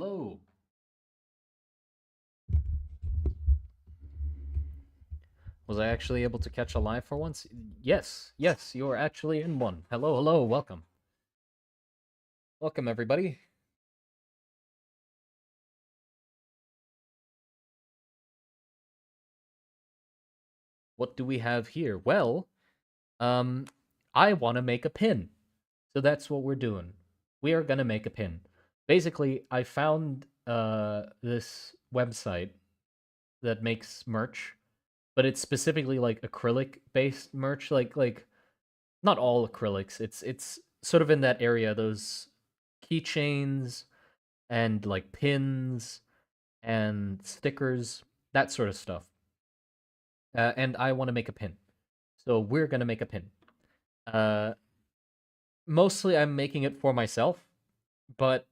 Hello. Was I actually able to catch a live for once? Yes, yes, you are actually in one. Hello, hello, welcome. Welcome, everybody. What do we have here? Well, um, I want to make a pin. So that's what we're doing. We are going to make a pin. Basically, I found this website that makes merch, but it's specifically like acrylic based merch, like not all acrylics. It's sort of in that area, those keychains and like pins and stickers, that sort of stuff. And I want to make a pin, so we're gonna make a pin. Uh, Mostly I'm making it for myself, but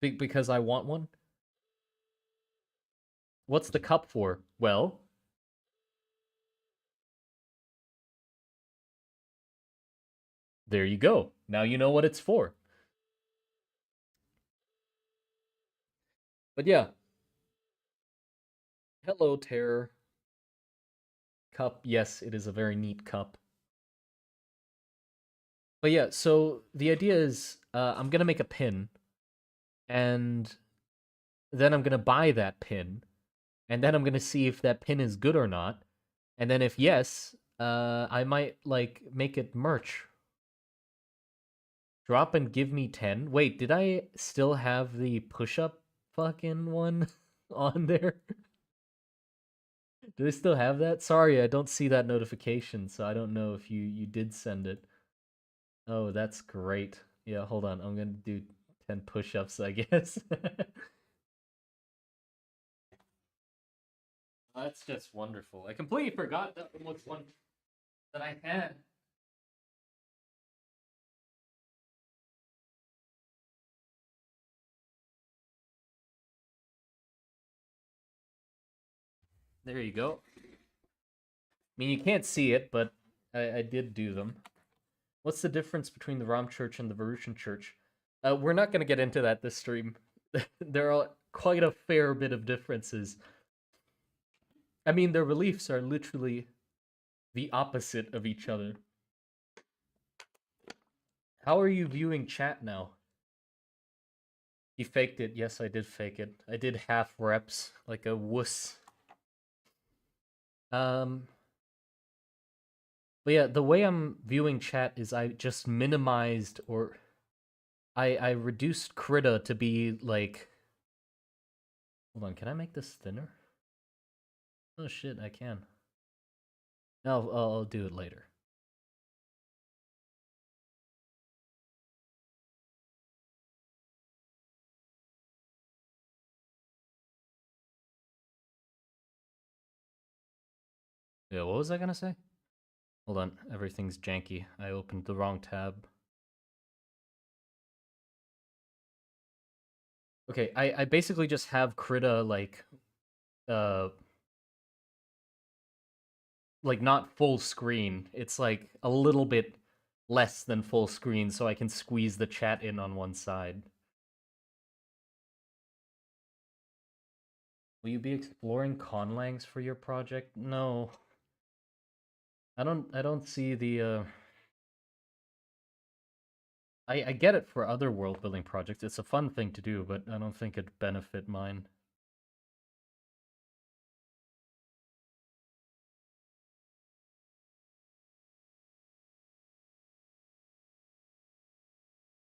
because I want one. What's the cup for? Well, there you go. Now you know what it's for. But yeah, hello, Terror. Cup. Yes, it is a very neat cup. But yeah, so the idea is I'm gonna make a pin, and then I'm gonna buy that pin, and then I'm gonna see if that pin is good or not. And then if yes, I might like make it merch. Drop and give me 10. Wait, did I still have the push-up fucking one on there? Do I still have that? Sorry, I don't see that notification, so I don't know if you did send it. Oh, that's great. Yeah, hold on. I'm gonna do 10 push-ups, I guess. That's just wonderful. I completely forgot that was one that I had. There you go. I mean, you can't see it, but I did do them. What's the difference between the Rom Church and the Varusian Church? We're not going to get into that this stream. There are quite a fair bit of differences. I mean, their reliefs are literally the opposite of each other. How are you viewing chat now? You faked it. Yes, I did fake it. I did half reps like a wuss. Um, but yeah, the way I'm viewing chat is I just minimized or I reduced Krita to be like. Hold on, can I make this thinner? Oh shit, I can. No, I'll do it later. Yeah, what was I gonna say? Hold on, everything's janky. I opened the wrong tab. Okay, I basically just have Krita uh like not full screen. It's like a little bit less than full screen so I can squeeze the chat in on one side. Will you be exploring conlangs for your project? No. I don't see the I get it for other world building projects. It's a fun thing to do, but I don't think it'd benefit mine.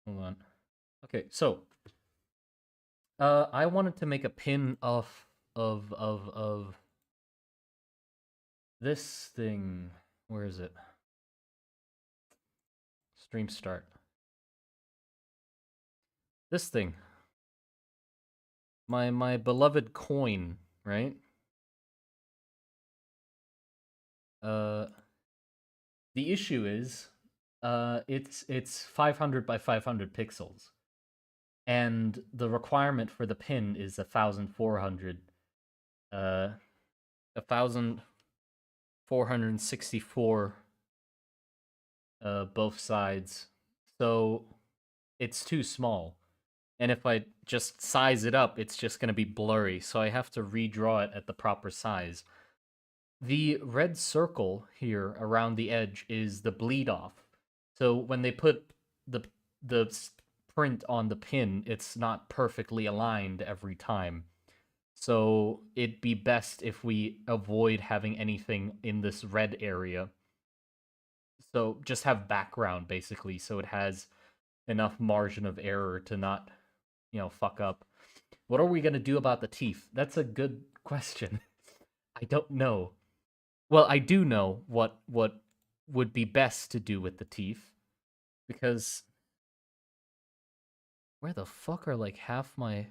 Hold on. Okay, so I wanted to make a pin of this thing. Where is it? Stream start. This thing. My beloved coin, right? Uh, the issue is, it's 500 by 500 pixels, and the requirement for the pin is 1,400. 1,464. Both sides, so it's too small. And if I just size it up, it's just going to be blurry. So I have to redraw it at the proper size. The red circle here around the edge is the bleed off. So when they put the the print on the pin, it's not perfectly aligned every time. So it'd be best if we avoid having anything in this red area. So just have background basically, so it has enough margin of error to not, fuck up. What are we gonna do about the teeth? That's a good question. I don't know. Well, I do know what would be best to do with the teeth because where the fuck are like half my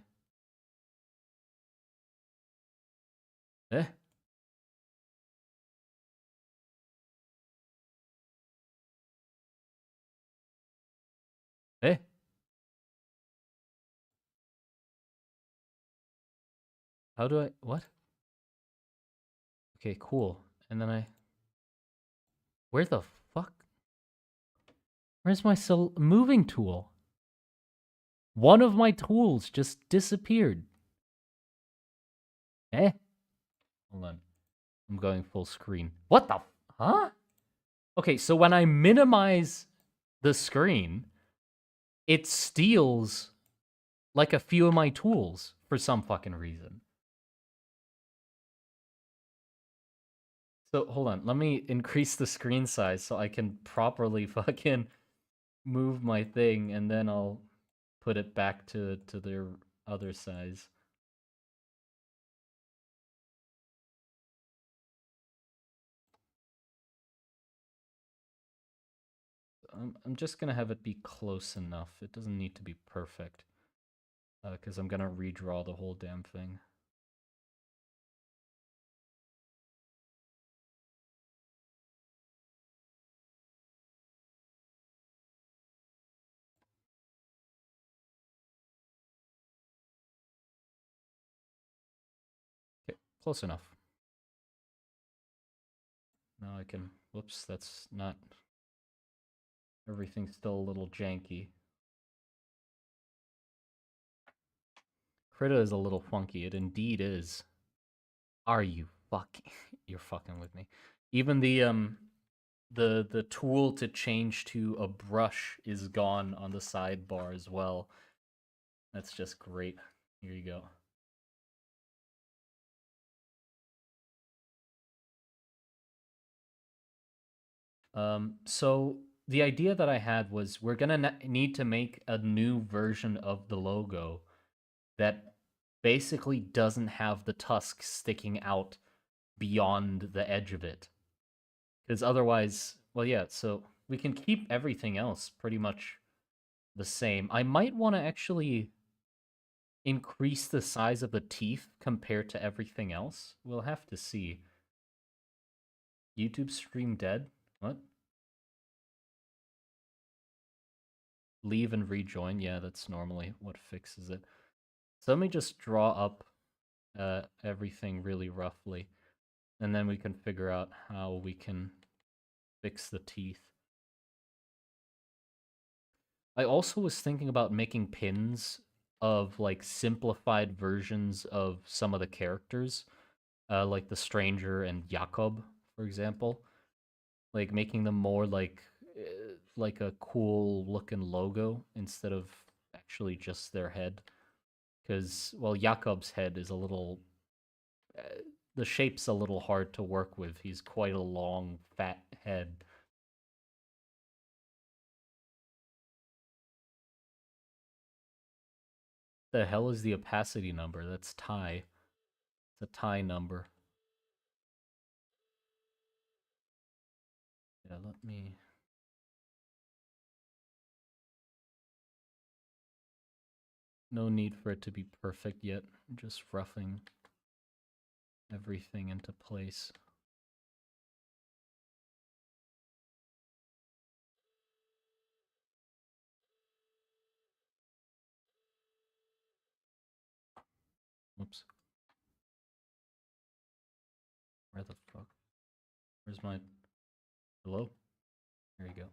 eh eh how do I what? Okay, cool. And then where the fuck? Where's my moving tool? One of my tools just disappeared. Eh? Hold on. I'm going full screen. What the huh? Okay, so when I minimize the screen, it steals like a few of my tools for some fucking reason. So hold on, let me increase the screen size so I can properly fucking move my thing, and then I'll put it back to their other size. I'm just gonna have it be close enough. It doesn't need to be perfect, because I'm gonna redraw the whole damn thing. Okay, close enough. Now I can. Whoops, that's not. Everything's still a little janky. Krita is a little funky. It indeed is. Are you fucking? You're fucking with me. Even the tool to change to a brush is gone on the sidebar as well. That's just great. Here you go. So the idea that I had was we're gonna need to make a new version of the logo that basically doesn't have the tusk sticking out beyond the edge of it. Because otherwise, well, yeah, so we can keep everything else pretty much the same. I might want to actually increase the size of the teeth compared to everything else. We'll have to see. YouTube stream dead? What? Leave and rejoin? Yeah, that's normally what fixes it. So let me just draw up everything really roughly, and then we can figure out how we can fix the teeth. I also was thinking about making pins of like simplified versions of some of the characters, like the Stranger and Jakob, for example. Like making them more like a cool looking logo instead of actually just their head. Because well, Jakob's head is a little, uh, the shape's a little hard to work with. He's quite a long, fat head. The hell is the opacity number? That's tie. It's a tie number. Yeah, let me. No need for it to be perfect yet. Just roughing everything into place. Whoops. Where the fuck? Where's my. Hello? There you go.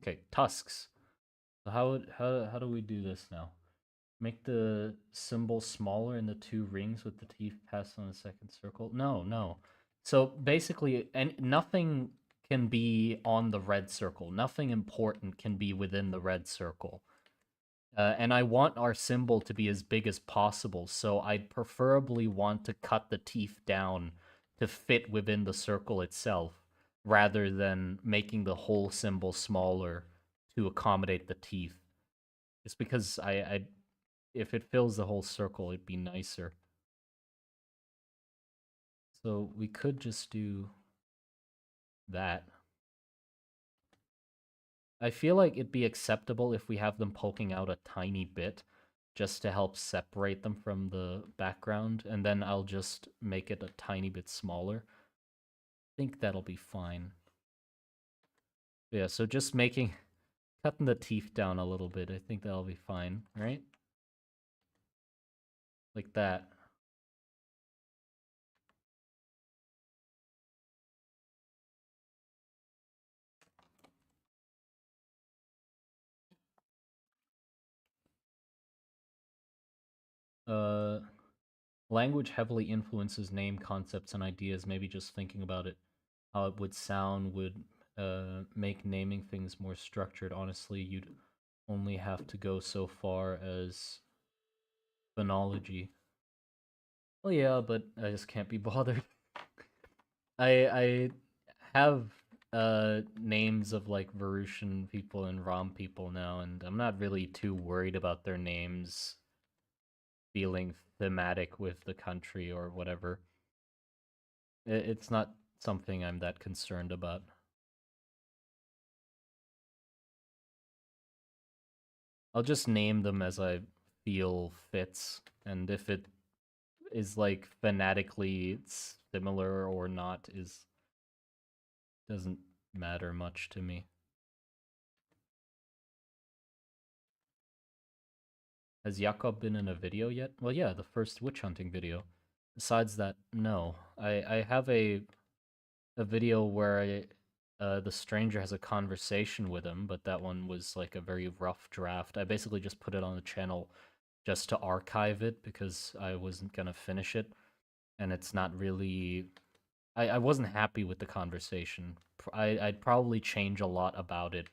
Okay, tusks. So how do we do this now? Make the symbol smaller and the two rings with the teeth pass on the second circle? No, no. So basically, and nothing can be on the red circle. Nothing important can be within the red circle. And I want our symbol to be as big as possible, so I'd preferably want to cut the teeth down to fit within the circle itself, rather than making the whole symbol smaller to accommodate the teeth. Just because if it fills the whole circle, it'd be nicer. So we could just do that. I feel like it'd be acceptable if we have them poking out a tiny bit just to help separate them from the background, and then I'll just make it a tiny bit smaller. I think that'll be fine. Yeah, so just cutting the teeth down a little bit, I think that'll be fine, right? Like that. Uh, Language heavily influences name concepts and ideas. Maybe just thinking about it, how it would sound would make naming things more structured. Honestly, you'd only have to go so far as phonology. Well, yeah, but I just can't be bothered. I have names of like Varusian people and Rom people now, and I'm not really too worried about their names feeling thematic with the country or whatever. It's not something I'm that concerned about. I'll just name them as I feel fits, and if it is like phonetically similar or not is doesn't matter much to me. Has Jakob been in a video yet? Well, yeah, the first witch hunting video. Besides that, no. I have a video where the stranger has a conversation with him, but that one was like a very rough draft. I basically just put it on the channel just to archive it because I wasn't gonna finish it, and it's not really. I wasn't happy with the conversation. I'd probably change a lot about it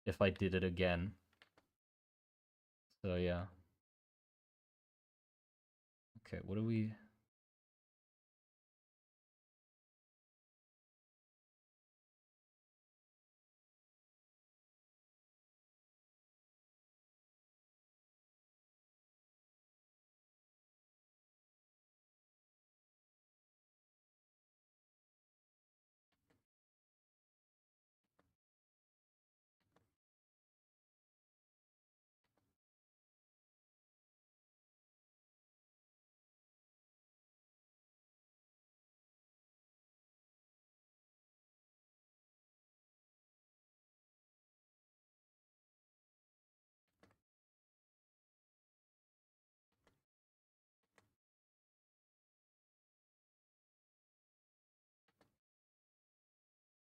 if I did it again. So yeah. Okay, what do we?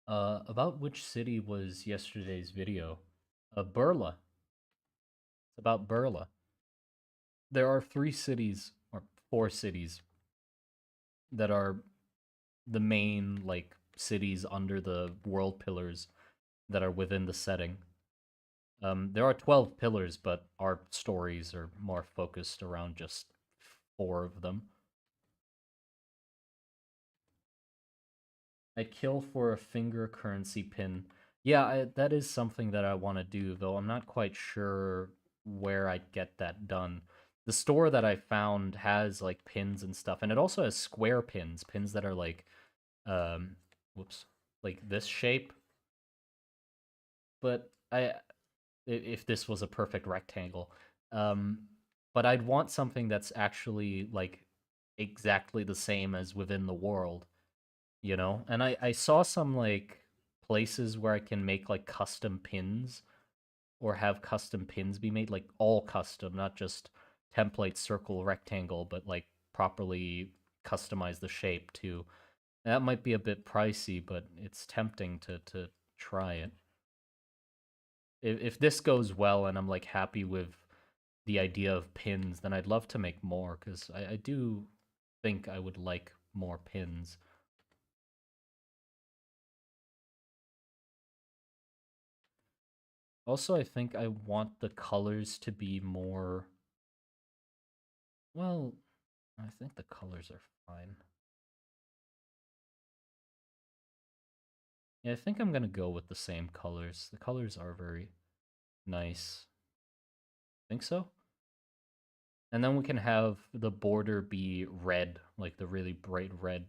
About which city was yesterday's video? Burla. It's about Burla. There are three cities or four cities that are the main like cities under the world pillars that are within the setting. There are 12 pillars, but our stories are more focused around just four of them. I kill for a finger currency pin. Yeah, that is something that I want to do, though I'm not quite sure where I'd get that done. The store that I found has like pins and stuff, and it also has square pins, pins that are like, um, whoops, like this shape. But if this was a perfect rectangle, um, but I'd want something that's actually like exactly the same as within the world, you know? And I saw some like places where I can make like custom pins or have custom pins be made, like all custom, not just template circle rectangle, but like properly customize the shape too. That might be a bit pricey, but it's tempting to try it. if this goes well and I'm like happy with the idea of pins, then I'd love to make more because I do think I would like more pins. Also, I think I want the colors to be more. Well, I think the colors are fine. Yeah, I think I'm gonna go with the same colors. The colors are very nice. Think so? And then we can have the border be red, like the really bright red.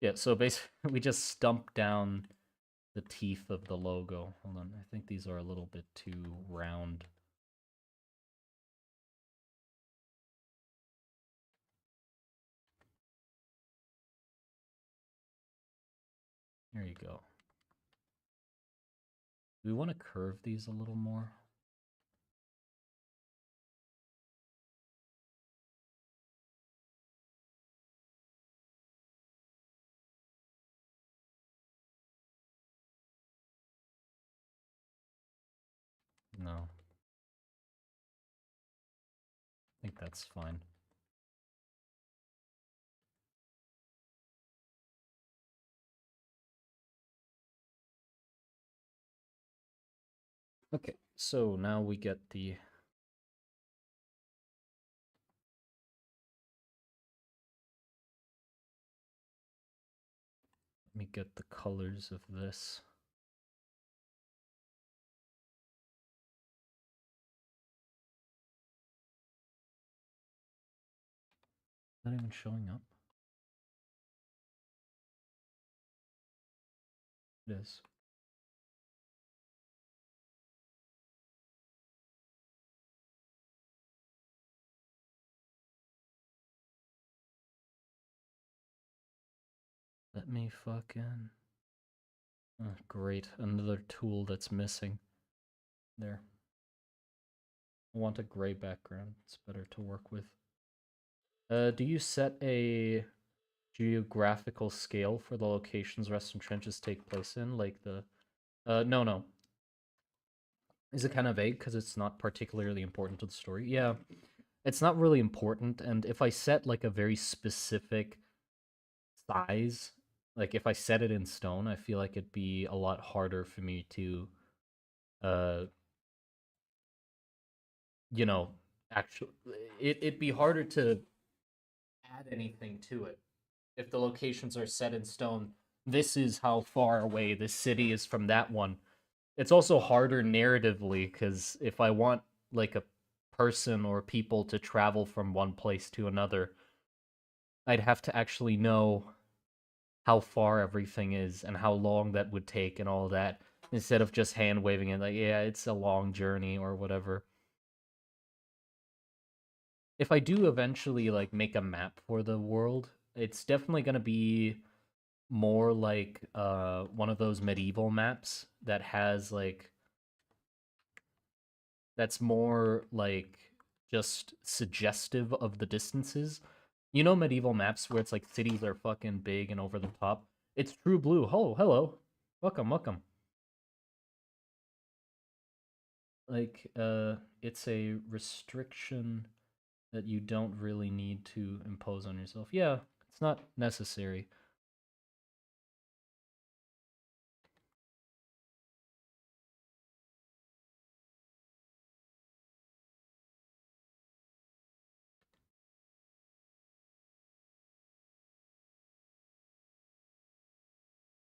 Yeah, so basically we just stump down the teeth of the logo. Hold on, I think these are a little bit too round. There you go. Do we want to curve these a little more? No. I think that's fine. Okay, so now we get the... Let me get the colors of this. Is that even showing up? It is. Let me fucking... Oh, great, another tool that's missing. There. I want a gray background. It's better to work with. Do you set a geographical scale for the locations rest and trenches take place in? Like the... no, no. Is it kind of vague because it's not particularly important to the story? Yeah, it's not really important, and if I set like a very specific size, like if I set it in stone, I feel like it'd be a lot harder for me to, uh, you know, actually, it'd be harder to add anything to it if the locations are set in stone. This is how far away this city is from that one. It's also harder narratively because if I want like a person or people to travel from one place to another, I'd have to actually know how far everything is and how long that would take and all that instead of just hand waving it like, yeah, it's a long journey or whatever. If I do eventually like make a map for the world, it's definitely going to be more like one of those medieval maps that has like that's more like just suggestive of the distances. You know medieval maps where it's like cities are fucking big and over the top. It's true blue. Oh, hello. Welcome, welcome. Like it's a restriction that you don't really need to impose on yourself. Yeah, it's not necessary.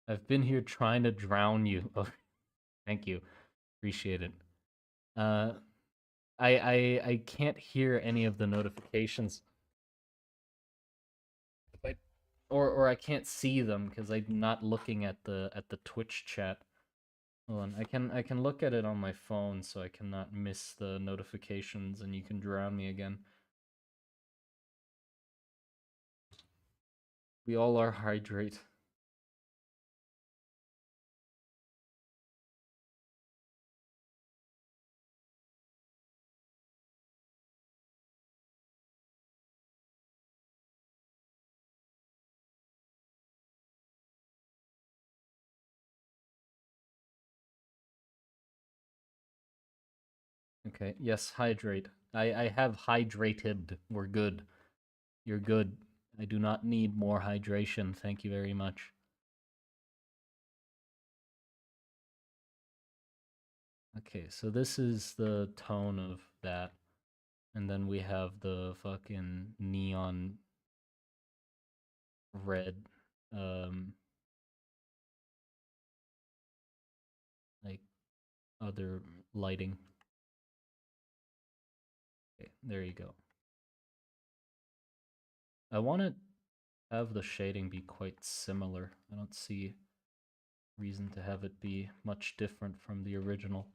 I've been here trying to drown you. Oh, thank you. Appreciate it. Uh I can't hear any of the notifications. I, or I can't see them because I'm not looking at the Twitch chat. Hold on, I can look at it on my phone so I cannot miss the notifications and you can drown me again. We all are hydrate. Okay, yes, hydrate. I have hydrated. We're good. You're good. I do not need more hydration. Thank you very much. Okay, so this is the tone of that. And then we have the fucking neon red, um, like other lighting. Okay, there you go. I want to have the shading be quite similar. I don't see reason to have it be much different from the original.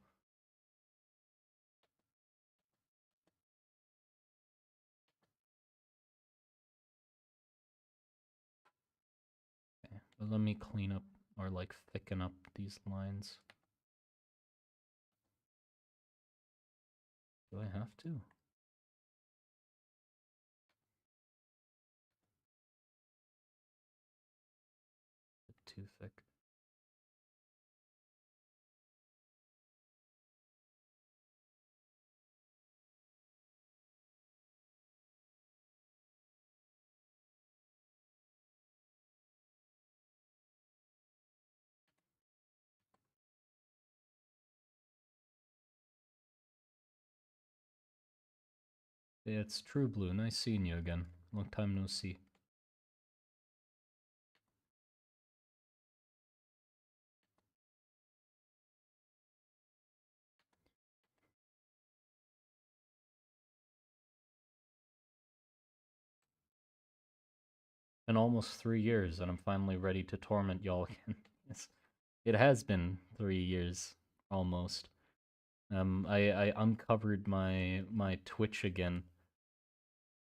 Okay, but let me clean up or like thicken up these lines. Do I have to? Too thick. Yeah, it's True Blue. Nice seeing you again. Long time no see. Been almost 3 years, and I'm finally ready to torment y'all again. It has been 3 years, almost. I uncovered my Twitch again.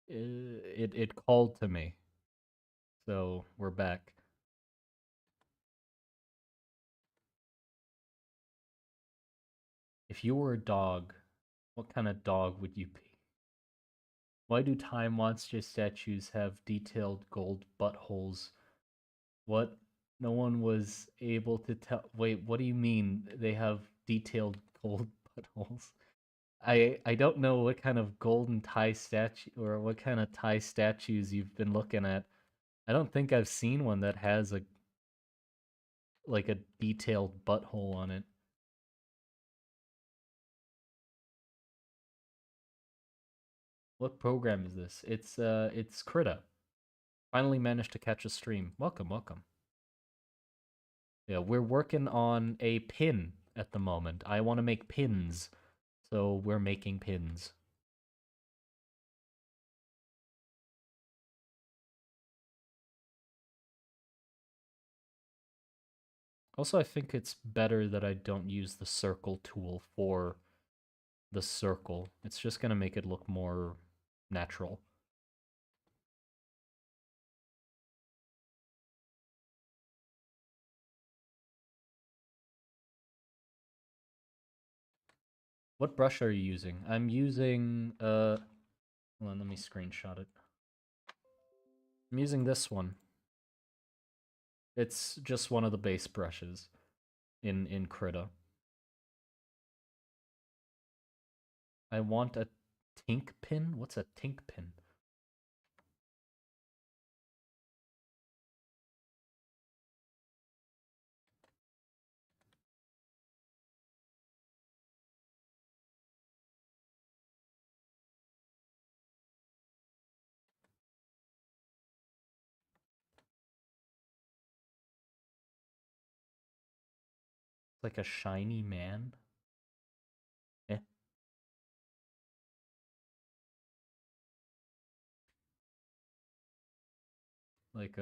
It called to me, so we're back. If you were a dog, what kind of dog would you be? Why do time monster statues have detailed gold buttholes? What? No one was able to tell. Wait, what do you mean they have detailed gold buttholes? I don't know what kind of golden Thai statue or what kind of Thai statues you've been looking at. I don't think I've seen one that has a like a detailed butthole on it. What program is this? It's Krita. Finally managed to catch a stream. Welcome, welcome. Yeah, we're working on a pin at the moment. I want to make pins, so we're making pins. Also, I think it's better that I don't use the circle tool for the circle. It's just gonna make it look more natural. What brush are you using? I'm using hold on, let me screenshot it. I'm using this one. It's just one of the base brushes in Krita. I want a tink pin. What's a tink pin? Like a shiny man? Eh. Like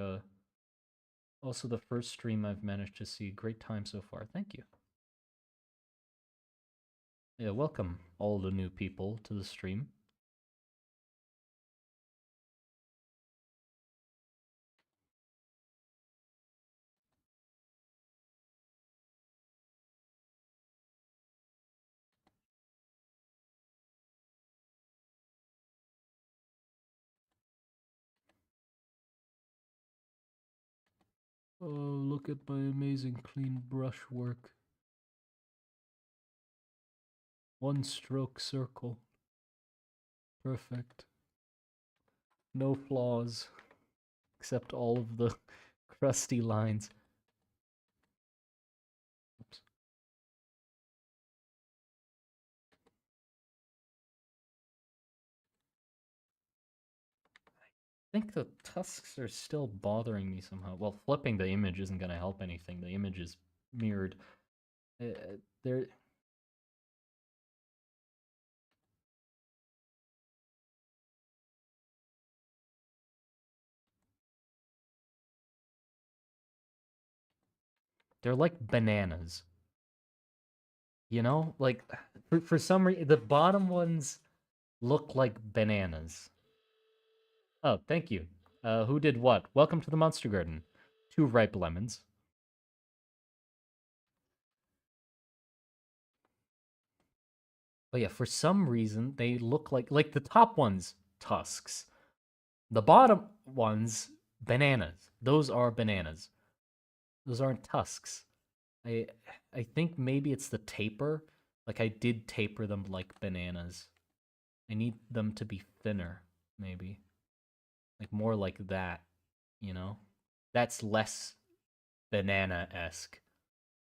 also the first stream I've managed to see. Great time so far. Thank you. Yeah, welcome all the new people to the stream. Oh, look at my amazing clean brush work. One stroke circle. Perfect. No flaws. Except all of the crusty lines. Oops. I think the tusks are still bothering me somehow. Well, flipping the image isn't going to help anything. The image is mirrored. They're they're like bananas. You know, like for some reason the bottom ones look like bananas. Oh, thank you. Who did what? Welcome to the Monster Garden. 2 ripe lemons. But yeah, for some reason they look like the top ones tusks. The bottom ones bananas. Those are bananas. Those aren't tusks. I I think maybe it's the taper. Like I did taper them like bananas. I need them to be thinner, maybe. Like more like that, you know? That's less banana-esque,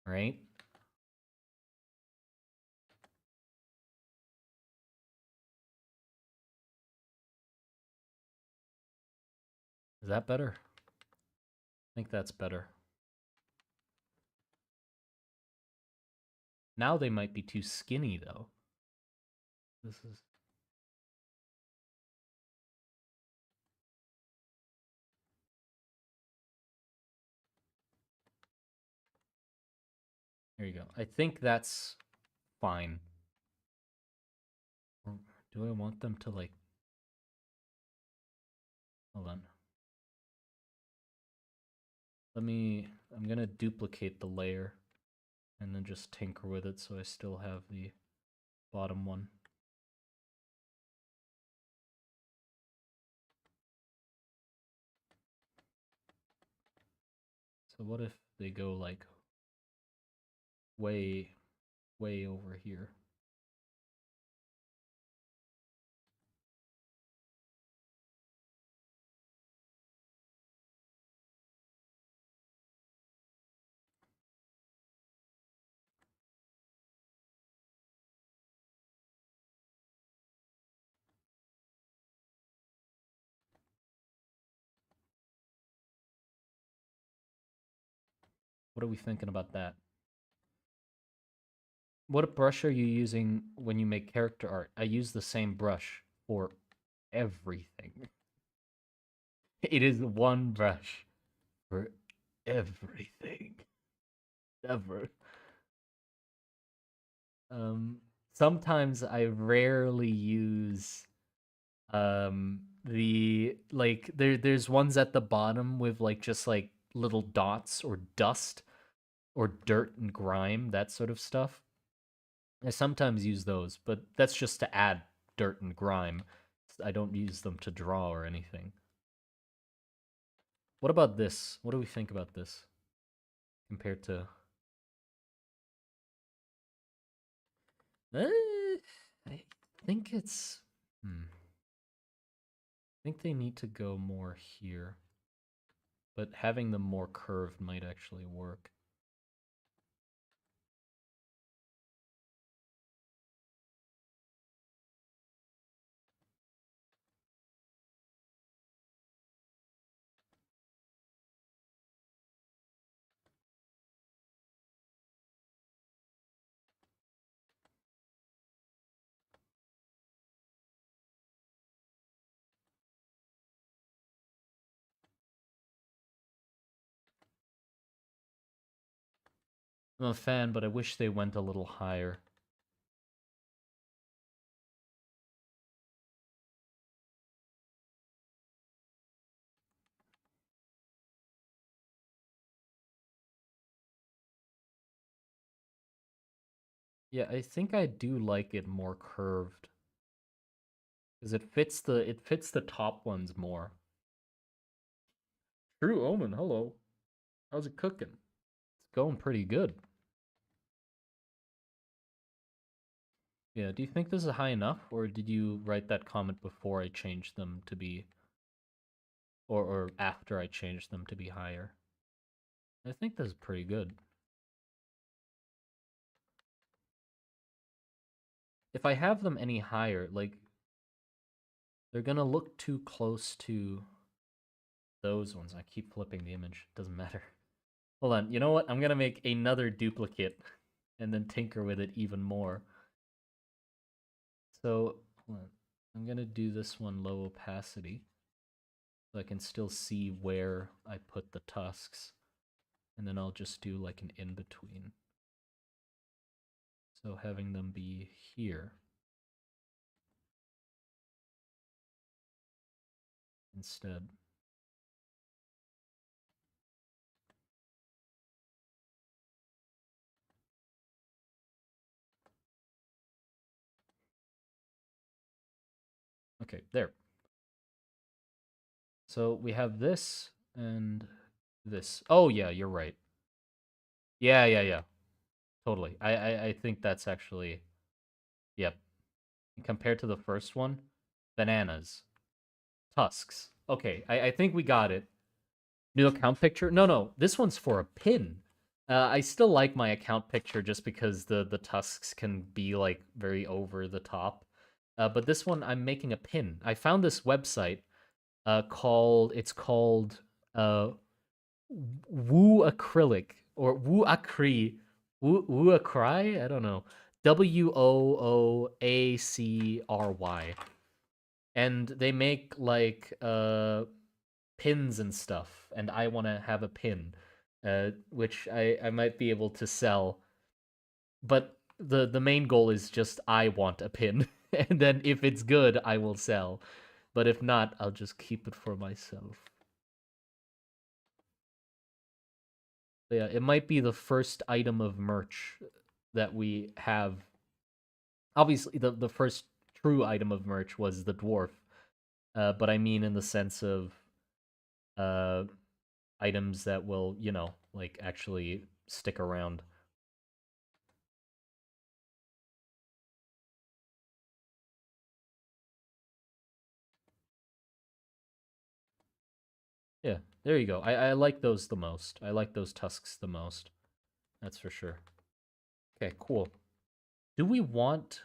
right? Is that better? I think that's better. Now they might be too skinny though. This is Here you go. I think that's fine. Or do I want them to like hold on. I'm gonna duplicate the layer and then just tinker with it so I still have the bottom one. So what if they go like way, way over here? What are we thinking about that? What brush are you using when you make character art? I use the same brush for everything. It is one brush for everything. Ever. Um, Sometimes I rarely use the like there's ones at the bottom with like just like little dots or dust or dirt and grime, that sort of stuff. I sometimes use those, but that's just to add dirt and grime. I don't use them to draw or anything. What about this? What do we think about this compared to? I think it's. I think they need to go more here, but having them more curved might actually work. I'm a fan, but I wish they went a little higher. Yeah, I think I do like it more curved because it fits the top ones more. True Omen, hello. How's it cooking? It's going pretty good. Yeah, do you think this is high enough, or did you write that comment before I changed them to be, or after I changed them to be higher? I think this is pretty good. If I have them any higher, like, they're gonna look too close to those ones. I keep flipping the image. Doesn't matter. Hold on. You know what? I'm gonna make another duplicate and then tinker with it even more. So, hold on. I'm gonna do this one low opacity so I can still see where I put the tusks. And then I'll just do like an in-between. So having them be here instead. Okay, there. So we have this and this. Oh yeah, you're right. Yeah. Totally. I think that's actually, yep. Compared to the first one, bananas, tusks. Okay, I think we got it. New account picture? No. This one's for a pin. I still like my account picture just because the tusks can be like very over the top. But this one I'm making a pin. I found this website called Woo Acrylic or Woo Acry. Woo Acry? I don't know. WOOACRY. And they make like pins and stuff, and I want to have a pin, which I might be able to sell. But the main goal is just I want a pin, and then if it's good, I will sell. But if not, I'll just keep it for myself. But yeah, it might be the first item of merch that we have. Obviously, the first true item of merch was the dwarf, but I mean in the sense of uh items that will, like actually stick around. Yeah, there you go. I like those the most. I like those tusks the most. That's for sure. Okay, cool. Do we want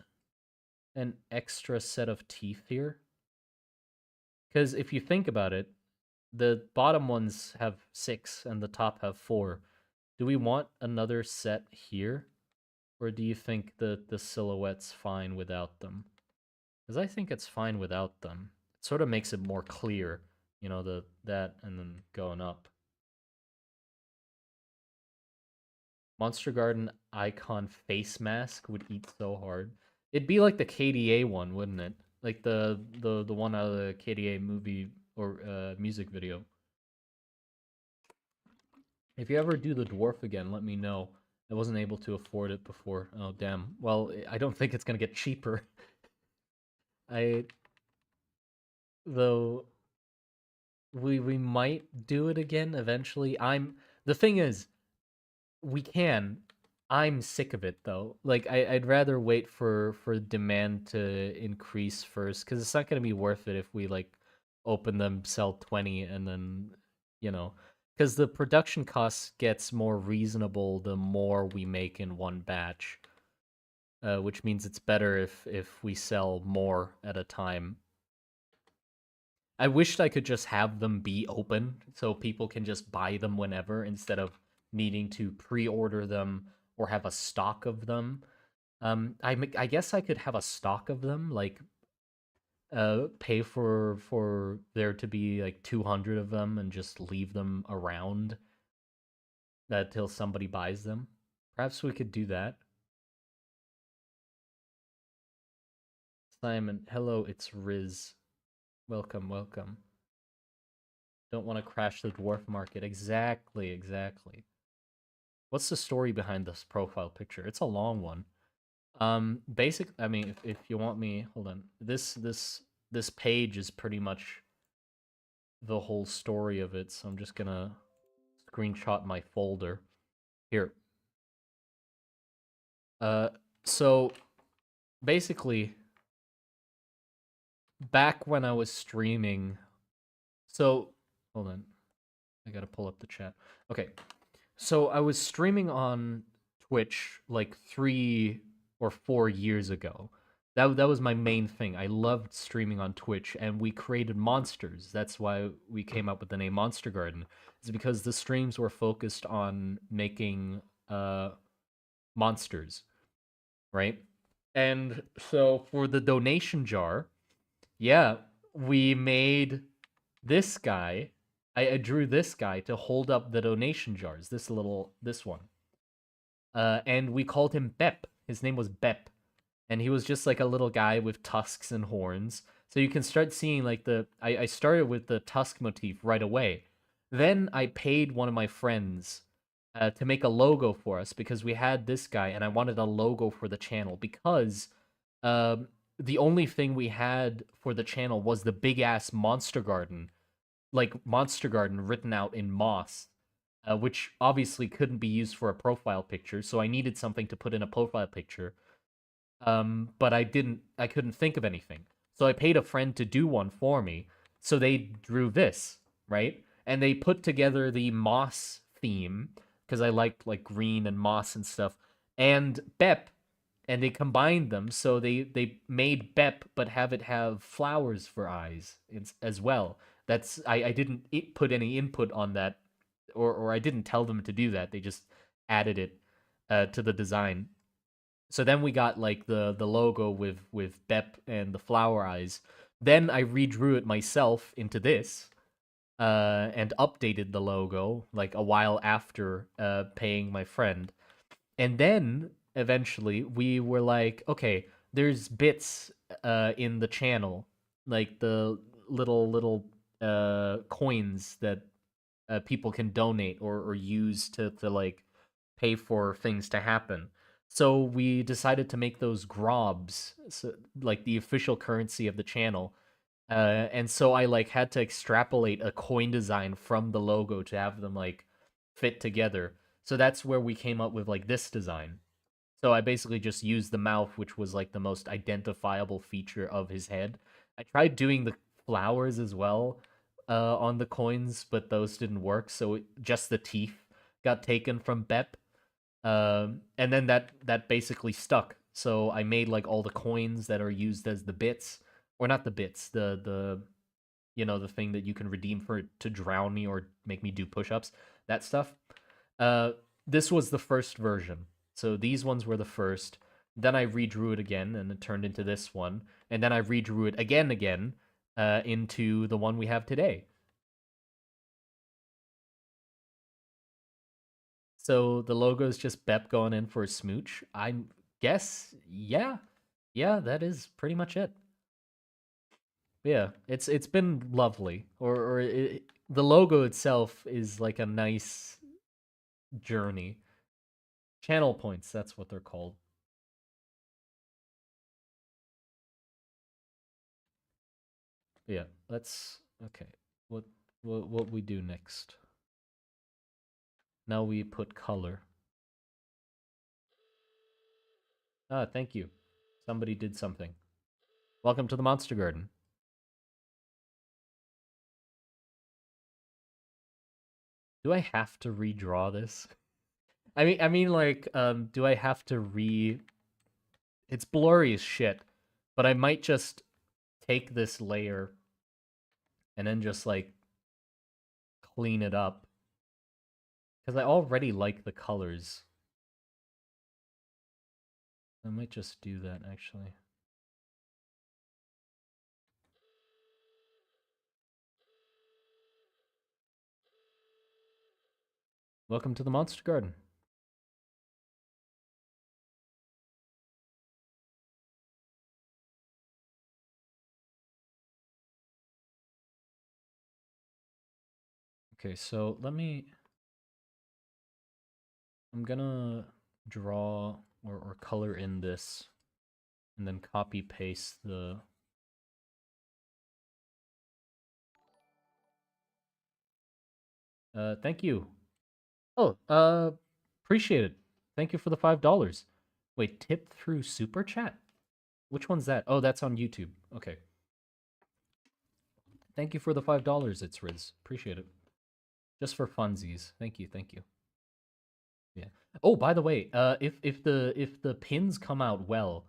an extra set of teeth here? Because if you think about it, the bottom ones have 6 and the top have 4. Do we want another set here? Or do you think the silhouette's fine without them? Because I think it's fine without them. It sort of makes it more clear, that and then going up. Monster Garden icon face mask would eat so hard. It'd be like the KDA one, wouldn't it? Like the one out of the KDA movie or music video. If you ever do the dwarf again, let me know. I wasn't able to afford it before. Oh damn. Well, I don't think it's gonna get cheaper. I though we might do it again eventually. The thing is, we can. I'm sick of it though. Like I'd rather wait for demand to increase first because it's not gonna be worth it if we like open them, sell 20, and then you know, because the production cost gets more reasonable the more we make in one batch. Which means it's better if we sell more at a time. I wished I could just have them be open so people can just buy them whenever instead of needing to pre-order them or have a stock of them. I guess I could have a stock of them, like pay for there to be like 200 of them and just leave them around till somebody buys them. Perhaps we could do that. Simon, hello, it's Riz. Welcome. Don't want to crash the dwarf market. Exactly. What's the story behind this profile picture? It's a long one. Basic. I mean, if you want me, hold on. This page is pretty much the whole story of it. So I'm just gonna screenshot my folder here. Uh, so basically, back when I was streaming, so hold on, I gotta pull up the chat. Okay, so I was streaming on Twitch like 3 or 4 years ago. That was my main thing. I loved streaming on Twitch, and we created monsters. That's why we came up with the name Monster Garden. It's because the streams were focused on making monsters, right? And so for the donation jar, yeah, we made this guy. I drew this guy to hold up the donation jars. This one. And we called him Bep. His name was Bep, and he was just like a little guy with tusks and horns. So you can start seeing like I started with the tusk motif right away. Then I paid one of my friends to make a logo for us because we had this guy, and I wanted a logo for the channel because um, the only thing we had for the channel was the big ass Monster Garden, like Monster Garden written out in moss, which obviously couldn't be used for a profile picture. So I needed something to put in a profile picture. But I couldn't think of anything. So I paid a friend to do one for me. So they drew this, right? And they put together the moss theme because I liked like green and moss and stuff, and Bep, and they combined them. So they made Bep, but have it have flowers for eyes as well. I didn't put any input on that, or I didn't tell them to do that. They just added it to the design. So then we got like the logo with Bep and the flower eyes. Then I redrew it myself into this, and updated the logo like a while after paying my friend. And then eventually we were like, okay, there's bits in the channel, like the little coins that people can donate or use to like pay for things to happen. So we decided to make those grobs, so, like the official currency of the channel. And so I like had to extrapolate a coin design from the logo to have them like fit together. So that's where we came up with like this design. So I basically just used the mouth, which was like the most identifiable feature of his head. I tried doing the flowers as well on the coins, but those didn't work. So just the teeth got taken from Bep, and then that basically stuck. So I made like all the coins that are used as the bits, or not the bits, the the thing that you can redeem for to drown me or make me do push-ups, that stuff. Uh, this was the first version. So these ones were the first. Then I redrew it again, and it turned into this one. And then I redrew it again, into the one we have today. So the logo is just Bep going in for a smooch. I guess, yeah, yeah, that is pretty much it. Yeah, it's been lovely. The logo itself is like a nice journey. Channel points, that's what they're called. Yeah, let's okay. What what we do next? Now we put color. Ah, thank you. Somebody did something. Welcome to the Monster Garden. Do I have to redraw this? I mean like do I have to it's blurry as shit, but I might just take this layer and then just like clean it up cuz I already like the colors. I might just do that actually. Welcome to the Monster Garden. Okay, so I'm gonna draw or color in this and then copy paste the thank you. Oh, appreciate it. Thank you for the $5. Wait, tip through super chat? Which one's that? Oh, that's on YouTube. Okay. Thank you for the $5. It's Riz. Appreciate it. Just for funsies. Thank you. Thank you. Yeah. Oh, by the way, if the pins come out well,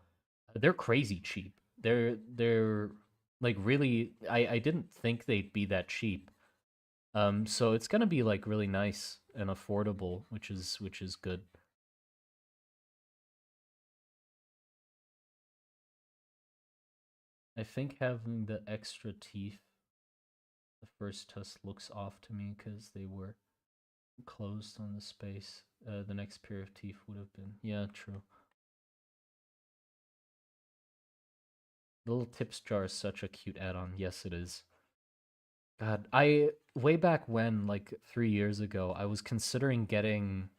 they're crazy cheap. They're like really. I didn't think they'd be that cheap. So it's gonna be like really nice and affordable, which is good. I think having the extra teeth the first test looks off to me because they were closed on the space. The next pair of teeth would have been. Yeah, true. The little tips jar is such a cute add-on. Yes, it is. God, I way back when, like 3 years ago, I was considering getting.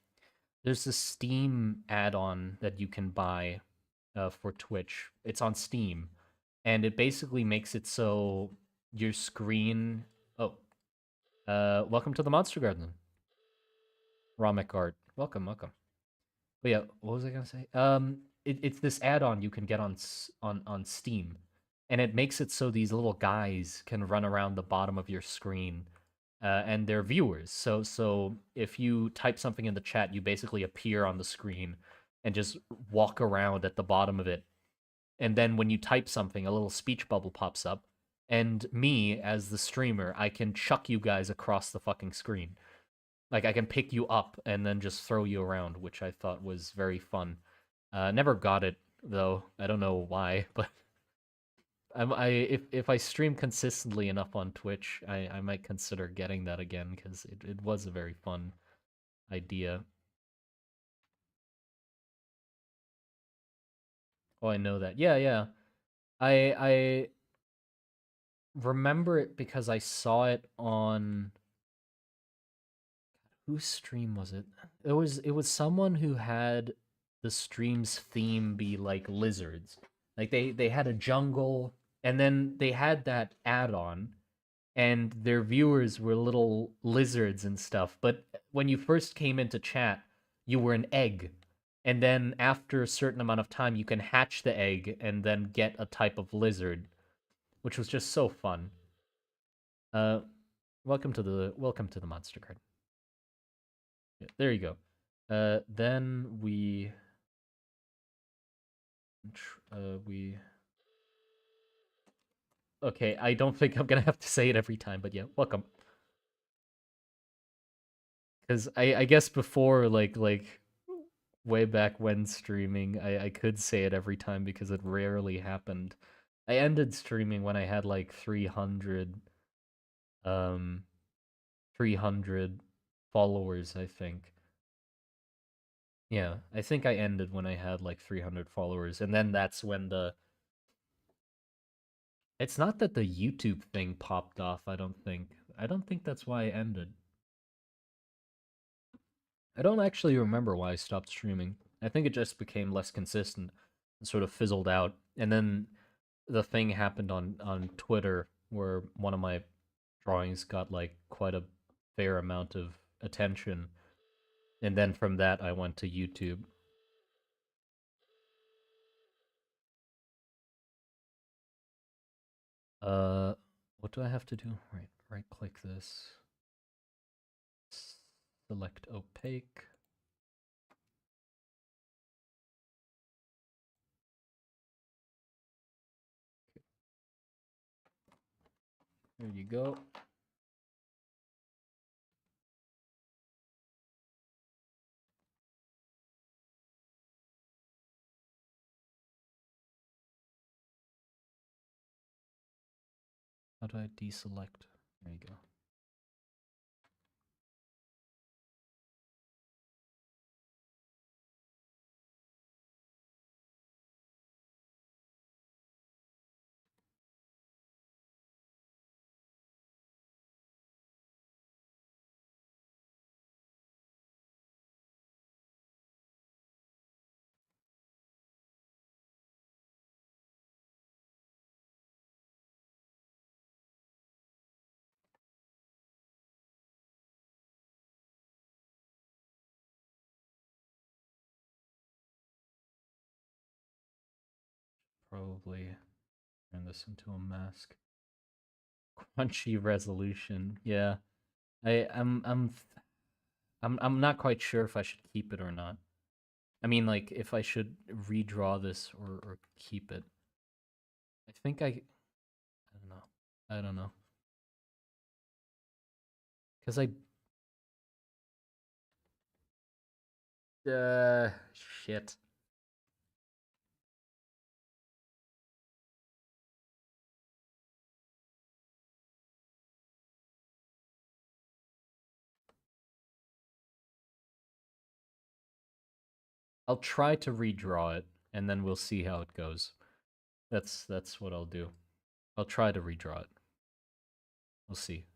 There's this Steam add-on that you can buy for Twitch. It's on Steam, and it basically makes it so your screen. Oh, welcome to the Monster Garden, Ramek Art. Welcome, welcome. But yeah, what was I gonna say? It's this add-on you can get on Steam, and it makes it so these little guys can run around the bottom of your screen, and they're viewers. So if you type something in the chat, you basically appear on the screen and just walk around at the bottom of it. And then when you type something, a little speech bubble pops up, and me as the streamer, I can chuck you guys across the fucking screen. Like I can pick you up and then just throw you around, which I thought was very fun. Never got it though. I don't know why, but if I stream consistently enough on Twitch, I might consider getting that again because it was a very fun idea. Oh, I know that. Yeah, yeah. I remember it because I saw it on whose stream was it? It was someone who had the stream's theme be like lizards. Like they had a jungle and then they had that add-on and their viewers were little lizards and stuff. But when you first came into chat, you were an egg. And then after a certain amount of time you can hatch the egg and then get a type of lizard, which was just so fun. Uh welcome to the Monster Card. Yeah, there you go. Then we. Okay, I don't think I'm gonna have to say it every time, but yeah, welcome. Because I guess before like way back when streaming, I could say it every time because it rarely happened. I ended streaming when I had like um 300 followers, I think. Yeah, I think I ended when I had like 300 followers, and then that's when the it's not that the YouTube thing popped off, I don't think. I don't think that's why I ended. I don't actually remember why I stopped streaming. I think it just became less consistent and sort of fizzled out. And then the thing happened on Twitter where one of my drawings got like quite a fair amount of attention. And then from that I went to YouTube. Uh what do I have to do? Right click this. Select opaque. There you go. How do I deselect? There you go. probably turn this into a mask. Crunchy resolution. Yeah. I'm not quite sure if I should keep it or not. I mean, like, if I should redraw this or keep it. I think I don't know. I don't know. Because shit. I'll try to redraw it, and then we'll see how it goes. That's what I'll do. I'll try to redraw it. We'll see.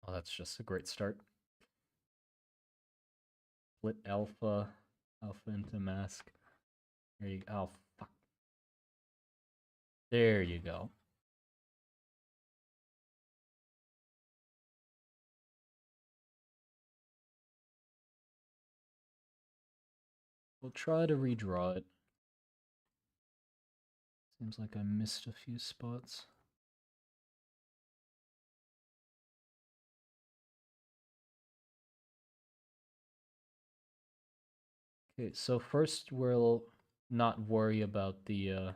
Oh, that's just a great start. Split alpha into mask. There you go. Oh, fuck. There you go. We'll try to redraw it. Seems like I missed a few spots. Okay, so first we'll not worry about the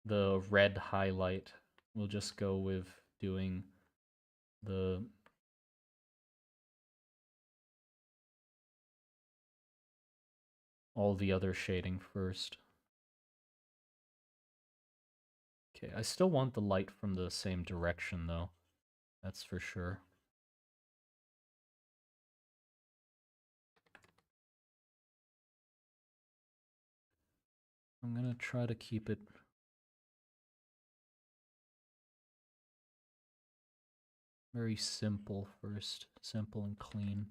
red highlight. We'll just go with doing the all the other shading first. Okay, I still want the light from the same direction though. That's for sure. I'm gonna try to keep it very simple first. Simple and clean.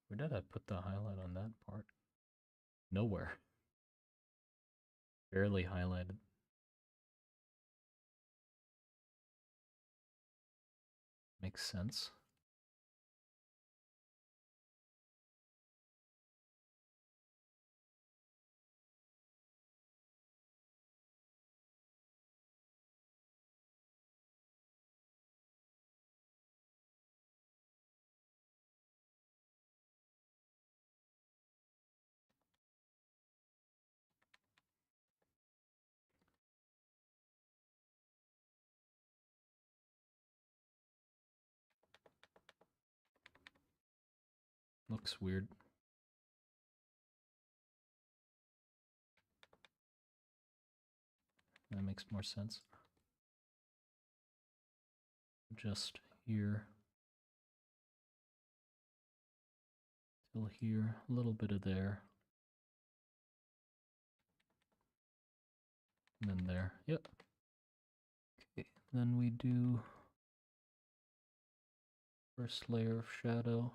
Where did I put the highlight on that part? Nowhere. Barely highlighted. Makes sense. Looks weird. That makes more sense. Just here. Till here. A little bit of there. And then there. Yep. Okay. Then we do first layer of shadow.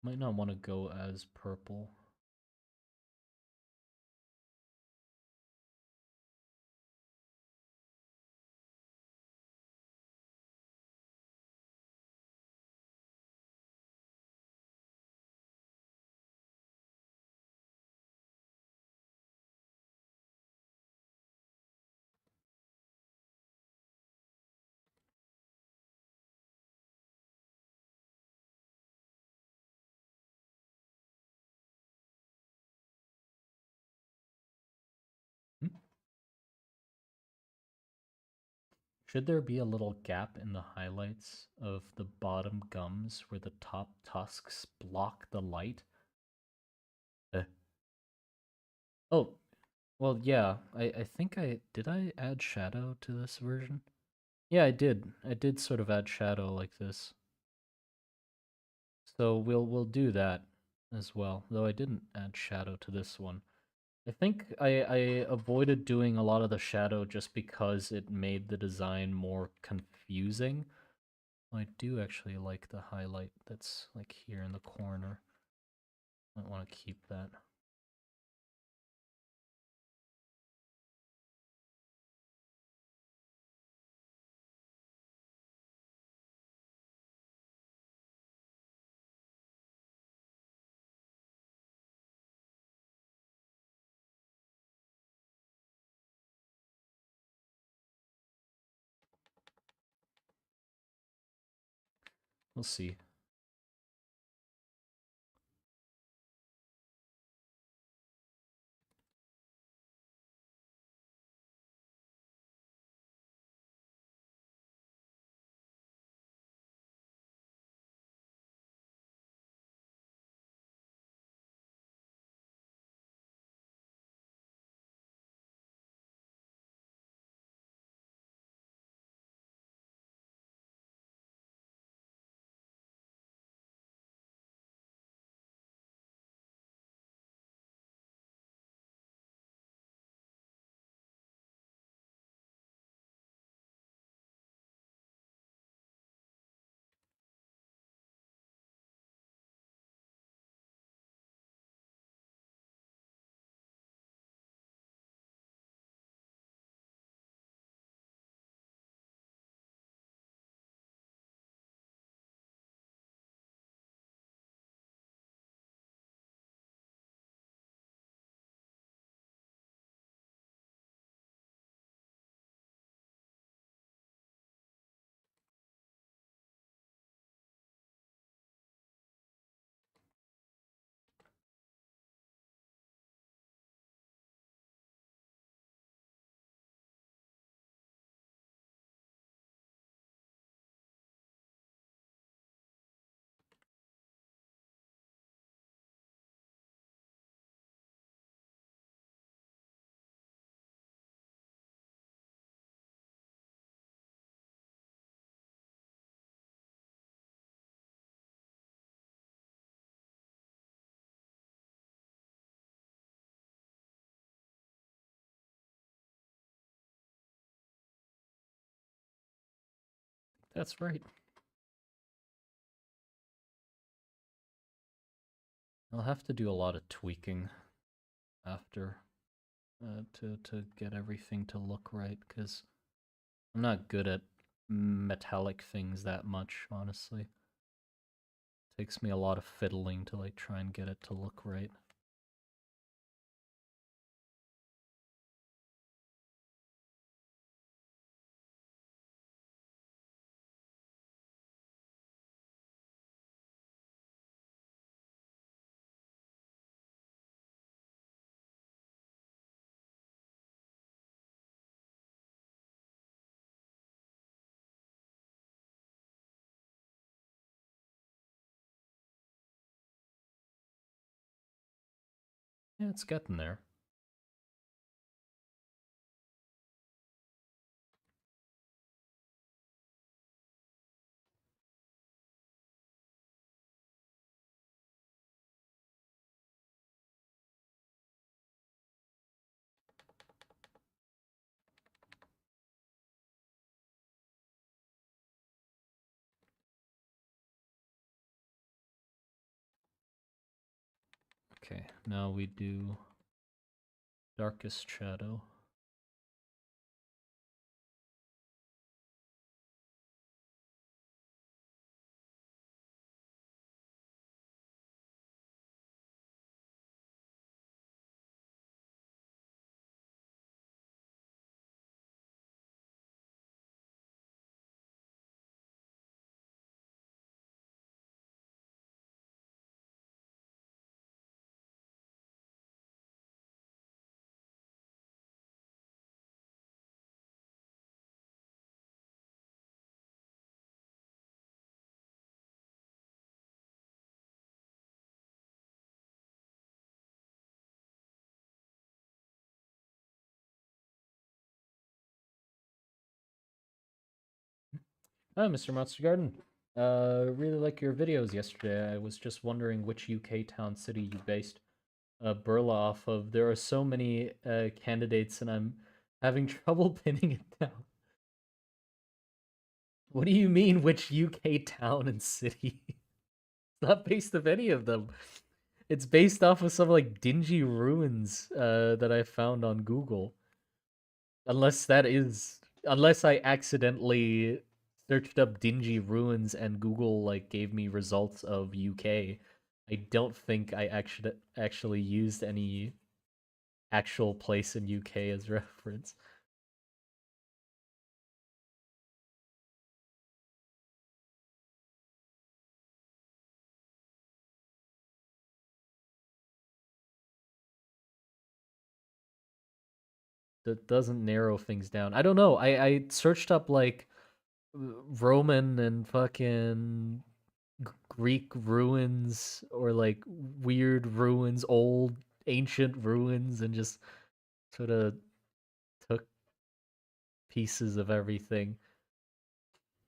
Might not want to go as purple. Should there be a little gap in the highlights of the bottom gums where the top tusks block the light? Uh, oh, well, yeah. I think did I add shadow to this version? Yeah, I did. I did sort of add shadow like this. So we'll do that as well. Though I didn't add shadow to this one. I think I avoided doing a lot of the shadow just because it made the design more confusing. I do actually like the highlight that's like here in the corner. I want to keep that. We'll see. That's right. I'll have to do a lot of tweaking after to get everything to look right because I'm not good at metallic things that much, honestly. Takes me a lot of fiddling to like try and get it to look right. Yeah, it's getting there. Okay, now we do darkest shadow. Hi, Mr. Monster Garden. Really like your videos yesterday. I was just wondering which UK town city you based Burla off of. There are so many candidates, and I'm having trouble pinning it down. What do you mean, which UK town and city? It's not based off any of them. It's based off of some like dingy ruins that I found on Google. Unless I accidentally searched up dingy ruins and Google like gave me results of UK. I don't think I actually used any actual place in UK as reference. That doesn't narrow things down. I don't know. I searched up like Roman and fucking Greek ruins or like weird ruins, old ancient ruins, and just sort of took pieces of everything.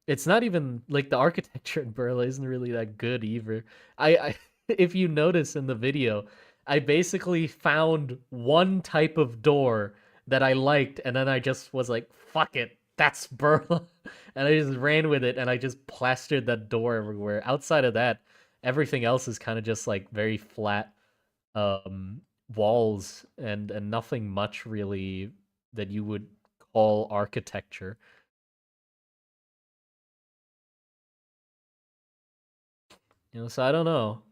It's not even like the architecture in Berla isn't really that good either. I if you notice in the video, I basically found one type of door that I liked, and then I just was like, "Fuck it, that's Berla," and I just ran with it, and I just plastered that door everywhere. Outside of that, everything else is kind of just like very flat um walls and nothing much really that you would call architecture. So I don't know.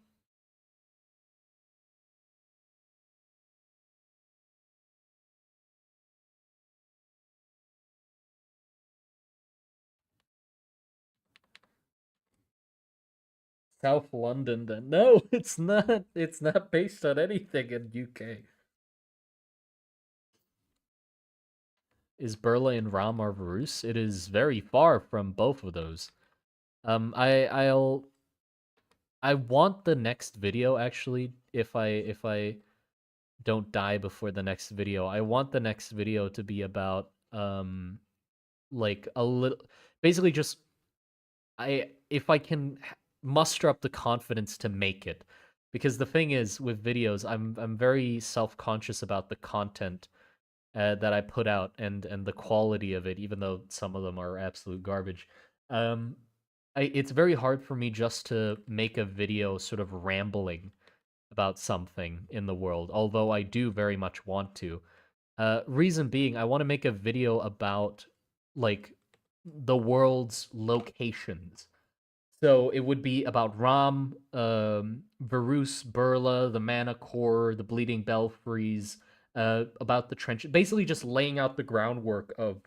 South London then. No, it's not. It's not based on anything in UK. Is Berlin Ram or Varus? It is very far from both of those. I want the next video actually, if I don't die before the next video, I want the next video to be about like a little basically just I if I can muster up the confidence to make it. Because the thing is with videos, I'm very self-conscious about the content that I put out and the quality of it, even though some of them are absolute garbage. Um, it's very hard for me just to make a video sort of rambling about something in the world, although I do very much want to. Reason being, I want to make a video about like the world's locations. So it would be about Ram, Varus, Burla, the Mana Core, the Bleeding Belfries, about the trench. Basically, just laying out the groundwork of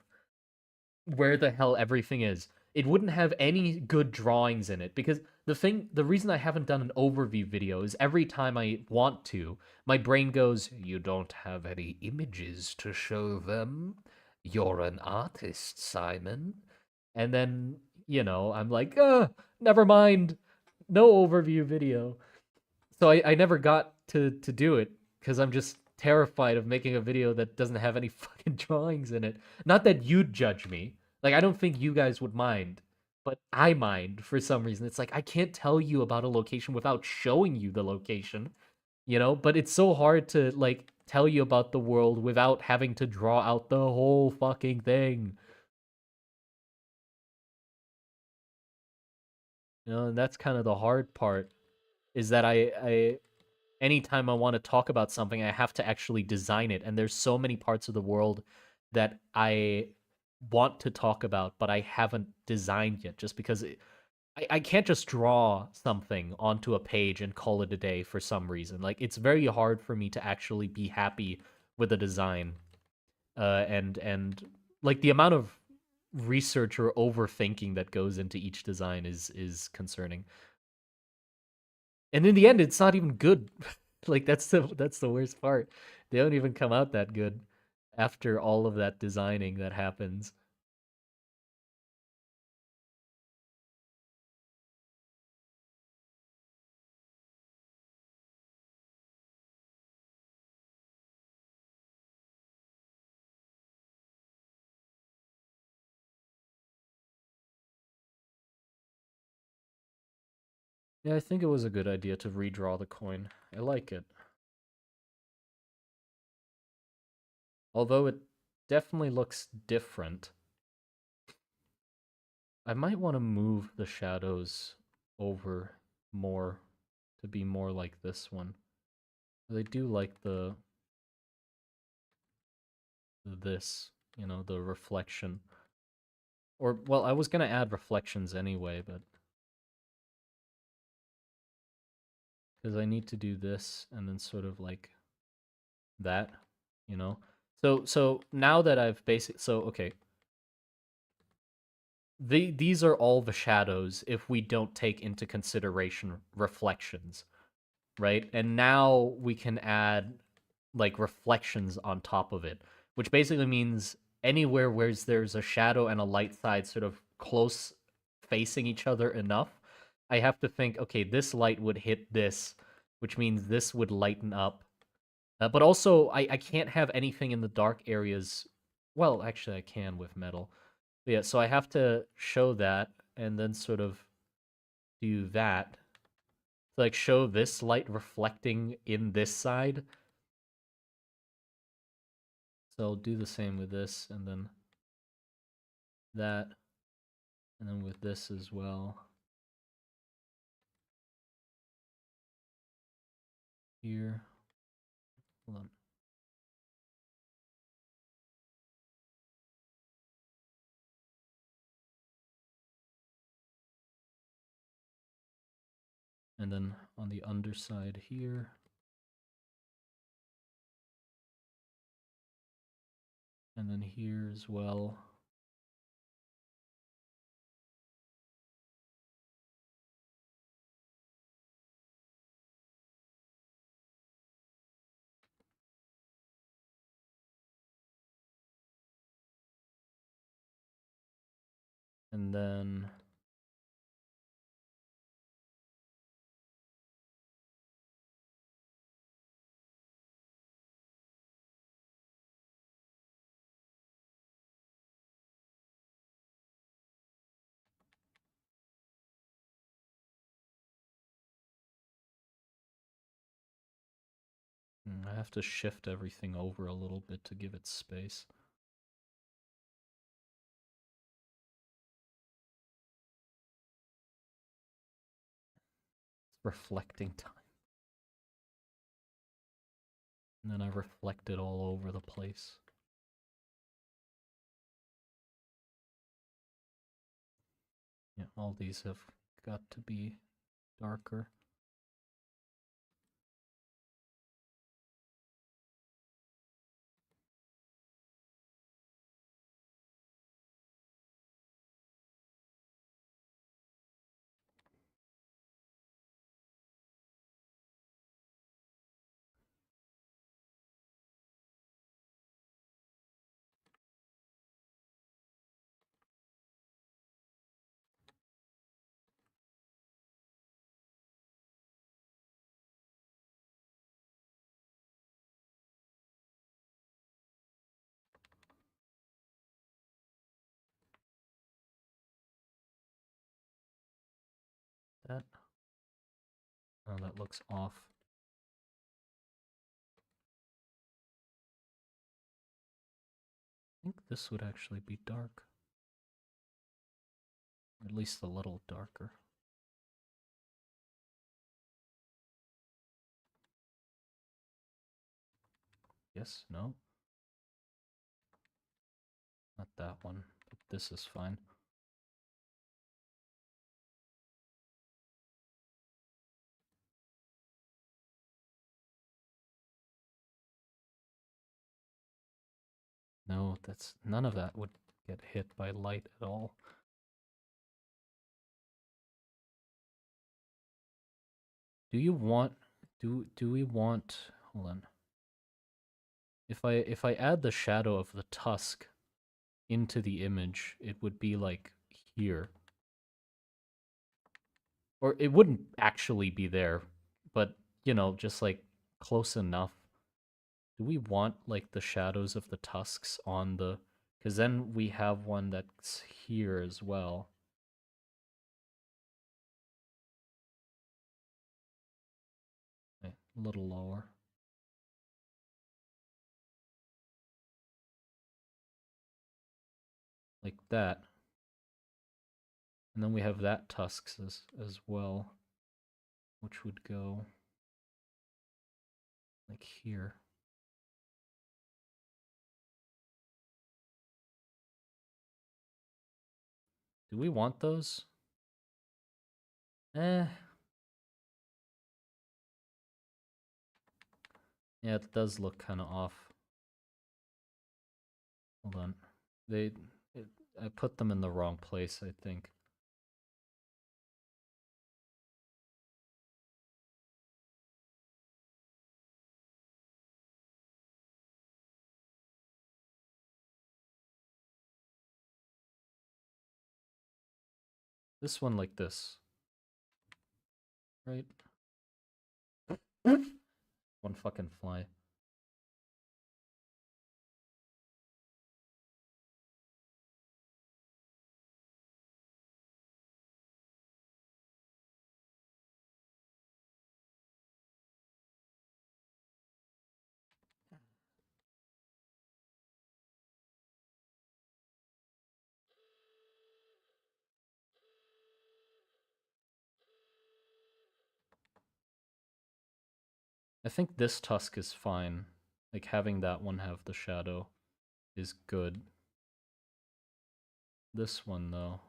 where the hell everything is. It wouldn't have any good drawings in it because the reason I haven't done an overview video is every time I want to, my brain goes, "You don't have any images to show them. You're an artist, Simon." And then, I'm like, never mind. No overview video. So I never got to do it because I'm just terrified of making a video that doesn't have any fucking drawings in it. Not that you'd judge me. Like I don't think you guys would mind, but I mind for some reason. It's like I can't tell you about a location without showing you the location. But it's so hard to like tell you about the world without having to draw out the whole fucking thing. And that's kind of the hard part is that I anytime I want to talk about something, I have to actually design it. And there's so many parts of the world that I want to talk about, but I haven't designed yet just because I can't just draw something onto a page and call it a day for some reason. Like, it's very hard for me to actually be happy with a design. And like the amount of research or overthinking that goes into each design is concerning. And in the end, it's not even good. Like that's the worst part. They don't even come out that good after all of that designing that happens. Yeah, I think it was a good idea to redraw the coin. I like it. Although it definitely looks different. I might want to move the shadows over more to be more like this one. They do like this, the reflection. Or, well, I was gonna add reflections anyway, but because I need to do this and then sort of like that, you know. So now that I've okay, these are all the shadows if we don't take into consideration reflections, right? And now we can add like reflections on top of it, which basically means anywhere where there's a shadow and a light side sort of close facing each other enough, I have to think, okay, this light would hit this, which means this would lighten up. But also, I can't have anything in the dark areas. Well, actually, I can with metal. But yeah, so I have to show that and then sort of do that. Like, show this light reflecting in this side. So I'll do the same with this and then that. And then with this as well. Here. Hold on. And then on the underside here. And then here as well. And then I have to shift everything over a little bit to give it space. It's reflecting time. And then I reflect it all over the place. Yeah, all these have got to be darker. That, oh, that looks off. I think this would actually be dark. Or at least a little darker. Yes, no? Not that one, but this is fine. No, that's none of that would get hit by light at all. Do you want do we want, hold on. If I add the shadow of the tusk into the image, it would be like here. Or it wouldn't actually be there, but just like close enough. Do we want like the shadows of the tusks on the, because then we have one that's here as well. A little lower. Like that. And then we have that tusks as well, which would go like here. Do we want those? Eh. Yeah, it does look kind of off. Hold on. I put them in the wrong place, I think. This one like this. Right? One fucking fly. I think this tusk is fine. Like having that one have the shadow is good. This one though.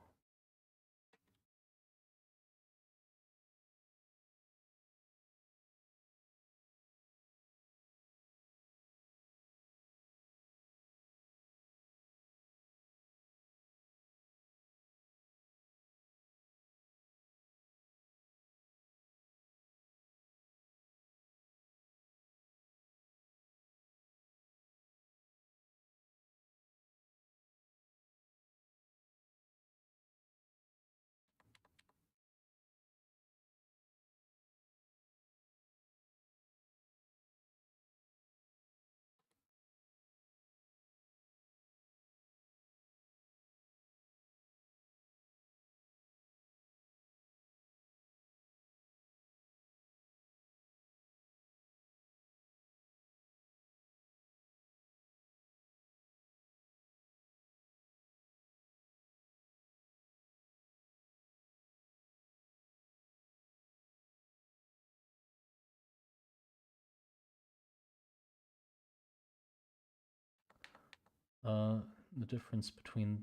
Uh, the difference between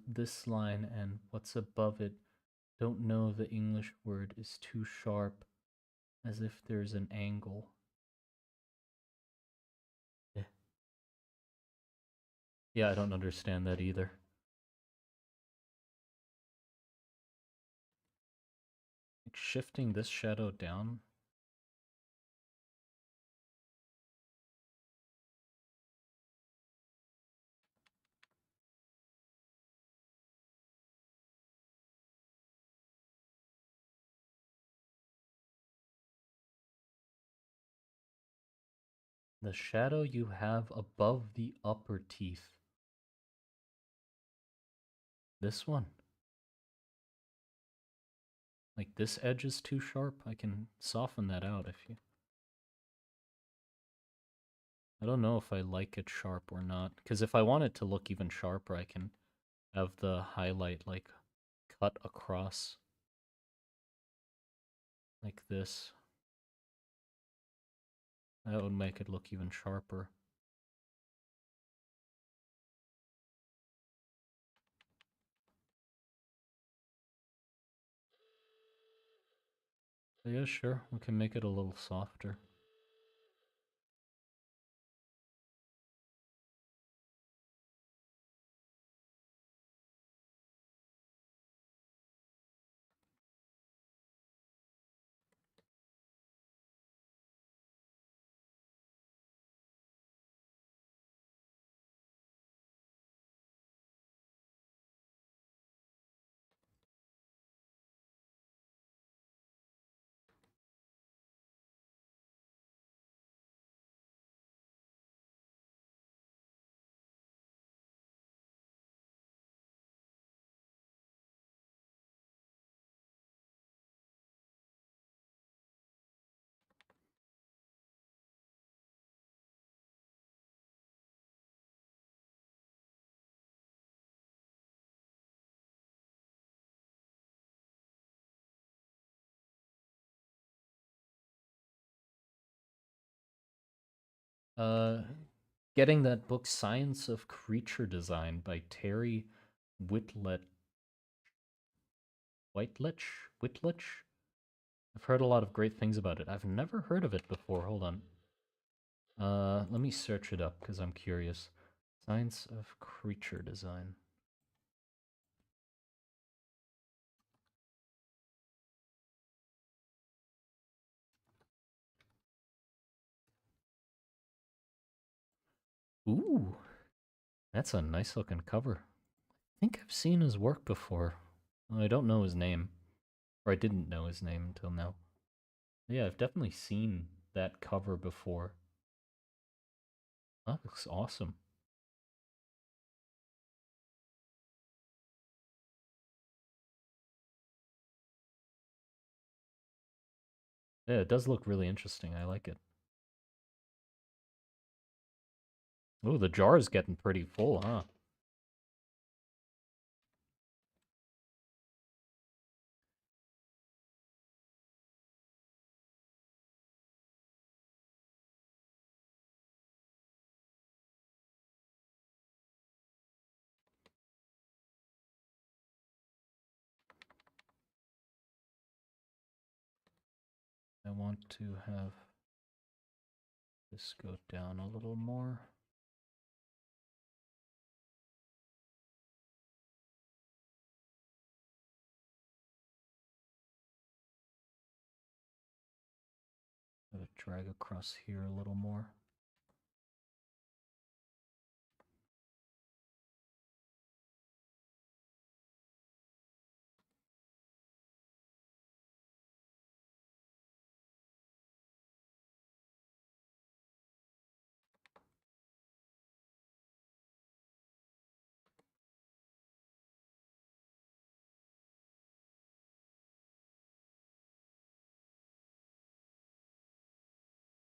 this line and what's above it. Don't know the English word is too sharp, as if there's an angle. Yeah, yeah, I don't understand that either. Like shifting this shadow down. The shadow you have above the upper teeth. This one. Like this edge is too sharp. I can soften that out if you... I don't know if I like it sharp or not. Because if I want it to look even sharper, I can have the highlight like cut across. Like this. That would make it look even sharper. So yeah, sure. We can make it a little softer. Uh, getting that book, Science of Creature Design by Terry Whitlet. Whitlich? I've heard a lot of great things about it. I've never heard of it before. Hold on. Let me search it up because I'm curious. Science of Creature Design. Ooh, that's a nice looking cover. I think I've seen his work before. I don't know his name. Or I didn't know his name until now. Yeah, I've definitely seen that cover before. That looks awesome. Yeah, it does look really interesting. I like it. Oh, the jar is getting pretty full, huh? I want to have this go down a little more. Have it drag across here a little more.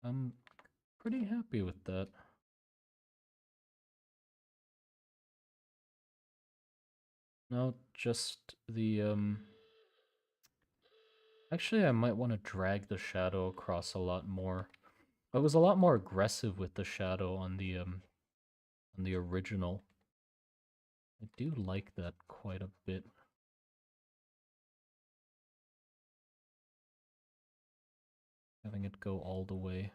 I'm pretty happy with that. No, just the actually I might want to drag the shadow across a lot more. I was a lot more aggressive with the shadow on the original. I do like that quite a bit. Having it go all the way.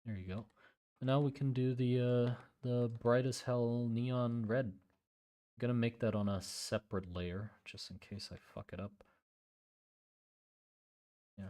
There you go. And now we can do the bright as hell neon red. I'm gonna make that on a separate layer, just in case I fuck it up. Yeah.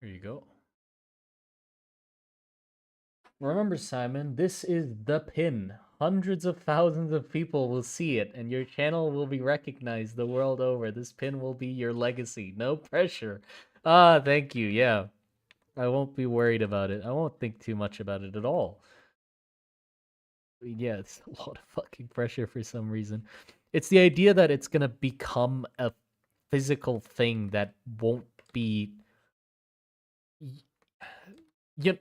There you go. Remember, Simon, this is the pin. Hundreds of thousands of people will see it, and your channel will be recognized the world over. This pin will be your legacy. No pressure. Ah, thank you. Yeah. I won't be worried about it. I won't think too much about it at all. I mean, yeah, it's a lot of fucking pressure for some reason. It's the idea that it's gonna become a physical thing that won't be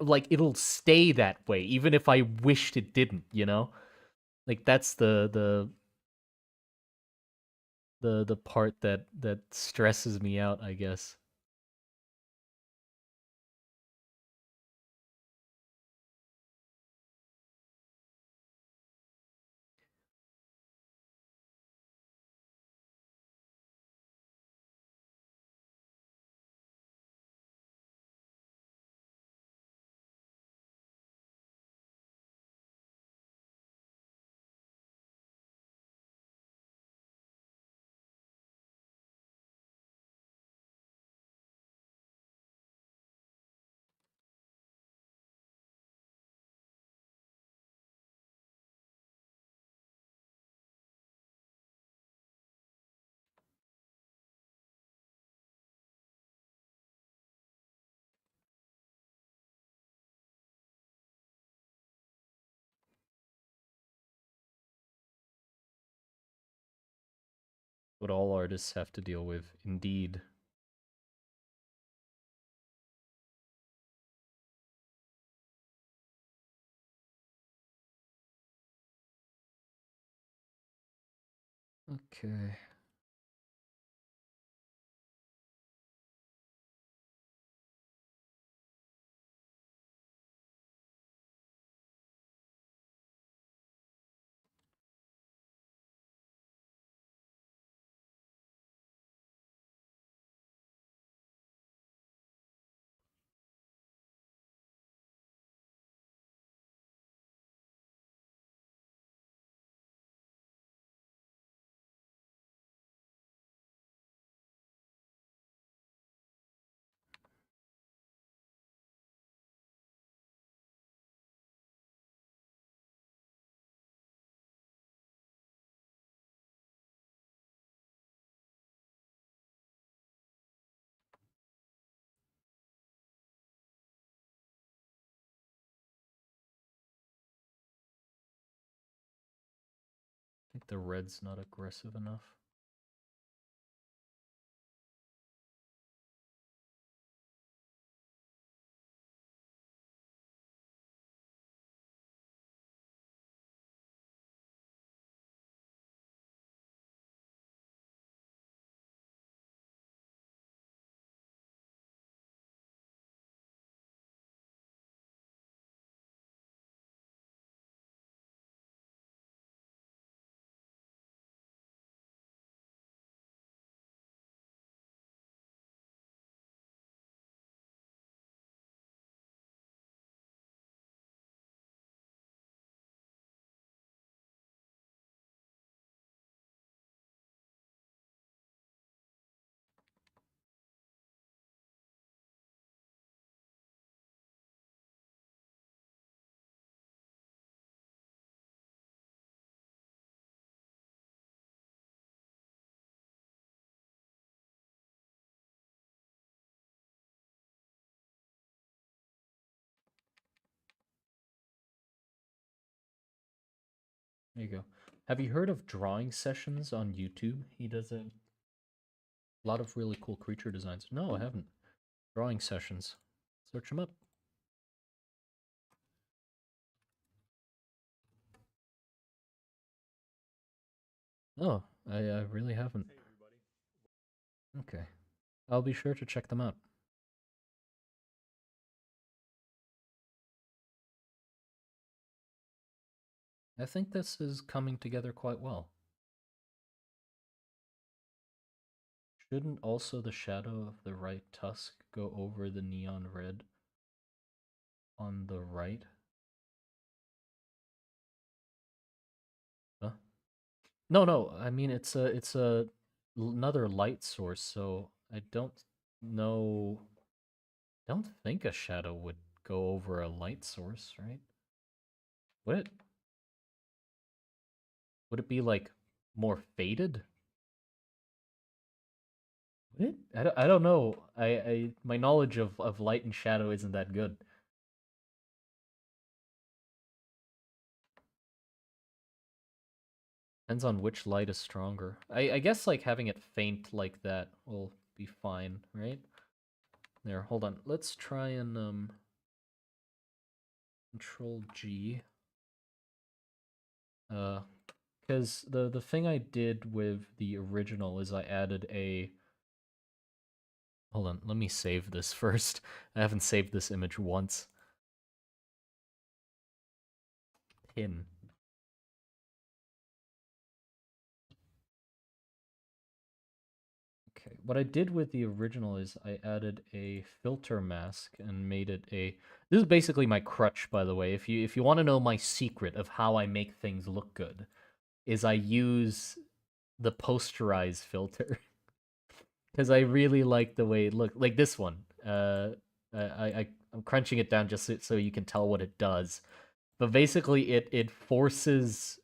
like it'll stay that way even if I wished it didn't, you know? Like that's the part that stresses me out, I guess. What all artists have to deal with, indeed. Okay. I think the red's not aggressive enough. There you go. Have you heard of drawing sessions on YouTube? He does a lot of really cool creature designs. No, I haven't. Drawing sessions. Search them up. Oh, I really haven't. Okay. I'll be sure to check them out. I think this is coming together quite well. Shouldn't also the shadow of the right tusk go over the neon red on the right? Huh? No, no. I mean, it's a another light source, so I know. Don't think a shadow would go over a light source, right? Would it? Would it be like more faded? What? I don't know. My knowledge of light and shadow isn't that good. Depends on which light is stronger. I guess like having it faint like that will be fine, right? There, hold on. Let's try and Control G. Because the thing I did with the original is I added a. Hold on, let me save this first. I haven't saved this image once. Pin. Okay, what I did with the original is I added a filter mask and made it a. This is basically my crutch, by the way. If you want to know my secret of how I make things look good, is I use the posterize filter because I really like the way it looks. Like this one. I'm crunching it down just so you can tell what it does. But basically, it forces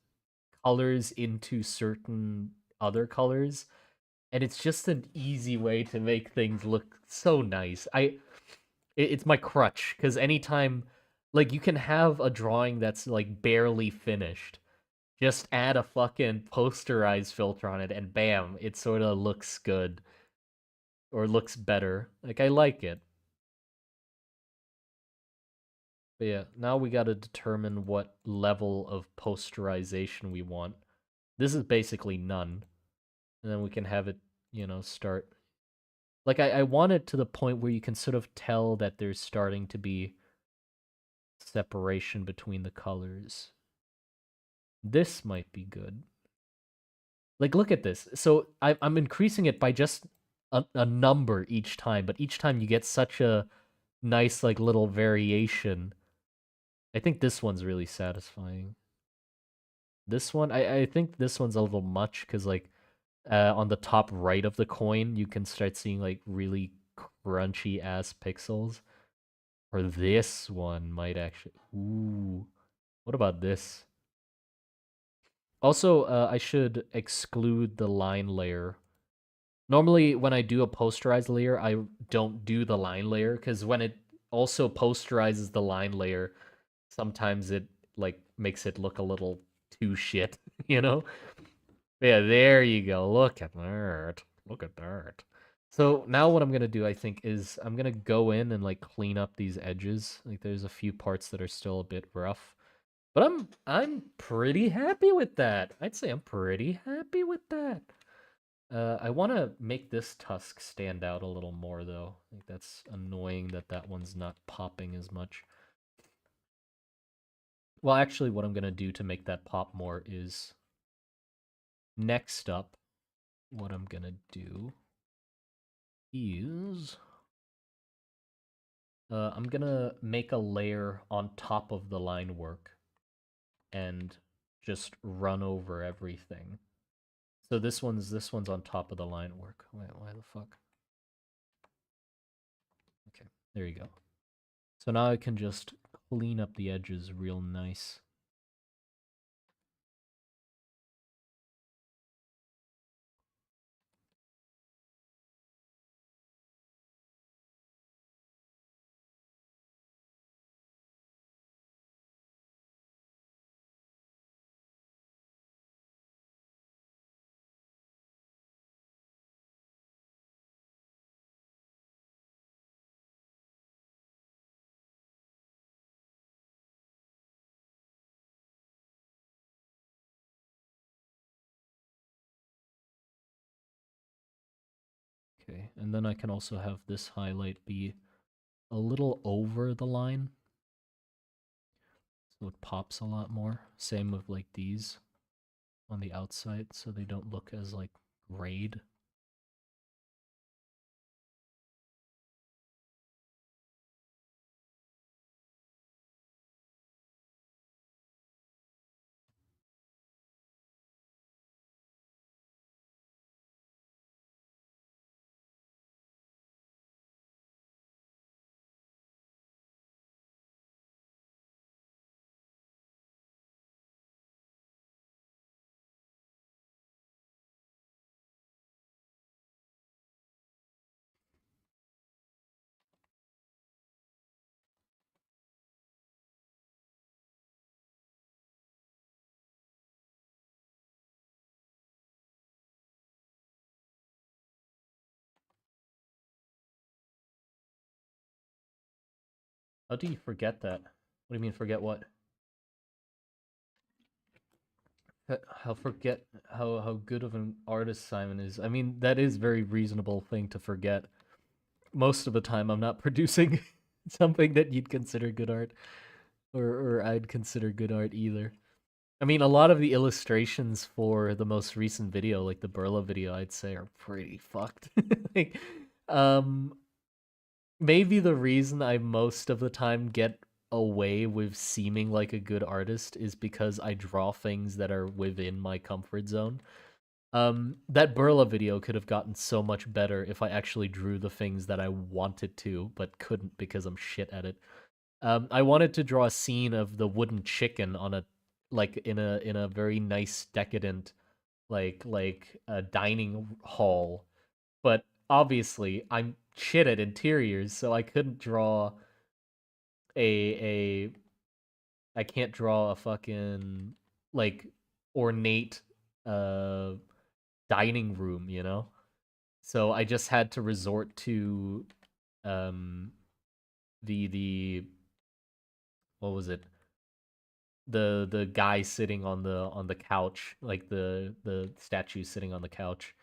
colors into certain other colors, and it's just an easy way to make things look so nice. It's my crutch because anytime, like, you can have a drawing that's like barely finished, just add a fucking posterize filter on it, and bam, it sort of looks good or looks better. Like, I like it. But yeah, now we got to determine what level of posterization we want. This is basically none, and then we can have it, start. Like, I want it to the point where you can sort of tell that there's starting to be separation between the colors. This might be good. Like, look at this. So I'm increasing it by just a number each time, but each time you get such a nice, like, little variation. I think this one's really satisfying. This one, I think this one's a little much because, like, on the top right of the coin, you can start seeing, like, really crunchy ass pixels. Or this one might actually. Ooh. What about this? Also, I should exclude the line layer. Normally, when I do a posterized layer, I don't do the line layer because when it also posterizes the line layer, sometimes it like makes it look a little too shit, you know? Yeah, there you go. Look at that. Look at that. So now what I'm gonna do, I think, is I'm gonna go in and like clean up these edges. Like there's a few parts that are still a bit rough. But I'm pretty happy with that. I'd say I'm pretty happy with that. I want to make this tusk stand out a little more, though. I think that's annoying that that one's not popping as much. Well, actually, what I'm going to do to make that pop more is next up, what I'm going to do is I'm going to make a layer on top of the line work and just run over everything. So this one's on top of the line work. Wait, why the fuck? Okay, there you go. So now I can just clean up the edges real nice. Okay, and then I can also have this highlight be a little over the line, so it pops a lot more. Same with like these on the outside, so they don't look as like grayed. How do you forget that? What do you mean forget what? How forget how good of an artist Simon is. I mean, that is very reasonable thing to forget. Most of the time I'm not producing something that you'd consider good art or I'd consider good art either. I mean, a lot of the illustrations for the most recent video, like the Burla video, I'd say are pretty fucked. like, um, maybe the reason I most of the time get away with seeming like a good artist is because I draw things that are within my comfort zone. That Burla video could have gotten so much better if I actually drew the things that I wanted to, but couldn't because I'm shit at it. I wanted to draw a scene of the wooden chicken on a like in a very nice decadent like a dining hall, but obviously I'm shit at interiors, so I couldn't draw a I can't draw a fucking like ornate uh dining room, you know? So I just had to resort to um the what was it? The guy sitting on the couch, like the statue sitting on the couch.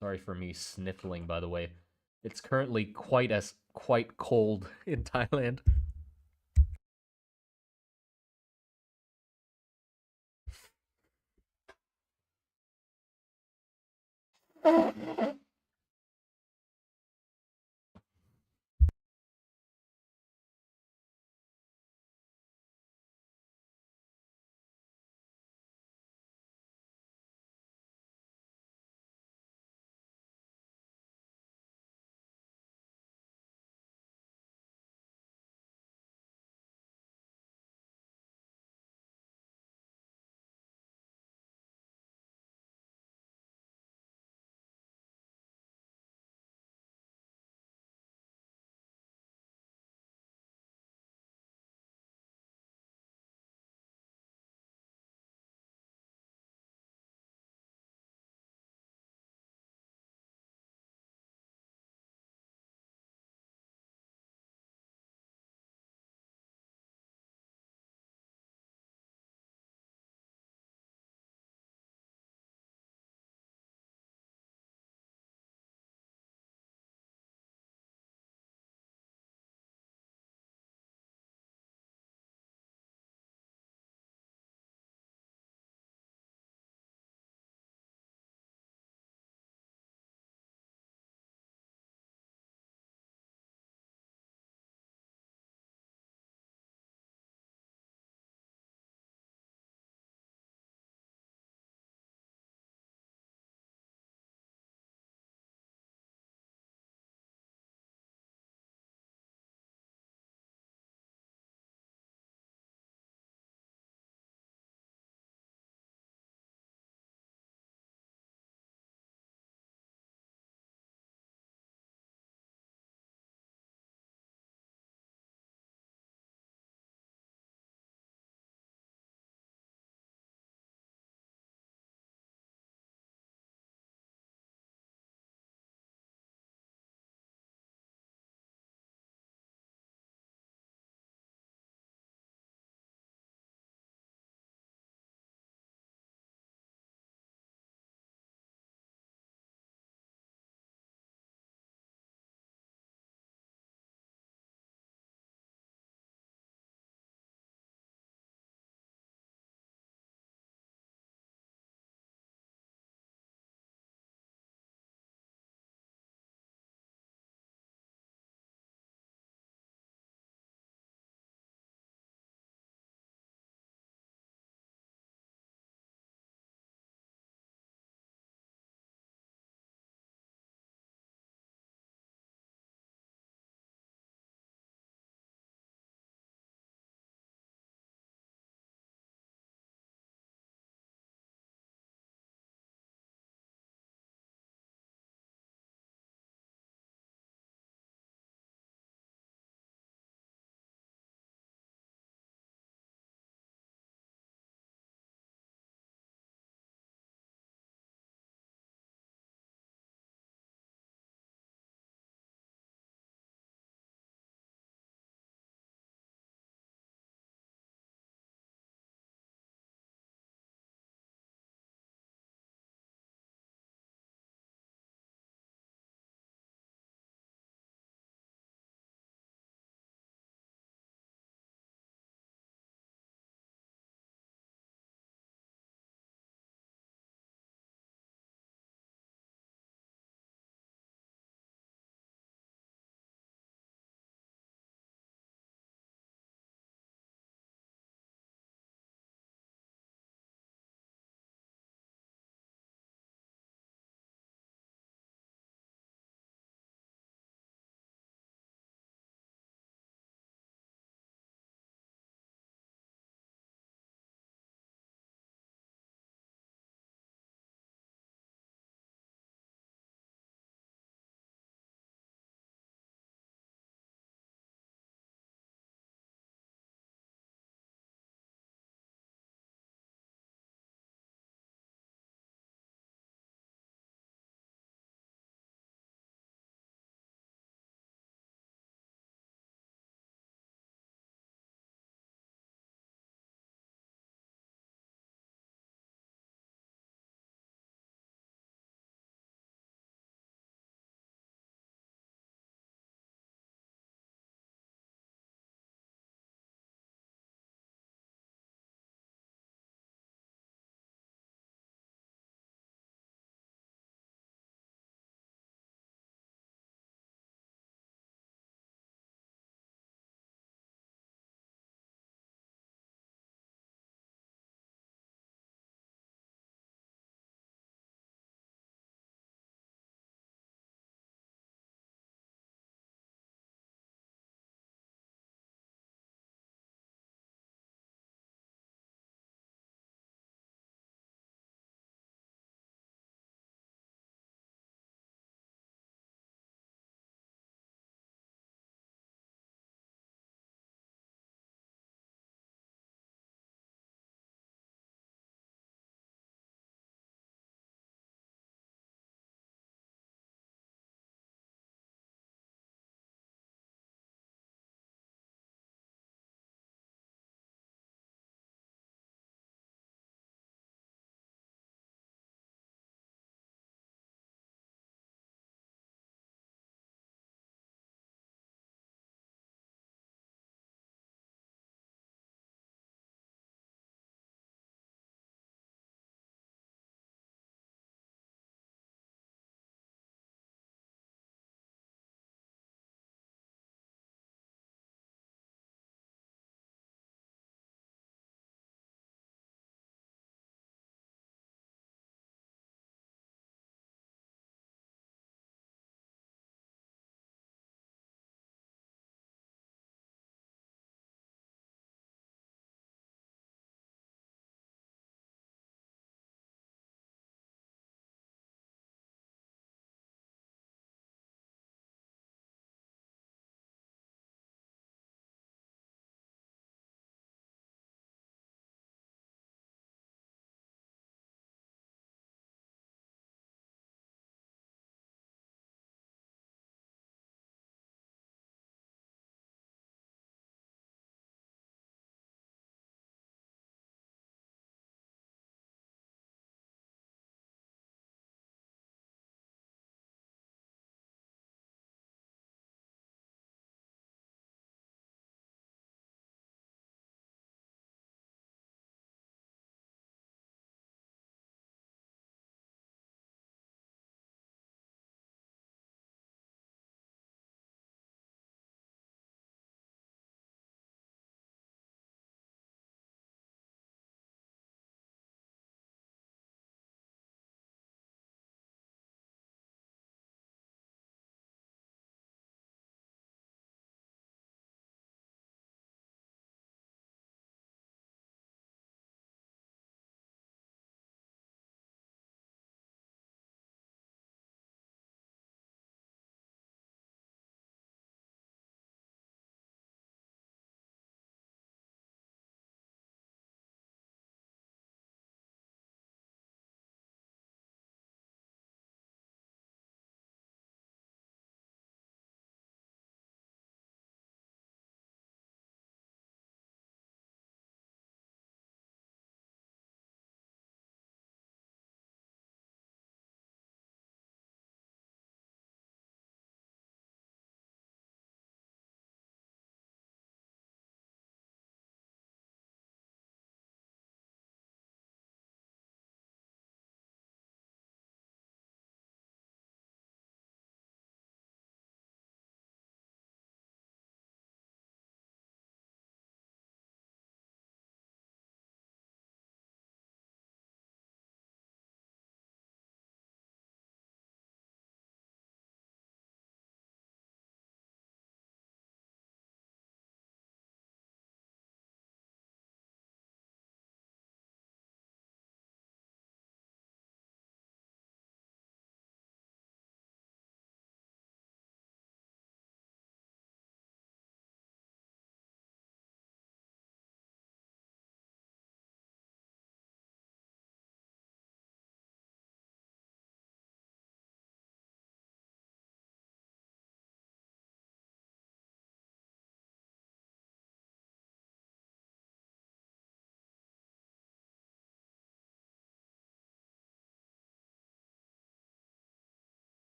Sorry for me sniffling, by the way. It's currently quite cold in Thailand.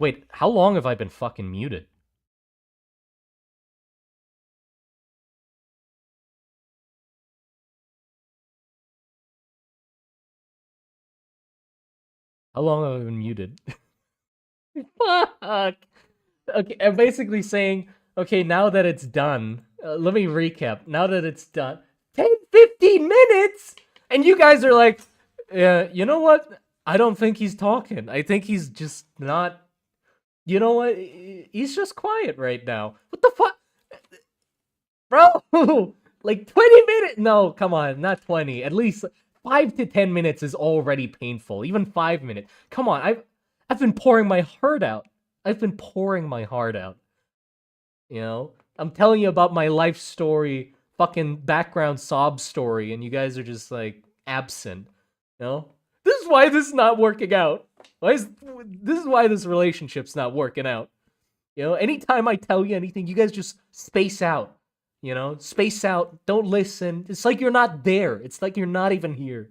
Wait, how long have I been fucking muted? How long have I been muted? Fuck. Okay, I'm basically saying, okay, now that it's done, let me recap. Now that it's done, 10, 15 minutes, and you guys are like, yeah, you know what? I don't think he's talking. I think he's just not. You know what? He's just quiet right now. What the fuck, bro? Like 20 minutes? No, come on, not 20. At least 5 to 10 minutes is already painful. Even 5 minutes. Come on, I've been pouring my heart out. I've been pouring my heart out. You know, I'm telling you about my life story, fucking background sob story, and you guys are just like absent. You know, this is why this is not working out. This is why this relationship's not working out? You know, anytime I tell you anything, you guys just space out. You know, space out. Don't listen. It's like you're not there. It's like you're not even here.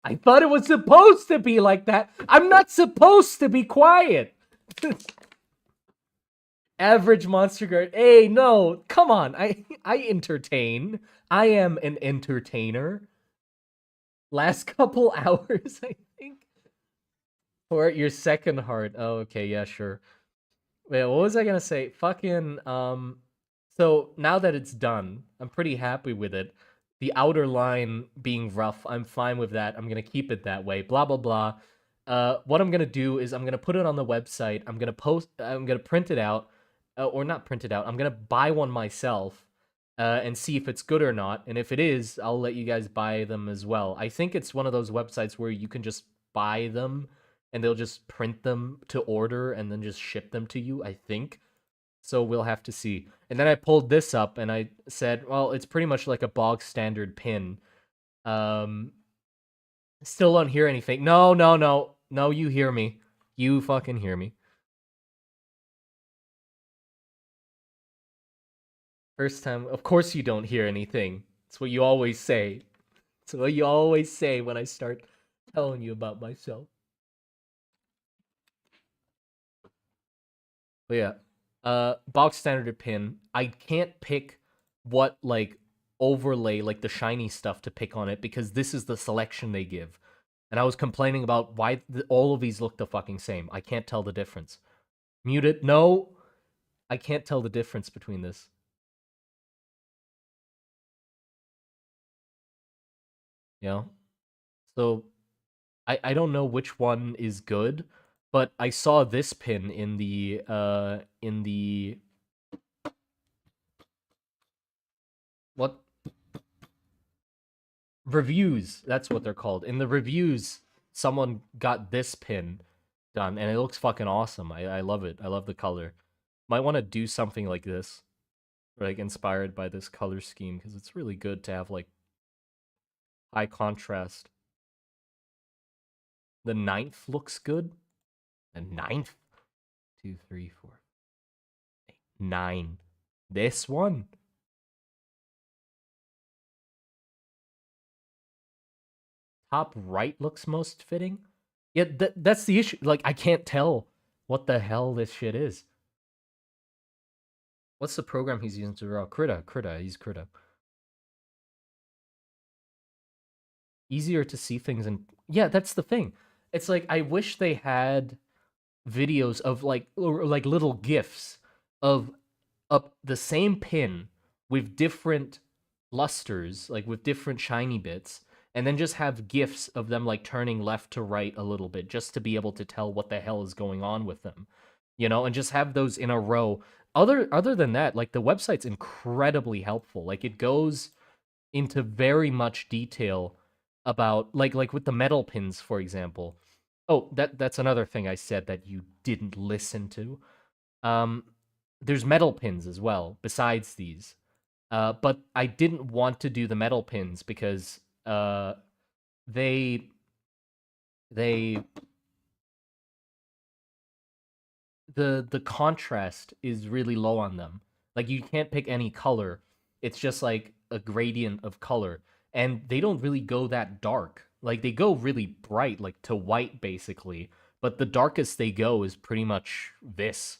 I thought it was supposed to be like that. I'm not supposed to be quiet. Average monster guard. Hey, no, come on. I entertain. I am an entertainer. Last couple hours, I think. Or your second heart. Oh, okay, yeah, sure. Wait, what was I gonna say? Fucking so now that it's done, I'm pretty happy with it. The outer line being rough, I'm fine with that. I'm gonna keep it that way. Blah blah blah. What I'm gonna do is I'm gonna put it on the website. I'm gonna print it out, or not print it out. I'm gonna buy one myself, and see if it's good or not. And if it is, I'll let you guys buy them as well. I think it's one of those websites where you can just buy them and they'll just print them to order and then just ship them to you, I think. So we'll have to see. And then I pulled this up and I said, well, it's pretty much like a bog standard pin. Um, Still don't hear anything. No, no, no. No, you hear me. You fucking hear me. First time, of course you don't hear anything. It's what you always say. It's what you always say when I start telling you about myself. But yeah, box standard pin. I can't pick what like overlay, like the shiny stuff to pick on it because this is the selection they give. And I was complaining about why all of these look the fucking same. I can't tell the difference. Muted? No, I can't tell the difference between this. You know, so I don't know which one is good, but I saw this pin in the what reviews. That's what they're called. In the reviews, someone got this pin done, and it looks fucking awesome. I love it. I love the color. Might want to do something like this, like inspired by this color scheme, because it's really good to have like high contrast. The ninth looks good. The ninth, 2, 3, 4, 8, 9. This one. Top right looks most fitting. Yeah, that's the issue. Like, I can't tell what the hell this shit is. What's the program he's using to draw? Krita. He's Krita. Easier to see things and yeah, that's the thing. It's like I wish they had videos of like or like little gifs of up the same pin with different lusters, like with different shiny bits, and then just have gifs of them like turning left to right a little bit just to be able to tell what the hell is going on with them. You know, and just have those in a row. Other than that, like the website's incredibly helpful. Like it goes into very much detail about like with the metal pins, for example. Oh, that's another thing I said that you didn't listen to. Um, there's metal pins as well besides these. But I didn't want to do the metal pins because they they the contrast is really low on them. Like you can't pick any color. It's just like a gradient of color. And they don't really go that dark. Like they go really bright, like to white basically, but the darkest they go is pretty much this,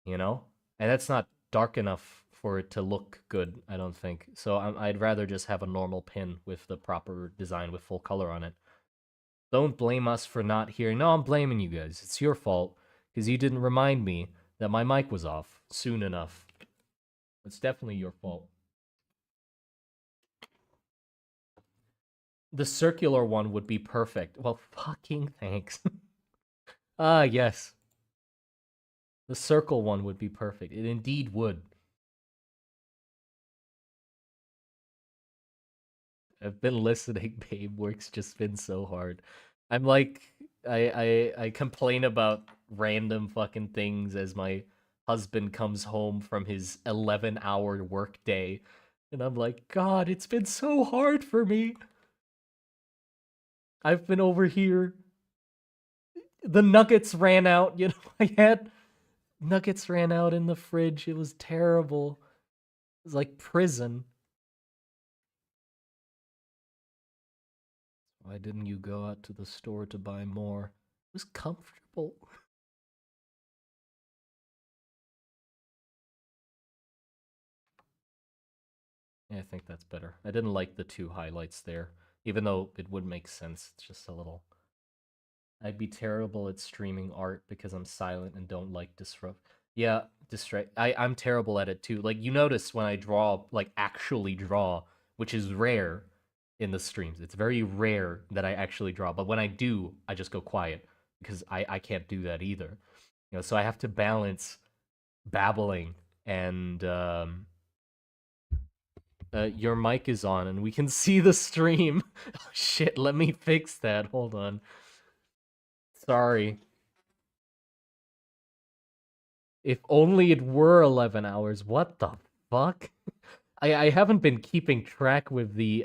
you know? And that's not dark enough for it to look good, I don't think. So I'd rather just have a normal pin with the proper design with full color on it. Don't blame us for not hearing. No, I'm blaming you guys. It's your fault because you didn't remind me that my mic was off soon enough. It's definitely your fault. The circular one would be perfect. Well, fucking thanks. Ah, yes. The circle one would be perfect. It indeed would. I've been listening, babe. Work's just been so hard. I'm like, I complain about random fucking things as my husband comes home from his 11-hour work day, and I'm like, God, it's been so hard for me. I've been over here. The nuggets ran out. You know, I had nuggets ran out in the fridge. It was terrible. It was like prison. Why didn't you go out to the store to buy more? It was comfortable. Yeah, I think that's better. I didn't like the two highlights there, even though it would make sense. It's just a little. I'd be terrible at streaming art because I'm silent and don't like disrupt. Yeah, distract. I'm terrible at it too. Like you notice when I draw, like actually draw, which is rare in the streams. It's very rare that I actually draw, but when I do, I just go quiet because I can't do that either. You know, so I have to balance babbling and your mic is on and we can see the stream. Oh, shit, let me fix that. Hold on. Sorry. If only it were 11 hours. What the fuck? I haven't been keeping track with the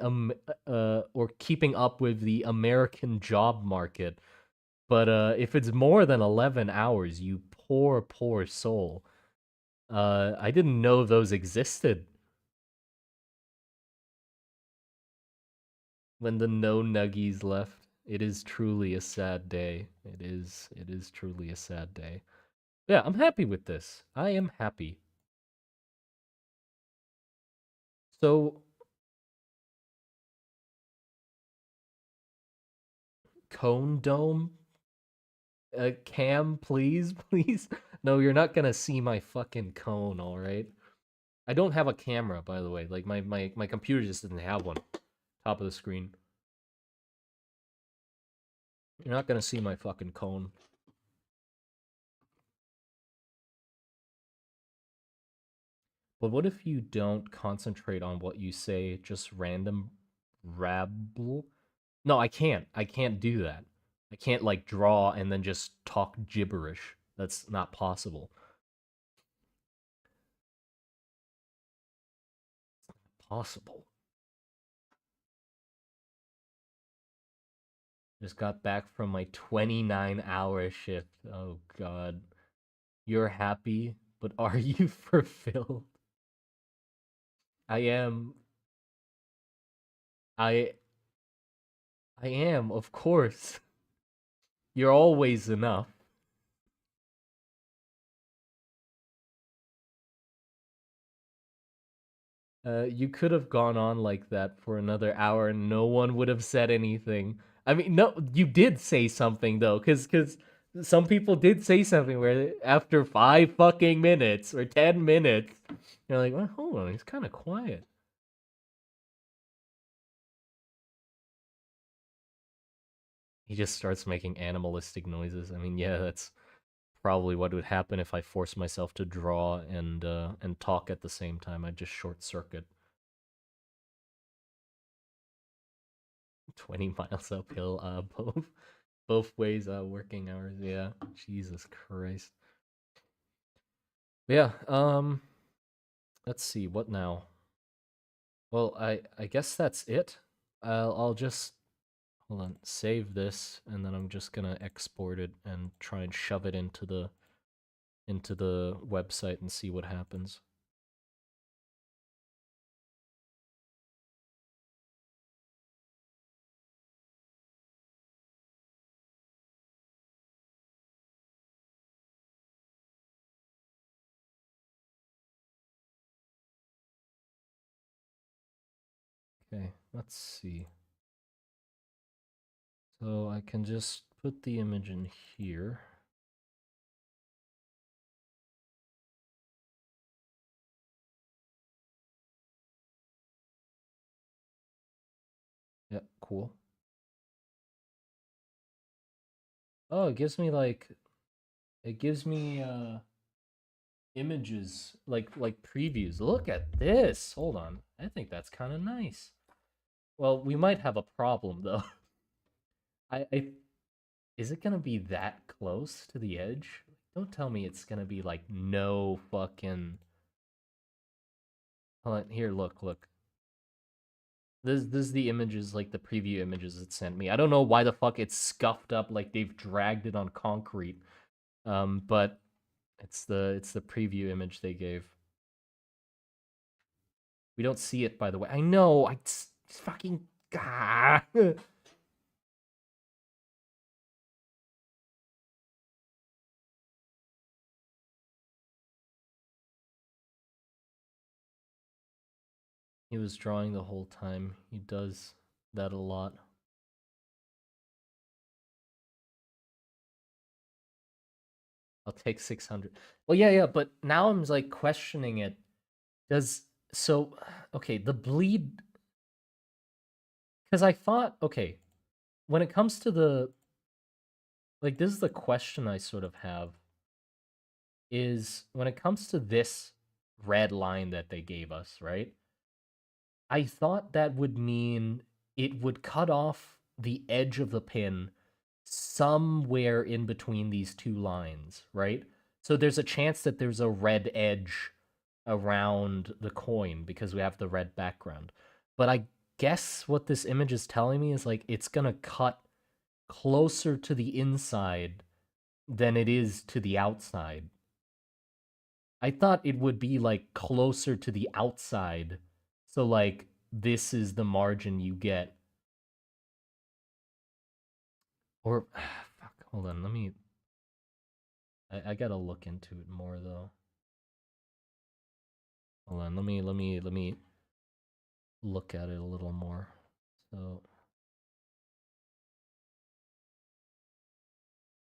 or keeping up with the American job market. But if it's more than 11 hours, you poor soul. I didn't know those existed. When the no nuggies left. It is truly a sad day. It is truly a sad day. Yeah, I'm happy with this. I am happy. So, Cone Dome? Cam, please, please? No, you're not gonna see my fucking cone, alright? I don't have a camera, by the way. Like, my computer just doesn't have one. Top of the screen. You're not gonna see my fucking cone. But what if you don't concentrate on what you say, just random rabble? No, I can't. I can't do that. I can't like draw and then just talk gibberish. That's not possible. Possible. Just got back from my 29-hour shift. Oh god. You're happy, but are you fulfilled? I am. I I am, of course. You're always enough. You could have gone on like that for another hour and no one would have said anything. I mean, no, you did say something though, because some people did say something where after 5 fucking minutes or 10 minutes, you're like, well, hold on, he's kind of quiet. He just starts making animalistic noises. I mean, yeah, that's probably what would happen if I forced myself to draw and talk at the same time. I'd just short circuit. 20 miles uphill, both ways, working hours. Yeah, Jesus Christ. Yeah. Let's see. What now? Well, I guess that's it. I'll just hold on, save this, and then I'm just gonna export it and try and shove it into the website and see what happens. Okay, let's see. So I can just put the image in here. Yeah, cool. Oh, it gives me like images like previews. Look at this. Hold on. I think that's kind of nice. Well, we might have a problem though. I is it gonna be that close to the edge? Don't tell me it's gonna be like no fucking. Hold on, here, look. This is the images, like the preview images it sent me. I don't know why the fuck it's scuffed up like they've dragged it on concrete. But it's the preview image they gave. We don't see it, by the way. I know. It's fucking. Ah. He was drawing the whole time. He does that a lot. I'll take 600. Well, yeah, but now I'm like questioning it. Does so okay, the bleed, because I thought, okay, when it comes to the, like, this is the question I sort of have, is when it comes to this red line that they gave us, right? I thought that would mean it would cut off the edge of the pin somewhere in between these two lines, right? So there's a chance that there's a red edge around the coin because we have the red background. But I guess what this image is telling me is like it's gonna cut closer to the inside than it is to the outside. I thought it would be like closer to the outside. So like this is the margin you get. Or fuck, hold on, let me I gotta look into it more though. Hold on, let me look at it a little more. So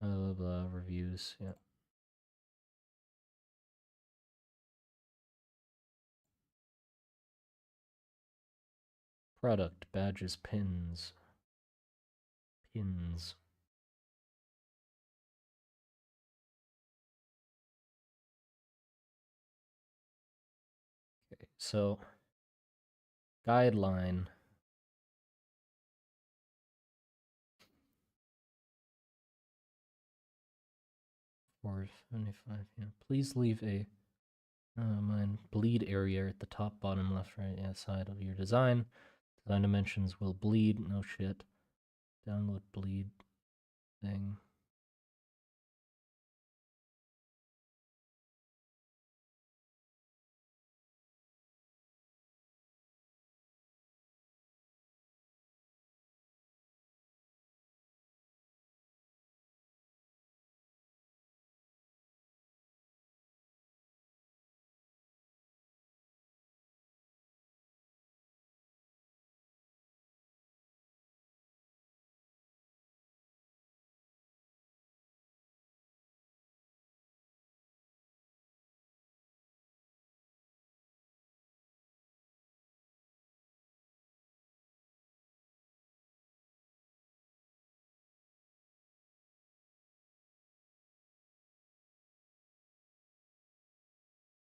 blah, blah, reviews, yeah. Product, badges, pins. Pins. Okay, so guideline. For 75, yeah. Please leave a mine bleed area at the top, bottom, left, right, and side of your design. Design dimensions will bleed. No shit. Download bleed thing.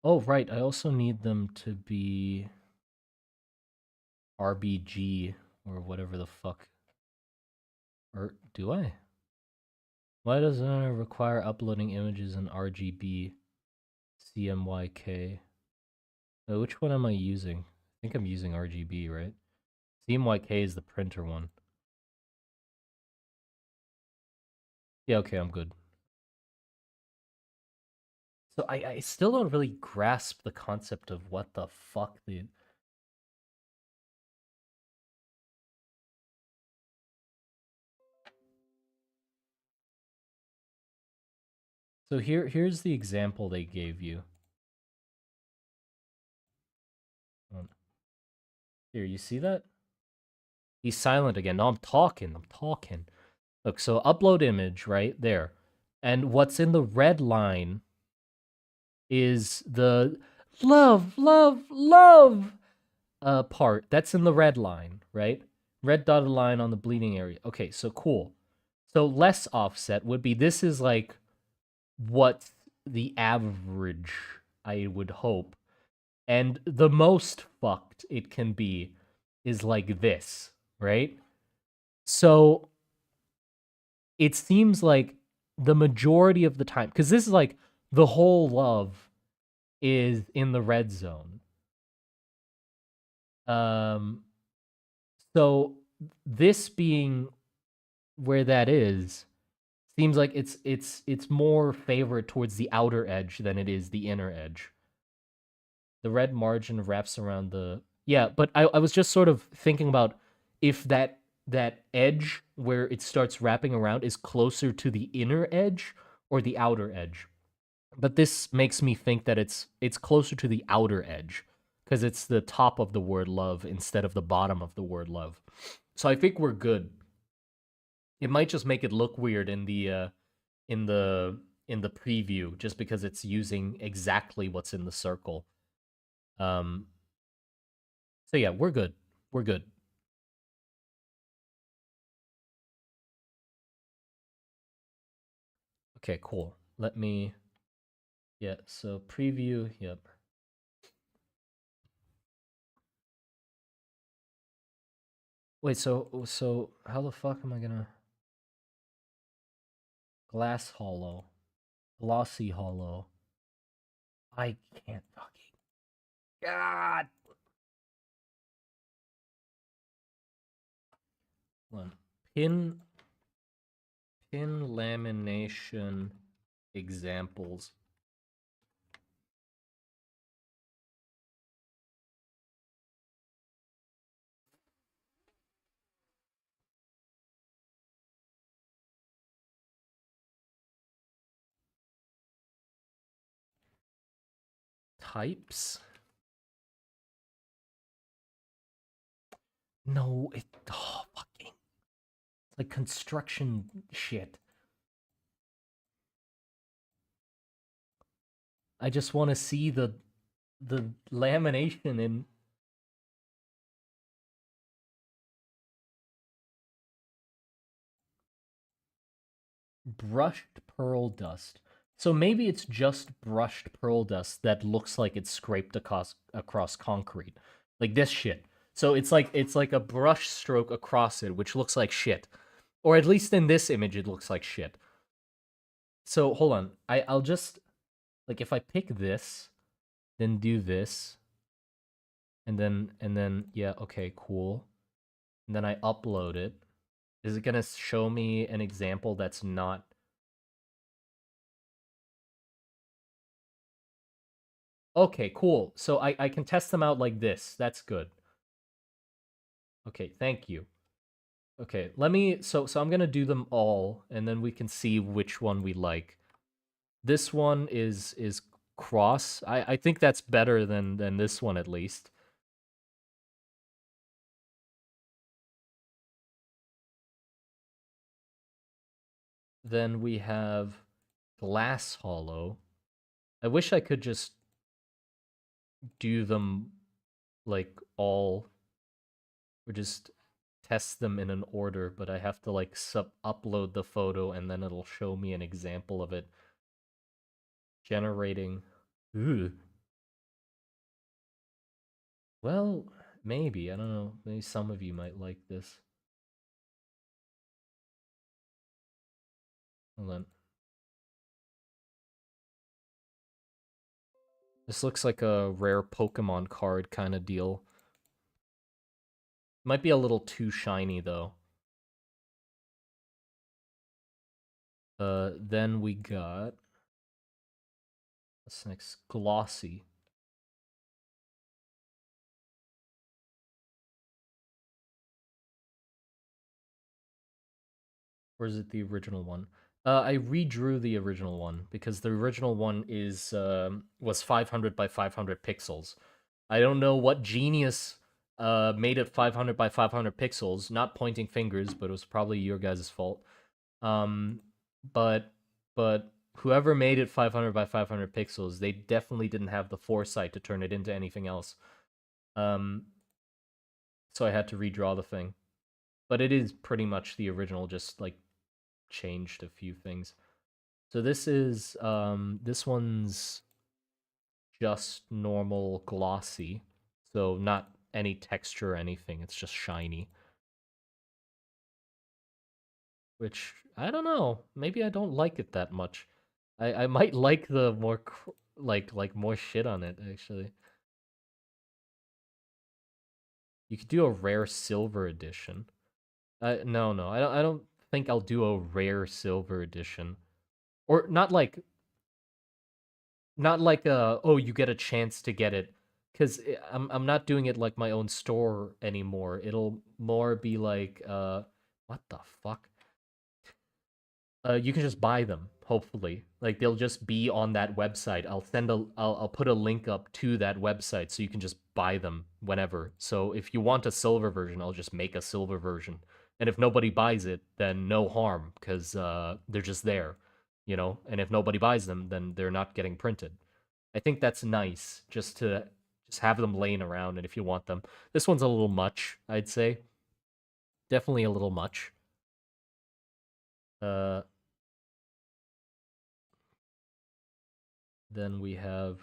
Oh, right. I also need them to be RBG or whatever the fuck. Or do I? Why doesn't it require uploading images in RGB CMYK? Which one am I using? I think I'm using RGB, right? CMYK is the printer one. Yeah, okay, I'm good. So I still don't really grasp the concept of what the fuck the. So here's the example they gave you. Here, you see that? He's silent again. No, I'm talking. I'm talking. Look, so upload image right there. And what's in the red line is the love, love, love part. That's in the red line, right? Red dotted line on the bleeding area. Okay, so cool. So less offset would be this is like what the average, I would hope. And the most fucked it can be is like this, right? So it seems like the majority of the time, because this is like the whole love is in the red zone. Um, so this being where that is seems like it's more favored towards the outer edge than it is the inner edge. The red margin wraps around the yeah, but I was just sort of thinking about if that edge where it starts wrapping around is closer to the inner edge or the outer edge. But this makes me think that it's closer to the outer edge because it's the top of the word love instead of the bottom of the word love. So I think we're good. It might just make it look weird in the in the preview just because it's using exactly what's in the circle. Um so yeah, we're good. We're good. Okay, cool. Let me yeah, so preview, yep. Wait, so how the fuck am I gonna glass hollow, glossy hollow? I can't fucking God. One pin lamination examples. Types? No, it oh fucking it's like construction shit. I just want to see the lamination in brushed pearl dust. So maybe it's just brushed pearl dust that looks like it's scraped across concrete. Like this shit. So it's like a brush stroke across it, which looks like shit. Or at least in this image it looks like shit. So hold on. I'll just like if I pick this, then do this, and then yeah, okay, cool. And then I upload it. Is it gonna show me an example that's not okay, cool. So I can test them out like this. That's good. Okay, thank you. Okay, let me so I'm gonna do them all, and then we can see which one we like. This one is cross. I think that's better than this one at least. Then we have glass hollow. I wish I could just do them like all or just test them in an order, but I have to like sub upload the photo and then it'll show me an example of it generating. Ooh. Well, maybe. I don't know. Maybe some of you might like this. Hold on. This looks like a rare Pokemon card kind of deal. Might be a little too shiny though. Then we got what's next? Glossy. Or is it the original one? I redrew the original one because the original one is was 500 by 500 pixels. I don't know what genius made it 500 by 500 pixels. Not pointing fingers, but it was probably your guys' fault. Um, but but whoever made it 500 by 500 pixels, they definitely didn't have the foresight to turn it into anything else. Um, so I had to redraw the thing. But it is pretty much the original, just like changed a few things. So this one's just normal glossy. So not any texture or anything. It's just shiny. Which I don't know. Maybe I don't like it that much. I might like the more like more shit on it actually. You could do a rare silver edition. No, I don't think I'll do a rare silver edition. Or not like oh you get a chance to get it cuz I'm not doing it like my own store anymore. It'll more be like what the fuck? You can just buy them. Hopefully, like they'll just be on that website. I'll put a link up to that website so you can just buy them whenever. So if you want a silver version, I'll just make a silver version. And if nobody buys it, then no harm because they're just there, you know. And if nobody buys them, then they're not getting printed. I think that's nice just have them laying around. And if you want them, this one's a little much, I'd say. Definitely a little much. Uh, Then we have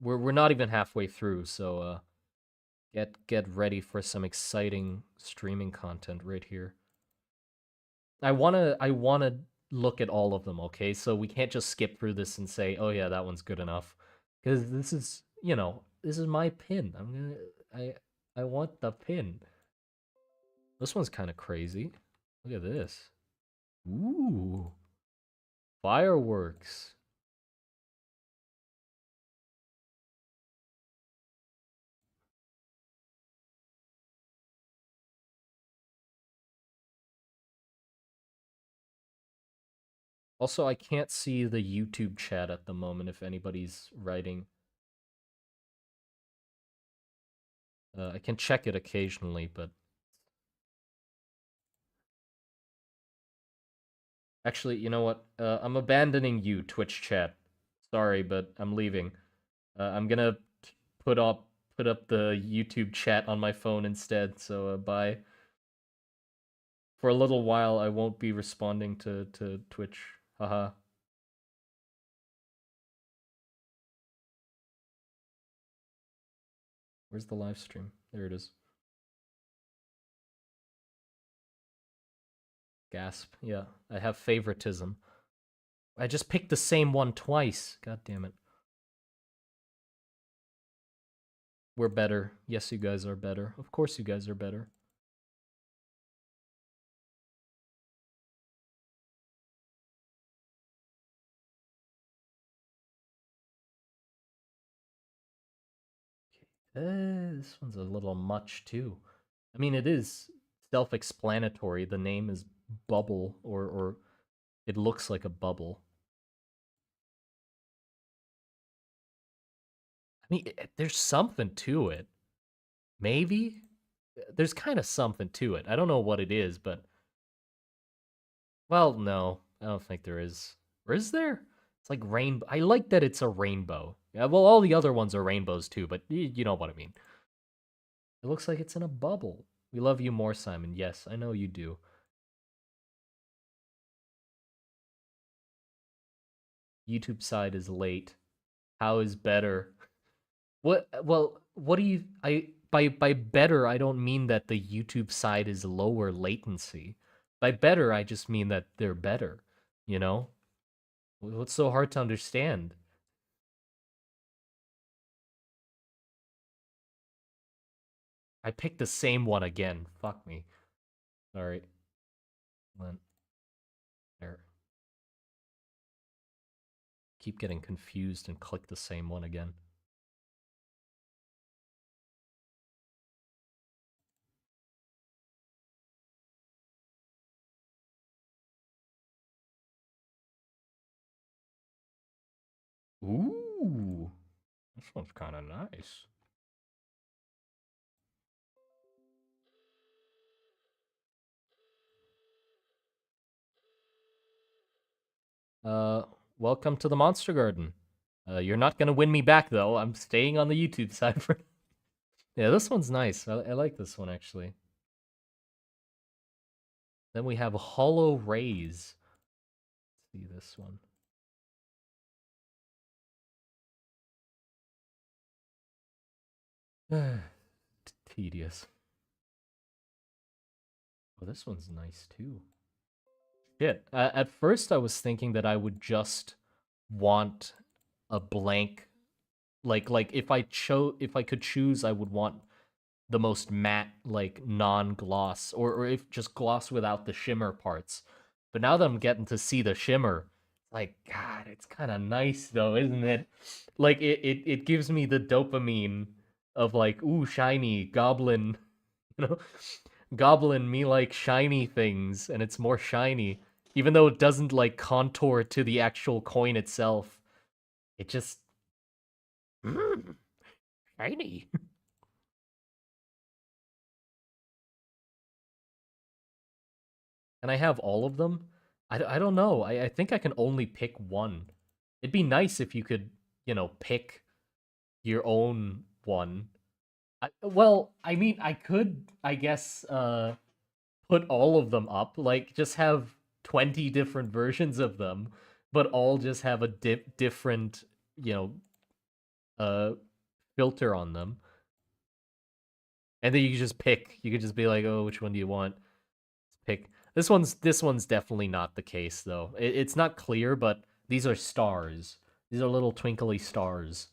we're not even halfway through, so get ready for some exciting streaming content right here. I wanna look at all of them, okay? So we can't just skip through this and say, "Oh yeah, that one's good enough." Cuz this is, this is my pin. I want the pin. This one's kind of crazy. Look at this. Ooh, fireworks. Also, I can't see the YouTube chat at the moment if anybody's writing. I can check it occasionally, but actually, you know what? I'm abandoning you, Twitch chat. Sorry, but I'm leaving. I'm gonna put up put up the YouTube chat on my phone instead. So bye. For a little while, I won't be responding to Twitch. Haha. Where's the live stream? There it is. Gasp. Yeah, I have favoritism. I just picked the same one twice. God damn it. We're better. Yes, you guys are better. Of course, you guys are better. This one's a little much too. I mean, it is self-explanatory. The name is Bubble, or it looks like a bubble. I mean, there's something to it. Maybe there's kind of something to it. I don't know what it is, but well, no, I don't think there is. Or is there? It's like rainbow. I like that it's a rainbow. Yeah, well, all the other ones are rainbows too, but you know what I mean. It looks like it's in a bubble. We love you more, Simon. Yes, I know you do. YouTube side is late. How is better? What? Well, what do you? I by better, I don't mean that the YouTube side is lower latency. By better, I just mean that they're better. You know, what's so hard to understand? I picked the same one again. Fuck me. Sorry. There. Keep getting confused and click the same one again. Ooh, this one's kind of nice. Uh, welcome to the Monster Garden. You're not gonna win me back though. I'm staying on the YouTube side for. Yeah, this one's nice. I like this one actually. Then we have Hollow Rays. Let's see this one. Tedious. Oh, this one's nice too. Shit. At first, I was thinking that I would just want a blank, like if I could choose, I would want the most matte, like non-gloss, or if just gloss without the shimmer parts. But now that I'm getting to see the shimmer, like God, it's kind of nice though, isn't it? Like it gives me the dopamine of like, ooh, shiny goblin, you know, goblin me like shiny things, and it's more shiny, even though it doesn't like contour to the actual coin itself. It just shiny. And I have all of them. I don't know. I think I can only pick one. It'd be nice if you could, pick your own one. Well, I mean, I could, I guess, put all of them up, like just have 20 different versions of them, but all just have a different, you know, uh, filter on them. And then you just pick. You could just be like, oh, which one do you want? Pick. This one's definitely not the case though. It's not clear, but these are stars. These are little twinkly stars.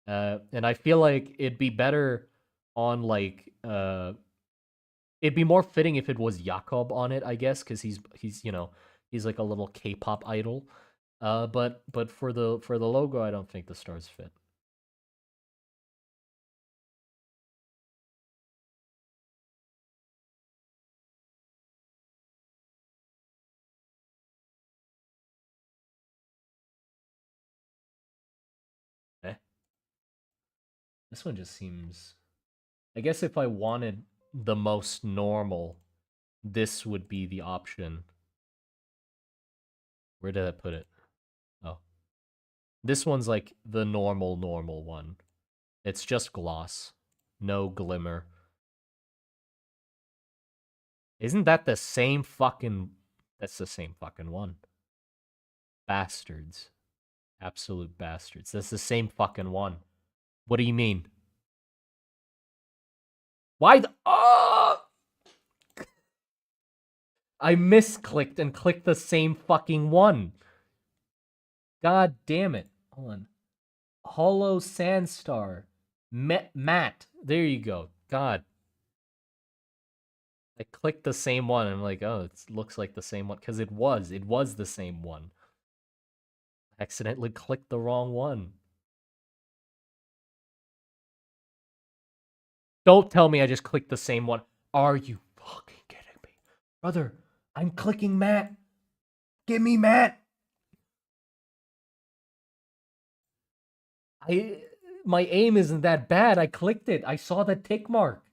And I feel like it'd be better on like it'd be more fitting if it was Jakob on it, I guess, because he's like a little K-pop idol. But for the logo, I don't think the stars fit. Eh. This one just seems. I guess if I wanted the most normal, this would be the option. Where did I put it? Oh. This one's like the normal one. It's just gloss. No glimmer. Isn't that the same fucking... That's the same fucking one. Bastards. Absolute bastards. That's the same fucking one. What do you mean? Why the... Oh! I misclicked and clicked the same fucking one. God damn it. Hold on. Hollow Sandstar. Matt. There you go. God. I clicked the same one. And I'm like, oh, it looks like the same one. Because it was. It was the same one. I accidentally clicked the wrong one. Don't tell me I just clicked the same one. Are you fucking kidding me? Brother, I'm clicking Matt. Give me Matt. I my aim isn't that bad. I clicked it. I saw the tick mark.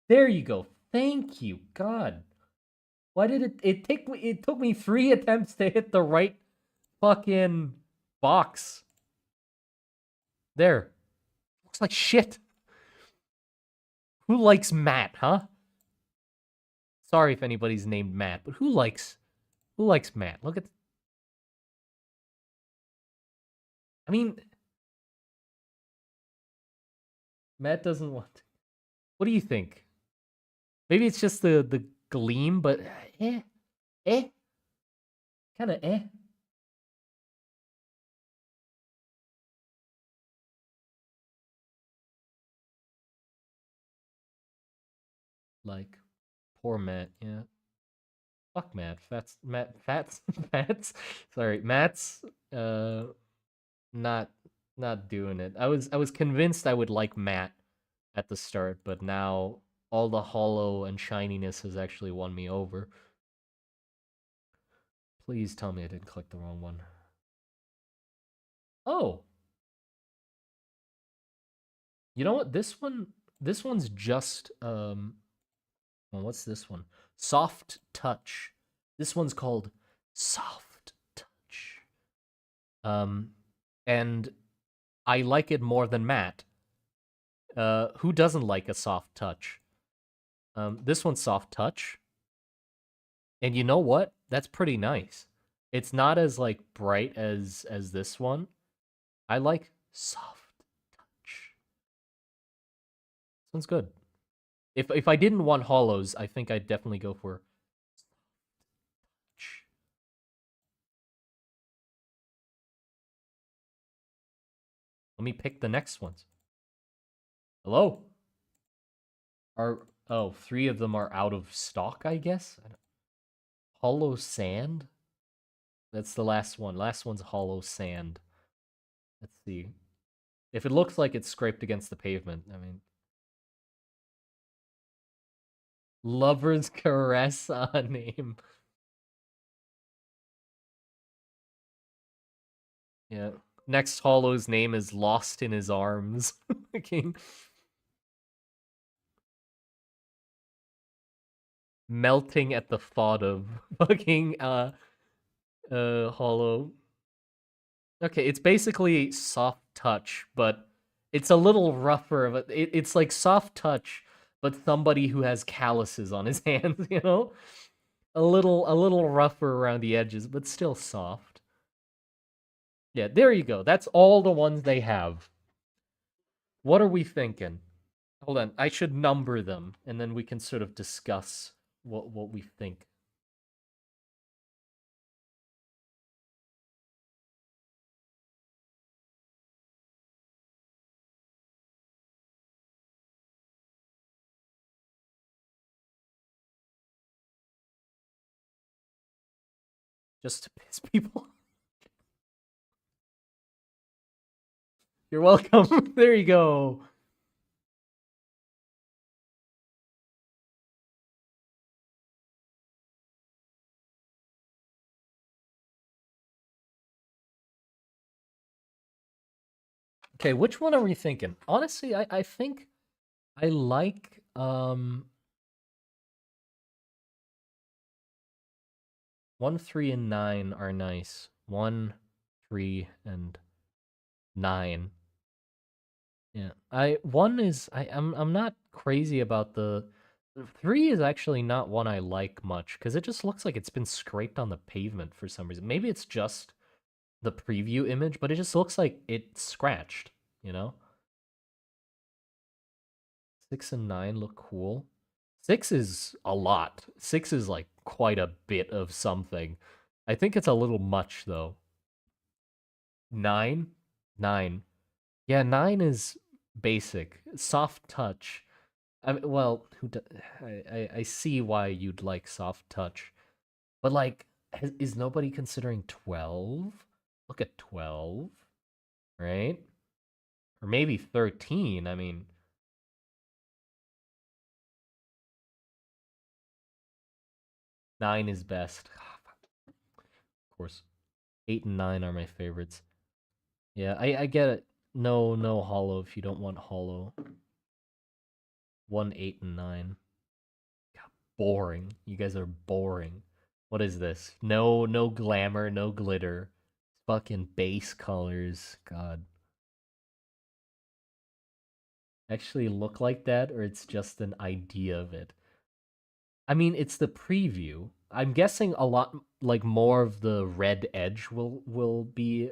There you go. Thank you. God. Why did it took me 3 attempts to hit the right fucking box. There. Looks like shit. Who likes Matt, huh? Sorry if anybody's named Matt, but who likes Matt? Look at I mean, Matt doesn't want. What do you think? Maybe it's just the gleam, but eh, kind of eh. Like poor Matt, yeah. Fuck Matt. Fats, Fats. Sorry, Matt's uh not not doing it. I was convinced I would like Matt at the start, but now all the hollow and shininess has actually won me over. Please tell me I didn't click the wrong one. Oh, you know what? This one's just Well, what's this one? Soft Touch. This one's called Soft Touch. Um, and I like it more than matte. Who doesn't like a soft touch? This one's Soft Touch, and you know what? That's pretty nice. It's not as like bright as this one. I like Soft Touch. This one's good. If I didn't want hollows, I think I'd definitely go for Touch. Let me pick the next ones. Hello? Are oh, three of them are out of stock, I guess? Hollow Sand? That's the last one. Last one's Hollow Sand. Let's see. If it looks like it's scraped against the pavement, I mean... Lover's Caress name. Yeah. Next Hollow's name is Lost in His Arms. Fucking melting at the thought of fucking Hollow. Okay, it's basically Soft Touch, but it's a little rougher of it's like Soft Touch, but somebody who has calluses on his hands, you know? A little rougher around the edges, but still soft. Yeah, there you go. That's all the ones they have. What are we thinking? Hold on, I should number them, and then we can sort of discuss what we think. Just to piss people. You're welcome. There you go. Okay, which one are we thinking? Honestly, I think I like 1, 3, and 9 are nice. 1, 3, and 9. Yeah. I'm not crazy about the 3 is actually not one I like much because it just looks like it's been scraped on the pavement for some reason. Maybe it's just the preview image, but it just looks like it's scratched, you know? 6 and 9 look cool. 6 is a lot. 6 is like quite a bit of something. I think it's a little much though. 9? 9. Yeah, 9 is basic. Soft touch. I mean, well, I see why you'd like soft touch. But like is nobody considering 12? Look at 12, right? Or maybe 13. I mean, 9 is best. Of course. 8 and 9 are my favorites. Yeah, I get it. No hollow if you don't want hollow. 1, 8, and 9. God, boring. You guys are boring. What is this? No glamour, no glitter. Fucking base colors. God. Actually look like that, or it's just an idea of it? I mean, it's the preview. I'm guessing a lot, like more of the red edge will be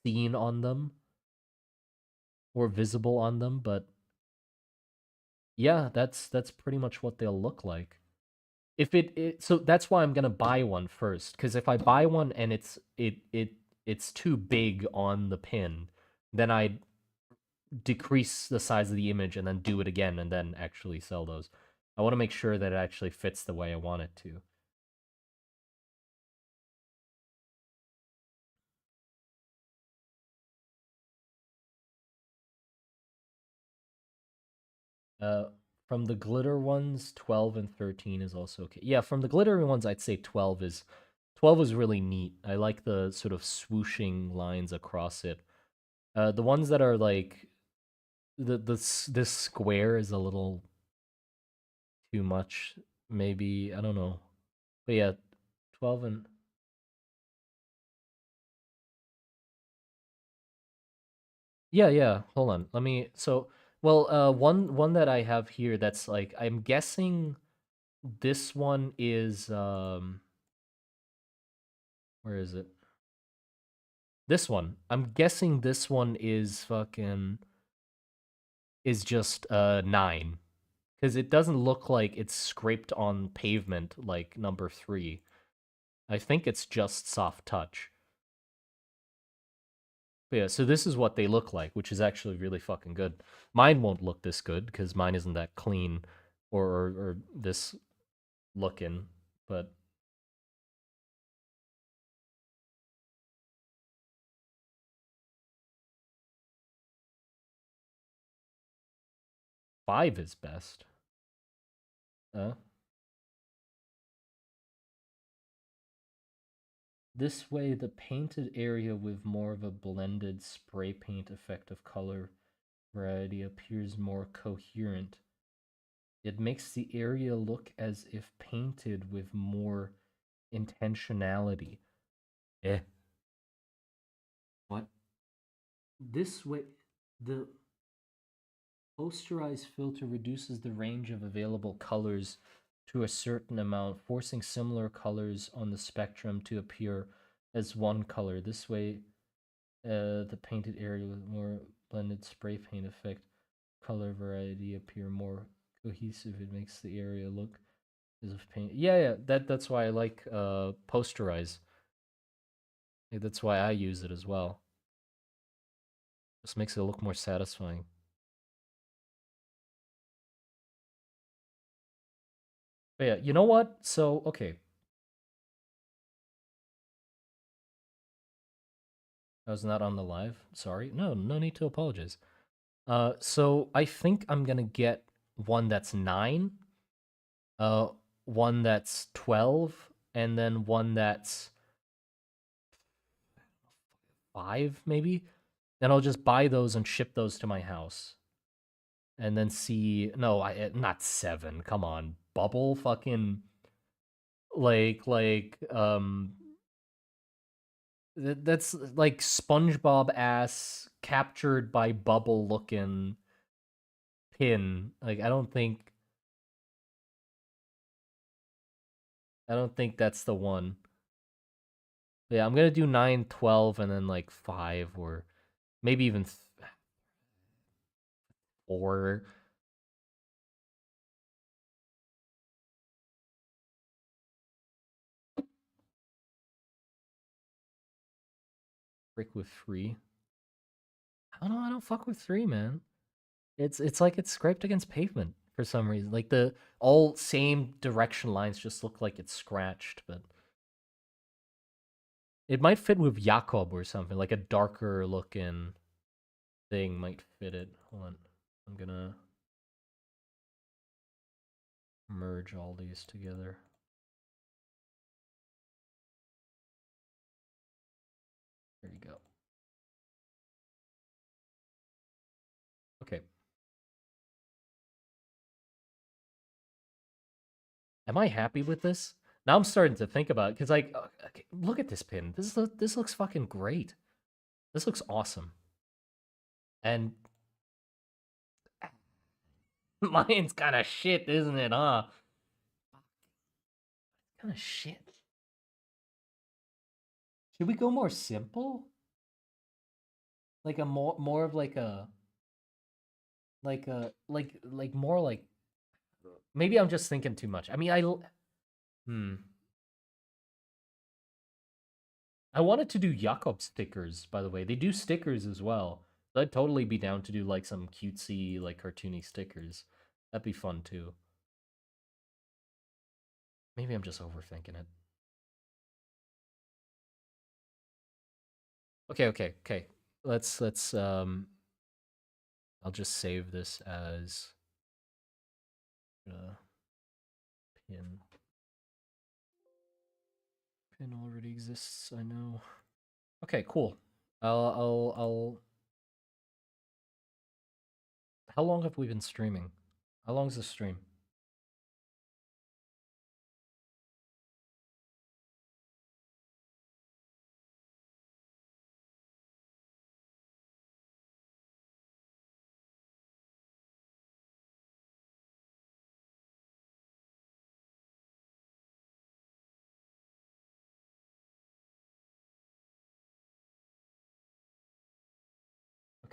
seen on them or visible on them, but yeah, that's pretty much what they'll look like. If so that's why I'm gonna buy one first, because if I buy one and it's too big on the pin, then I decrease the size of the image and then do it again and then actually sell those. I want to make sure that it actually fits the way I want it to. Uh, from the glitter ones, 12 and 13 is also okay. Yeah, from the glittery ones, I'd say 12 is really neat. I like the sort of swooshing lines across it. The ones that are like this square is a little too much. maybe, I don't know. But yeah, 12 and yeah, yeah. Hold on. Let me well, one that I have here that's like I'm guessing this one is where is it? This one. I'm guessing this one is fucking is just 9 cuz it doesn't look like it's scraped on pavement like number 3. I think it's just soft touch. But yeah, so this is what they look like, which is actually really fucking good. Mine won't look this good because mine isn't that clean or this looking, but 5 is best. Uh, this way, the painted area with more of a blended spray paint effect of color variety appears more coherent. It makes the area look as if painted with more intentionality. Eh. What? This way, the posterized filter reduces the range of available colors to a certain amount, forcing similar colors on the spectrum to appear as one color. This way, the painted area with more blended spray paint effect, color variety appear more cohesive. It makes the area look as if paint. Yeah, yeah. That's why I like posterize. Yeah, that's why I use it as well. Just makes it look more satisfying. But yeah, you know what? So okay, I was not on the live. Sorry. No, no need to apologize. So I think I'm gonna get one that's 9, uh, one that's 12, and then one that's 5, maybe. And I'll just buy those and ship those to my house, and then see. No, not 7. Come on, bubble, fucking like that's like SpongeBob ass captured by bubble looking pin. Like I don't think that's the one. But yeah, I'm gonna do 9, 12, and then like 5 or maybe even 4. Brick with 3. I don't know. I don't fuck with 3, man. It's like it's scraped against pavement for some reason. Like the all same direction lines just look like it's scratched, but it might fit with Jakob or something. Like a darker looking thing might fit it. Hold on. I'm gonna merge all these together. There you go. Okay. Am I happy with this? Now I'm starting to think about it because, like, okay, look at this pin. This looks fucking great. This looks awesome. And mine's kind of shit, isn't it? Huh? Kind of shit. Should we go more simple? Like a more of like more like maybe I'm just thinking too much. I mean, hmm. I wanted to do Jakob stickers, by the way. They do stickers as well. So I'd totally be down to do like some cutesy, like cartoony stickers. That'd be fun too. Maybe I'm just overthinking it. Okay, okay, okay. Let's I'll just save this as uh pin. Pin already exists, I know. Okay, cool. I'll how long have we been streaming? How long's the stream?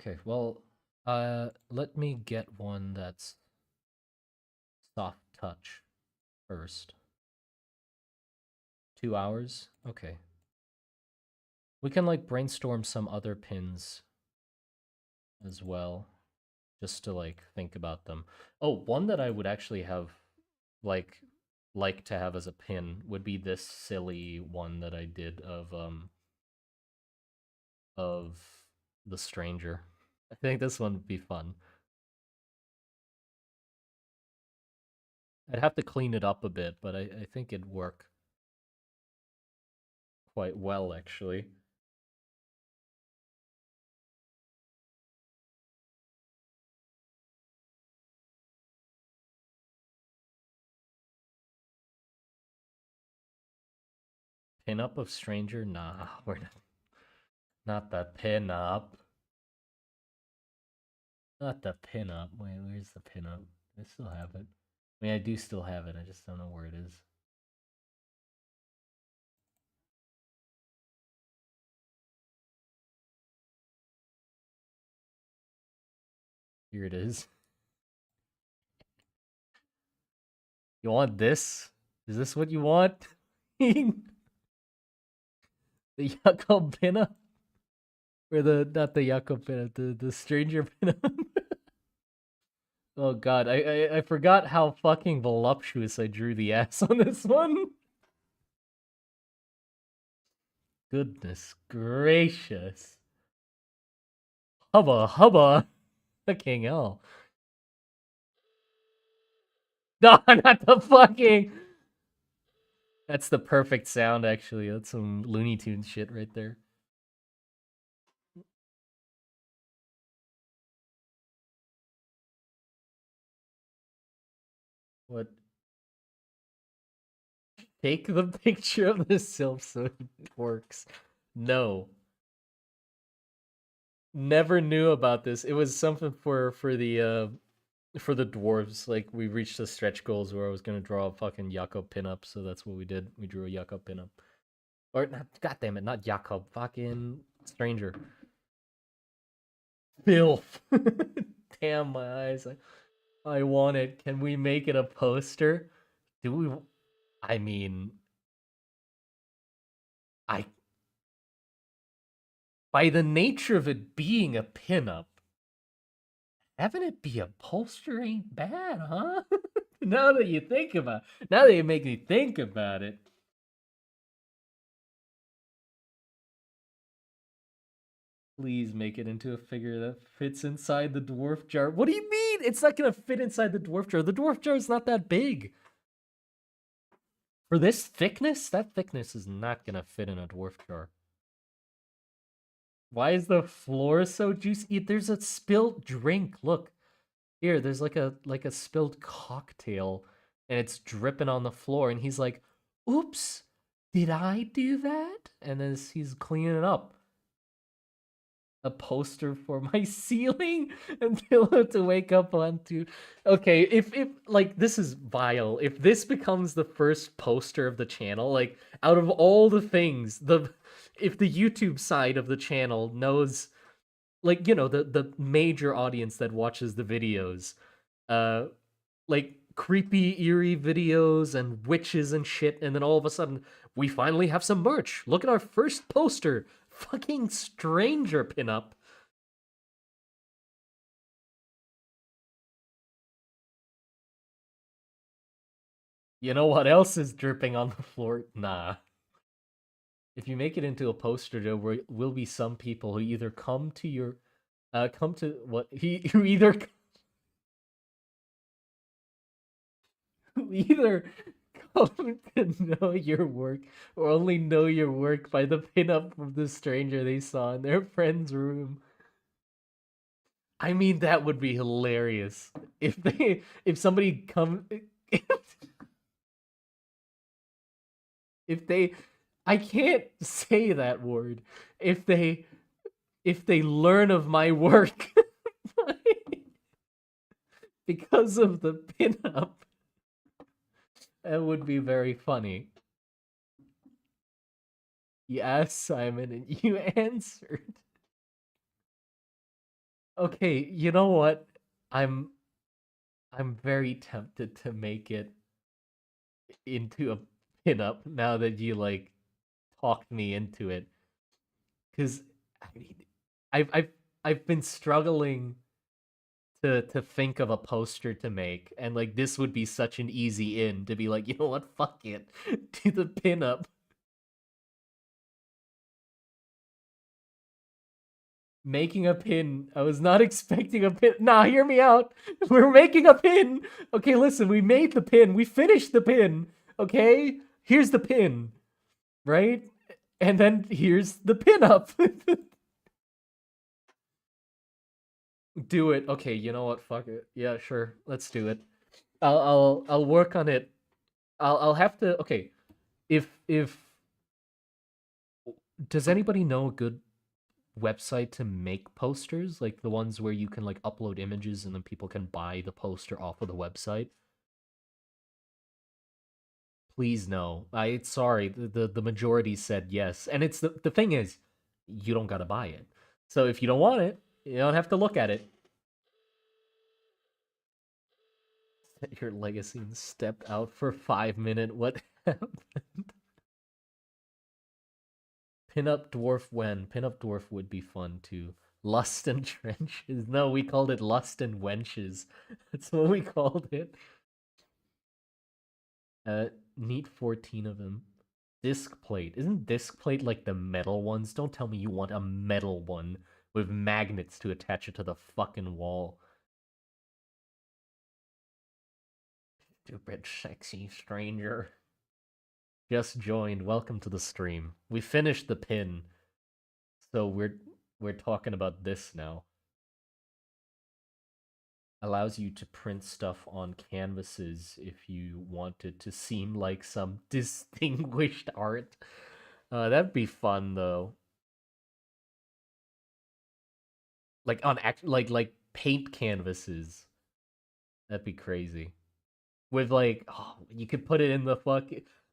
Okay, well, let me get one that's soft touch first. 2 hours? Okay. We can, like, brainstorm some other pins as well, just to, like, think about them. Oh, one that I would actually have, like, to have as a pin would be this silly one that I did of the stranger. I think this one would be fun. I'd have to clean it up a bit, but I think it'd work quite well, actually. Pin up of stranger? Nah, we're not the pin up. Not the pin up. Wait, where's the pin up? I still have it. I mean, I do still have it. I just don't know where it is. Here it is. You want this? Is this what you want? The Yucko pinup? Or not the Yucko pinup, the stranger pinup? Oh god, I forgot how fucking voluptuous I drew the ass on this one. Goodness gracious. Hubba hubba. Fucking hell. No, not the fucking. That's the perfect sound, actually. That's some Looney Tunes shit right there. What? Take the picture of the sylph so it works. No. Never knew about this. It was something for the dwarves. Like, we reached the stretch goals where I was gonna draw a fucking Jakob pinup, so that's what we did. We drew a Jakob pinup. Or not, god damn it, not Jakob, fucking stranger. Filth. Damn my eyes. I want it. Can we make it a poster? Do we? I mean, I. By the nature of it being a pinup, having it be a poster ain't bad, huh? Now that you think about, now that you make me think about it. Please make it into a figure that fits inside the dwarf jar. What do you mean? It's not gonna fit inside the dwarf jar. The dwarf jar is not that big. For this thickness, that thickness is not gonna fit in a dwarf jar. Why is the floor so juicy? There's a spilled drink. Look. Here, there's like a spilled cocktail and it's dripping on the floor and he's like, "Oops. Did I do that?" And then he's cleaning it up. A poster for my ceiling until I have to wake up onto. Okay, if like this is vile. If this becomes the first poster of the channel, like out of all the things, if the YouTube side of the channel knows, like, you know, the major audience that watches the videos, uh like creepy eerie videos and witches and shit, and then all of a sudden we finally have some merch. Look at our first poster. Fucking stranger pinup. You know what else is dripping on the floor? Nah. If you make it into a poster, there will be some people who either come to your come to what he who either who either come to know your work or only know your work by the pinup of the stranger they saw in their friend's room. I mean, that would be hilarious if somebody come if they I can't say that word. If they learn of my work because of the pinup, that would be very funny. You asked Simon and you answered. Okay, you know what? I'm I'm very tempted to make it into a pinup now that you like talked me into it. Cause I mean, I've I've been struggling to think of a poster to make, and like this would be such an easy in to be like, you know what, fuck it, do the pinup. Making a pin. I was not expecting a pin. Nah, hear me out. We're making a pin. Okay, listen, we made the pin. We finished the pin. Okay? Here's the pin, right? And then here's the pin up. Do it. Okay, you know what? Fuck it. Yeah, sure. Let's do it. I'll work on it. I'll have to. Okay, if does anybody know a good website to make posters, like the ones where you can like upload images and then people can buy the poster off of the website? Please no. I sorry, the majority said yes. And it's the thing is, you don't gotta buy it. So if you don't want it, you don't have to look at it. Set your legacy and step out for 5 minutes. What happened? Pin up dwarf when? Pin up dwarf would be fun too. Lust and trenches. No, we called it lust and wenches. That's what we called it. Need 14 of them. Disc plate. Isn't disc plate like the metal ones? Don't tell me you want a metal one with magnets to attach it to the fucking wall. Stupid, sexy stranger. Just joined. Welcome to the stream. We finished the pin, so we're talking about this now. Allows you to print stuff on canvases if you want it to seem like some distinguished art. That'd be fun though. Like on like paint canvases. That'd be crazy. With like, oh, you could put it in the fuck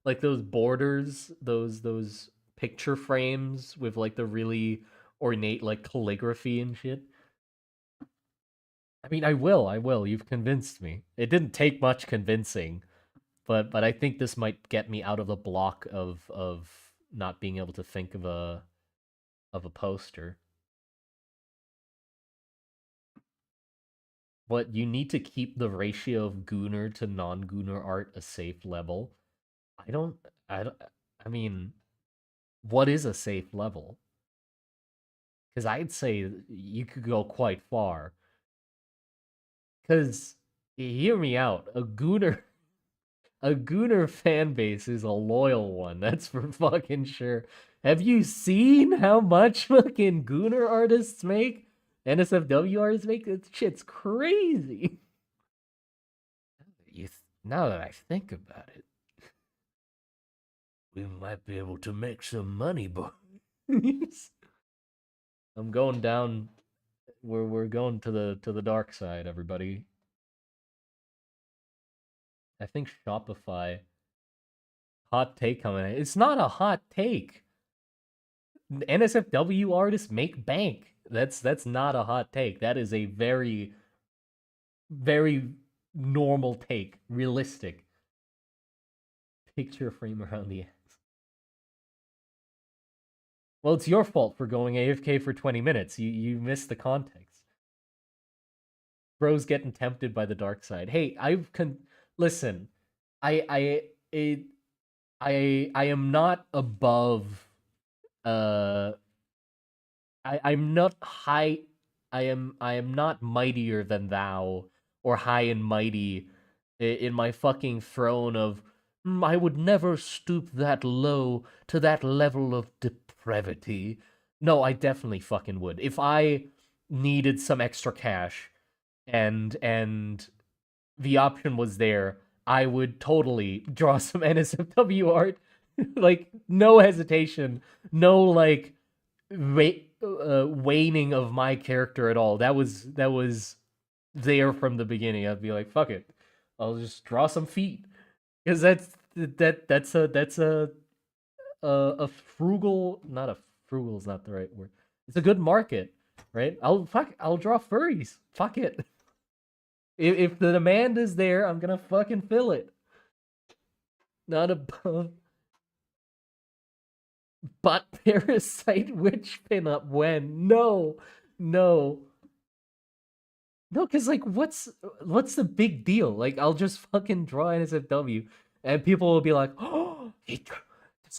like those borders, those picture frames with like the really ornate like calligraphy and shit. I mean, I will. You've convinced me. It didn't take much convincing, but I think this might get me out of the block of not being able to think of a poster. But you need to keep the ratio of Gooner to non-Gooner art a safe level. I don't I don't I mean, what is a safe level? Because I'd say you could go quite far. Because hear me out, a Gooner fan base is a loyal one. That's for fucking sure. Have you seen how much fucking Gooner artists make? NSFW artists make? That shit's crazy. Now that I think about it, we might be able to make some money, boys. I'm going down. We're going to the dark side, everybody. I think Shopify hot take coming in. It's not a hot take. NSFW artists make bank. That's not a hot take. That is a very normal take, realistic. Picture frame around the axe. Well, it's your fault for going AFK for 20 minutes. You missed the context. Bro's getting tempted by the dark side. Hey, listen. I I it, I am not above uh I'm not high. I am not mightier than thou or high and mighty in my fucking throne of I would never stoop that low to that level of depravity. No, I definitely fucking would. If I needed some extra cash and the option was there, I would totally draw some NSFW art. Like no hesitation, no like waning of my character at all. That was there from the beginning. I'd be like, fuck it, I'll just draw some feet because that's a frugal, not a frugal is not the right word. It's a good market. right? I'll draw furries. Fuck it. If the demand is there, I'm gonna fucking fill it. Not a butt parasite witch pinup when? No, no, no. Because like, what's the big deal? Like, I'll just fucking draw NSFW, and people will be like, "Oh, this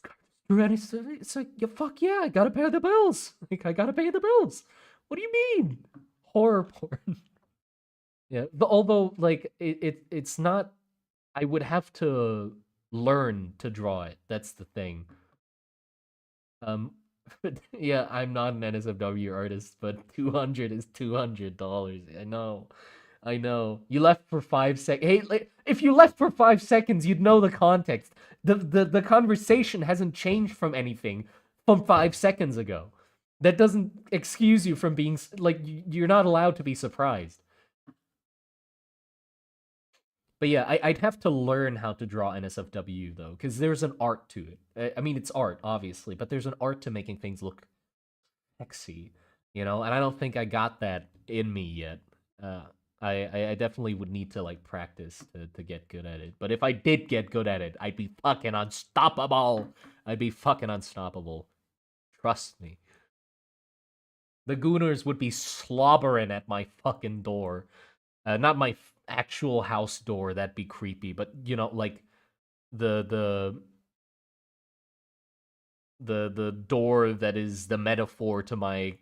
guy drew NSFW." It's like, yeah, fuck yeah, I gotta pay the bills. Like, I gotta pay the bills. What do you mean? Horror porn. Yeah, but although like it's not. I would have to learn to draw it. That's the thing. Um, yeah, I'm not an NSFW artist, but 200 is $200. I know. You left for 5 seconds. Hey, like, if you left for 5 seconds, you'd know the context. The conversation hasn't changed from anything from 5 seconds ago. That doesn't excuse you from being like you're not allowed to be surprised. But yeah, I'd have to learn how to draw NSFW though, because there's an art to it. I mean, it's art, obviously, but there's an art to making things look sexy, And I don't think I got that in me yet. Uh, I definitely would need to like practice to get good at it. But if I did get good at it, I'd be fucking unstoppable. I'd be fucking unstoppable. Trust me. The Gooners would be slobbering at my fucking door. Not my actual house door. That'd be creepy. But like the the the door that is the metaphor to my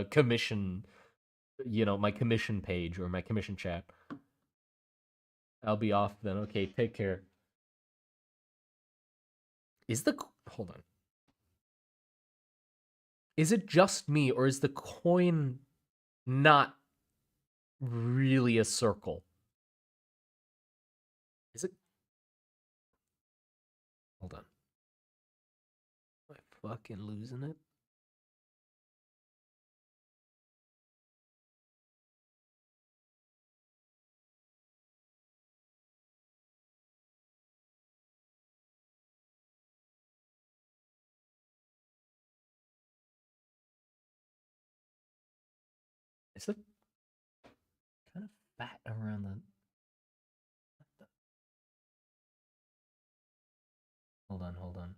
commission, my commission page or my commission chat. I'll be off then. Okay, take care. Is the hold on? Is it just me or is the coin not really a circle? Is it? Hold on. Am I fucking losing it? Is it kind of fat around the? Hold on, hold on.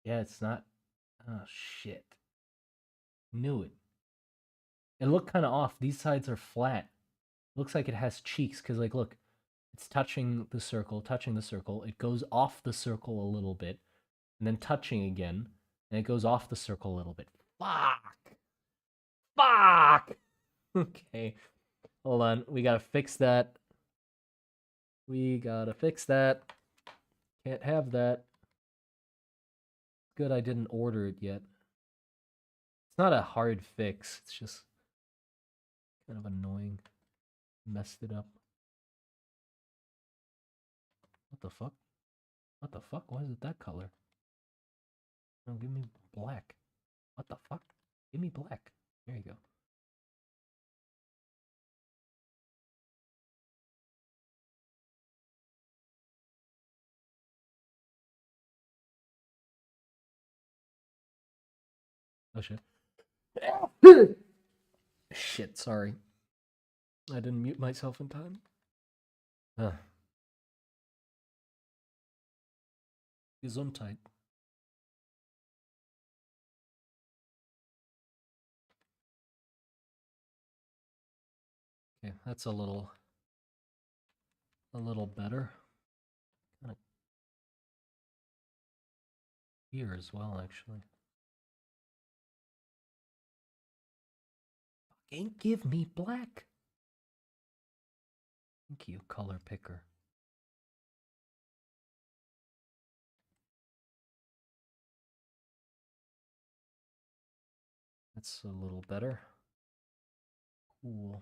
Yeah, it's not. Oh shit! Knew it. It looked kind of off. These sides are flat. Looks like it has cheeks because, like, look, it's touching the circle, touching the circle. It goes off the circle a little bit, and then touching again, and it goes off the circle a little bit. Fuck! Fuck! Okay, hold on. We gotta fix that. We gotta fix that. Can't have that. Good, I didn't order it yet. It's not a hard fix. It's just kind of annoying. Messed it up. What the fuck? What the fuck? Why is it that color? No, give me black. What the fuck? Give me black. There you go. Oh shit. Shit, sorry. I didn't mute myself in time. Gesundheit. Okay, that's a little better. Kind of here as well, actually. Ain't give me black. Thank you, color picker. That's a little better. Cool.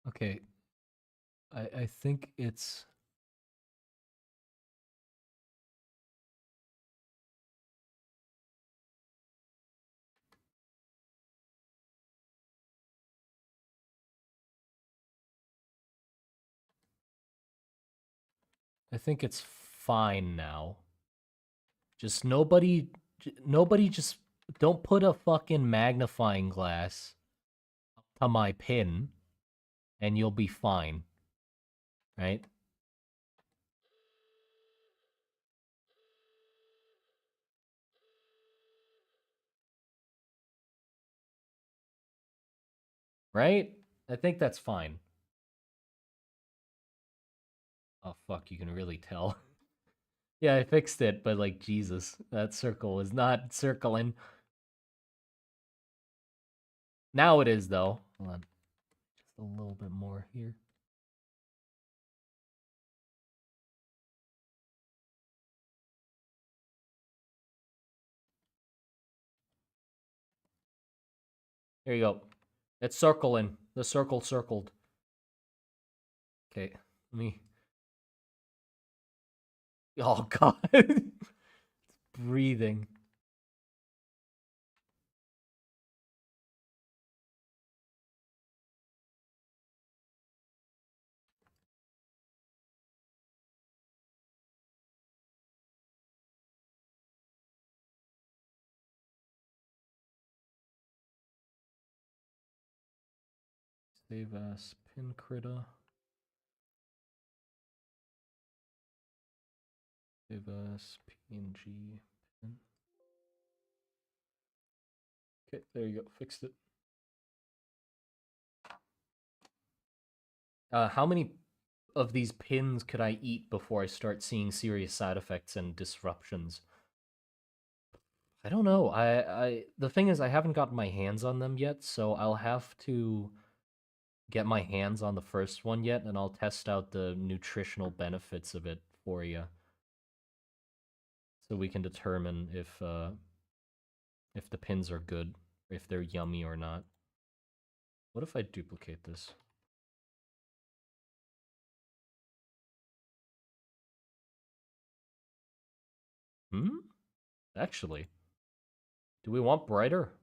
Okay. I think it's... I think it's fine now. Just nobody just don't put a fucking magnifying glass to my pin and you'll be fine, right? Right? I think that's fine. Oh fuck, you can really tell. Yeah, I fixed it, but like Jesus, that circle is not circling. Now it is though. Hold on. Just a little bit more here. There you go. It's circling. The circle circled. Okay, let me... Oh god. It's breathing. Save as pin critter. Save as PNG pin. Okay, there you go. Fixed it. How many of these pins could I eat before I start seeing serious side effects and disruptions? I don't know. The thing is I haven't gotten my hands on them yet, so I'll have to get my hands on the first one yet and I'll test out the nutritional benefits of it for you so we can determine if the pins are good, if they're yummy or not. What if I duplicate this? Hmm? Actually, do we want brighter?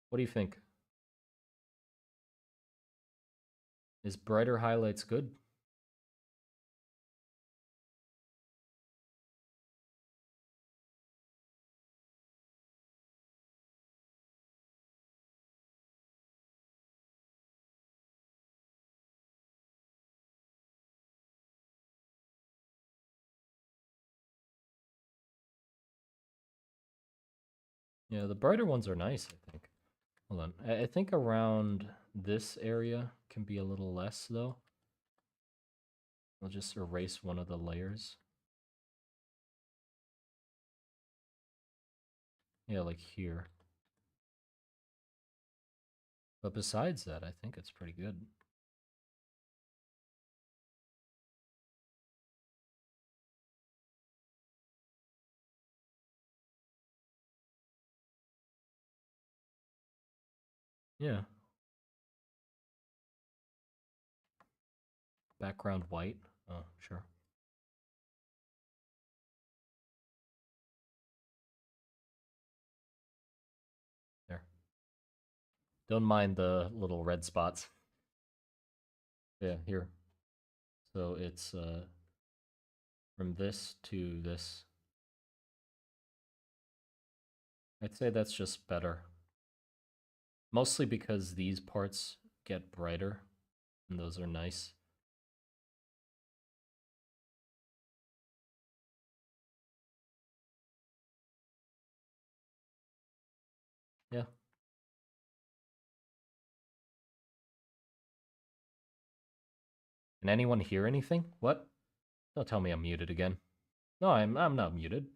What do you think? Is brighter highlights good? Yeah, the brighter ones are nice, I think. Hold on. I think around this area can be a little less, though. I'll just erase one of the layers. Yeah, like here. But besides that, I think it's pretty good. Yeah. Background white. Oh, sure. There. Don't mind the little red spots. Yeah, here. So it's from this to this. I'd say that's just better. Mostly because these parts get brighter, and those are nice. Yeah. Can anyone hear anything? What? Don't tell me I'm muted again. No, I'm not muted.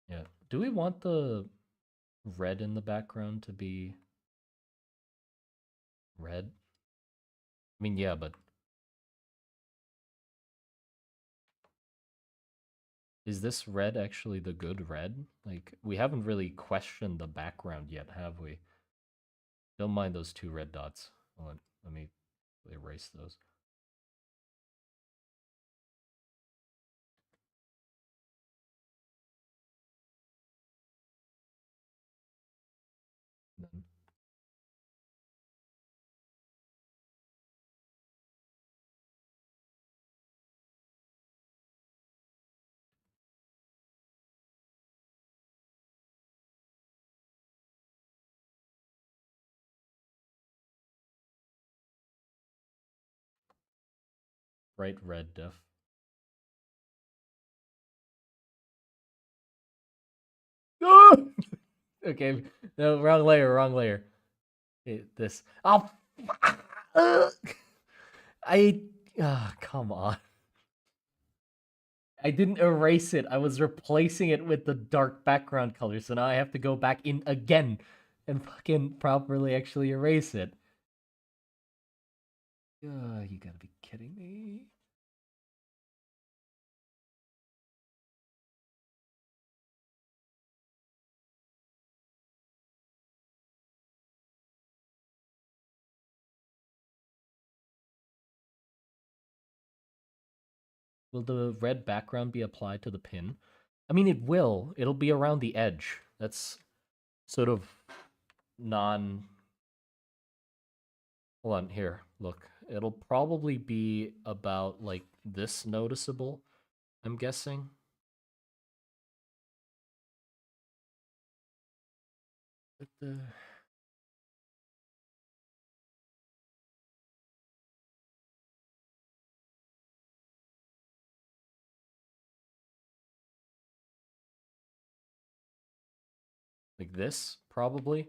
Yeah. Do we want the red in the background to be red? I mean, yeah, but Is this red actually the good red? Like, we haven't really questioned the background yet, have we? Don't mind those two red dots. Hold on, let me erase those. Then bright red def. Okay, no, wrong layer, wrong layer. This. Oh, I. Come on. I didn't erase it. I was replacing it with the dark background color, so now I have to go back in again and fucking properly actually erase it. You gotta be kidding me. Will the red background be applied to the pin? I mean, it will. It'll be around the edge. That's sort of non. Hold on, here. Look. It'll probably be about like this noticeable, I'm guessing. But the. Like this, probably.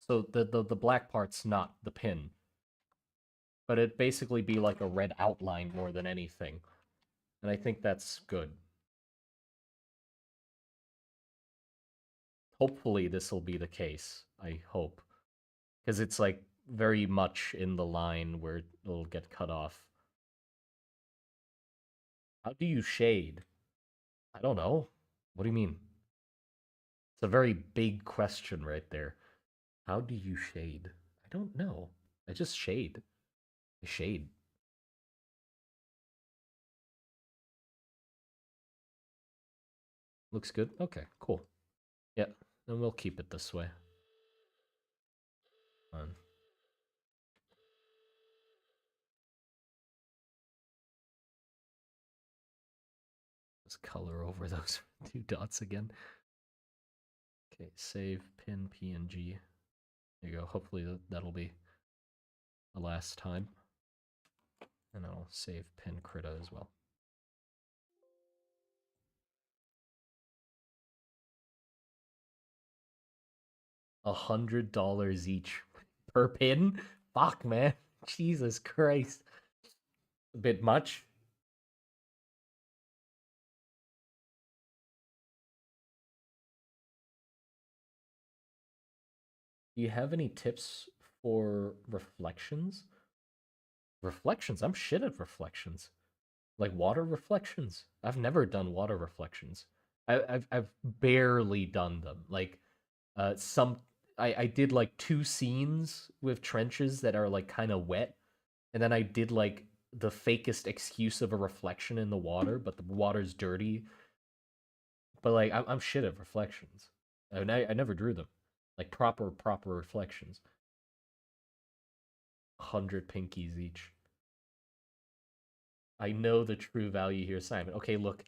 So the black part's not the pin. But it'd basically be like a red outline more than anything. And I think that's good. Hopefully this will be the case. I hope. Because it's like very much in the line where it'll get cut off. How do you shade? I don't know. What do you mean? It's a very big question right there. How do you shade? I don't know. I just shade. I shade. Looks good? Okay, cool. Yeah, then we'll keep it this way. Fine. Let's color over those two dots again. Okay, save pin PNG. There you go. Hopefully that'll be the last time. And I'll save pin Krita as well. $100 each per pin? Fuck, man. Jesus Christ. A bit much. Do you have any tips for reflections? Reflections? I'm shit at reflections. Like water reflections. I've never done water reflections. I've barely done them. Like some I did like two scenes with trenches that are like kind of wet, and then I did like the fakest excuse of a reflection in the water, but the water's dirty. But like I'm shit at reflections. I never drew them, like proper reflections. 100 pinkies each. I know the true value here, Simon. Okay, look,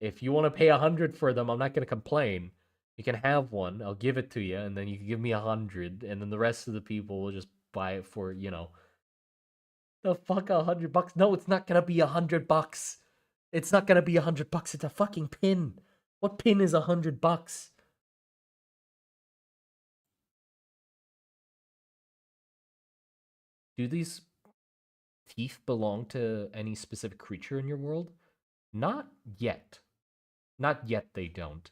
if you want to pay 100 for them, I'm not gonna complain. You can have one. I'll give it to you, and then you can give me 100, and then the rest of the people will just buy it for the fuck $100. No, it's not gonna be $100. It's not gonna be $100. It's a fucking pin. What pin is $100? Do these teeth belong to any specific creature in your world? Not yet. Not yet. They don't.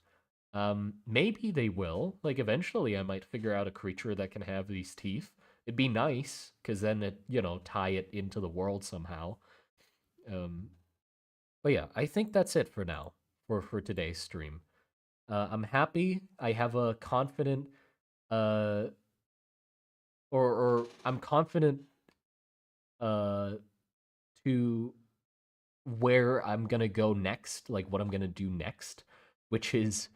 Maybe they will. Like eventually, I might figure out a creature that can have these teeth. It'd be nice because then it, tie it into the world somehow. Um, but yeah, I think that's it for now. for today's stream. I'm happy. I have a confident, uh, or I'm confident, uh, to where I'm gonna go next, like what I'm gonna do next, which is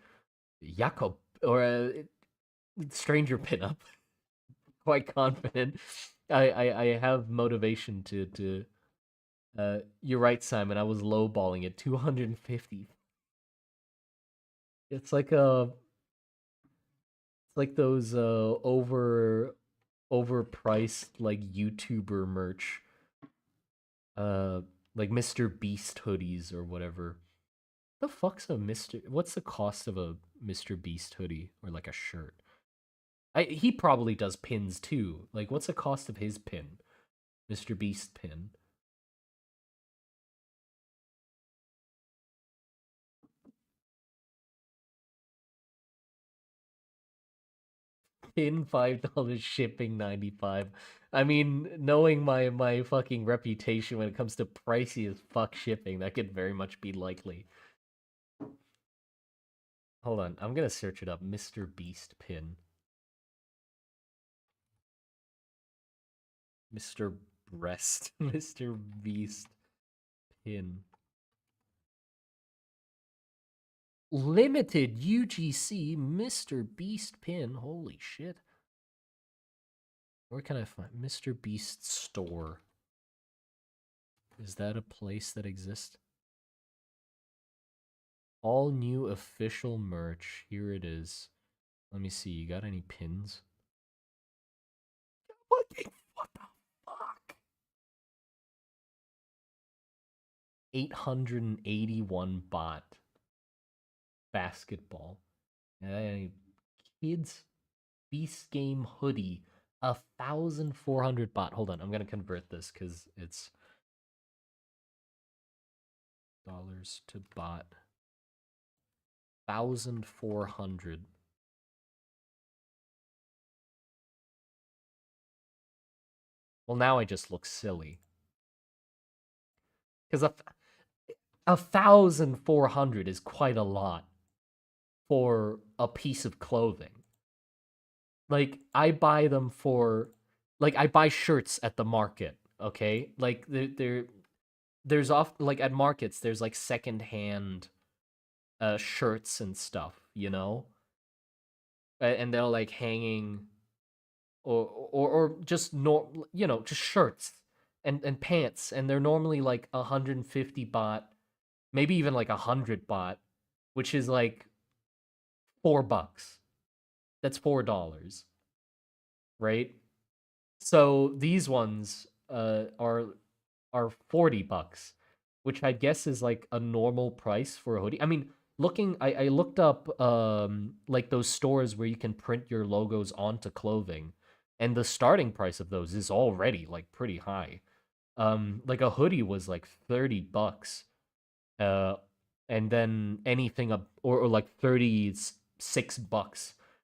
Jakob or Stranger Pinup. Quite confident. I have motivation to. You're right, Simon. I was lowballing it. 250. It's like it's like those overpriced like YouTuber merch, like Mr. Beast hoodies or whatever. The fuck's a Mr. What's the cost of a Mr. Beast hoodie or like a shirt? He probably does pins too. Like, what's the cost of his pin? Mr. Beast pin. Pin $5 shipping 95. I mean, knowing my fucking reputation when it comes to pricey as fuck shipping, that could very much be likely. Hold on, I'm gonna search it up. Mr. Beast pin. Mr. Breast. Mr. Beast pin. Limited UGC Mr. Beast pin. Holy shit. Where can I find Mr. Beast store? Is that a place that exists? All new official merch. Here it is. Let me see. You got any pins? What the fuck? 881 baht. Basketball. Kids Beast Game hoodie. 1,400 baht. Hold on. I'm going to convert this because it's dollars to baht. 1,400. Well, now I just look silly. Because 1,400 is quite a lot for a piece of clothing. Like, I buy them for, like, I buy shirts at the market, okay? Like, there's often, like, at markets, there's, like, secondhand shirts and stuff, you know? And they're, like, hanging, or just, just shirts and pants, and they're normally, like, 150 baht, maybe even, like, 100 baht, which is, like, $4. That's $4, right? So these ones are $40, which I guess is like a normal price for a hoodie. I mean, I looked up like those stores where you can print your logos onto clothing, and the starting price of those is already like pretty high. Like a hoodie was like $30. Uh and then anything up or like $36,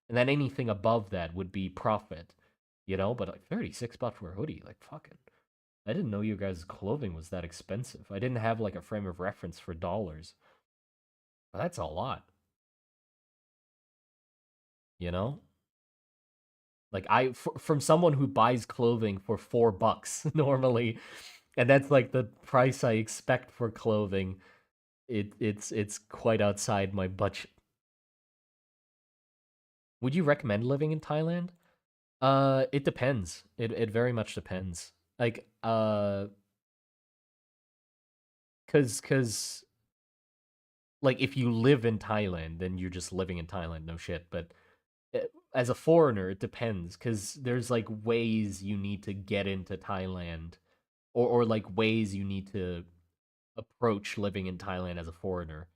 and then anything above that would be profit, but like $36 for a hoodie, like fucking. I didn't know you guys' clothing was that expensive. I didn't have like a frame of reference for dollars. But that's a lot, you know? Like from someone who buys clothing for $4 normally, and that's like the price I expect for clothing. It's quite outside my budget. Would you recommend living in Thailand? It depends. It very much depends. Like, cause like if you live in Thailand, then you're just living in Thailand, no shit. But as a foreigner, it depends because there's like ways you need to get into Thailand, or like ways you need to approach living in Thailand as a foreigner.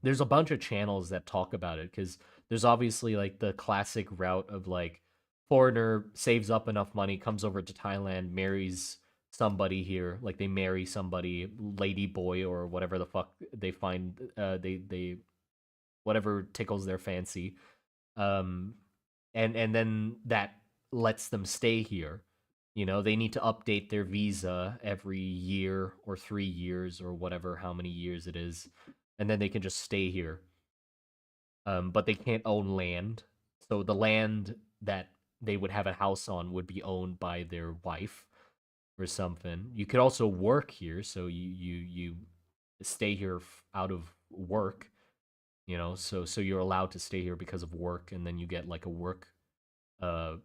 There's a bunch of channels that talk about it because there's obviously like the classic route of like foreigner saves up enough money, comes over to Thailand, marries somebody here, like they marry somebody, lady boy or whatever the fuck they find, they whatever tickles their fancy, um, and then that lets them stay here. They need to update their visa every year or 3 years or whatever, how many years it is. and then they can just stay here. But they can't own land. So the land that they would have a house on would be owned by their wife or something. You could also work here, so you stay here out of work, so you're allowed to stay here because of work, and then you get like a work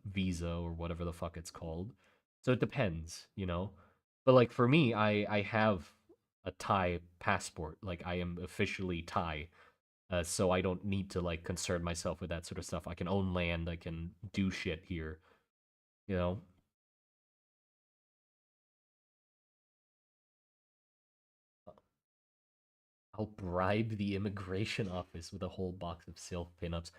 visa or whatever the fuck it's called. So it depends. But like for me, I have a Thai passport. Like I am officially Thai. So I don't need to like concern myself with that sort of stuff. I can own land, I can do shit here, you know. I'll bribe the immigration office with a whole box of silk pinups.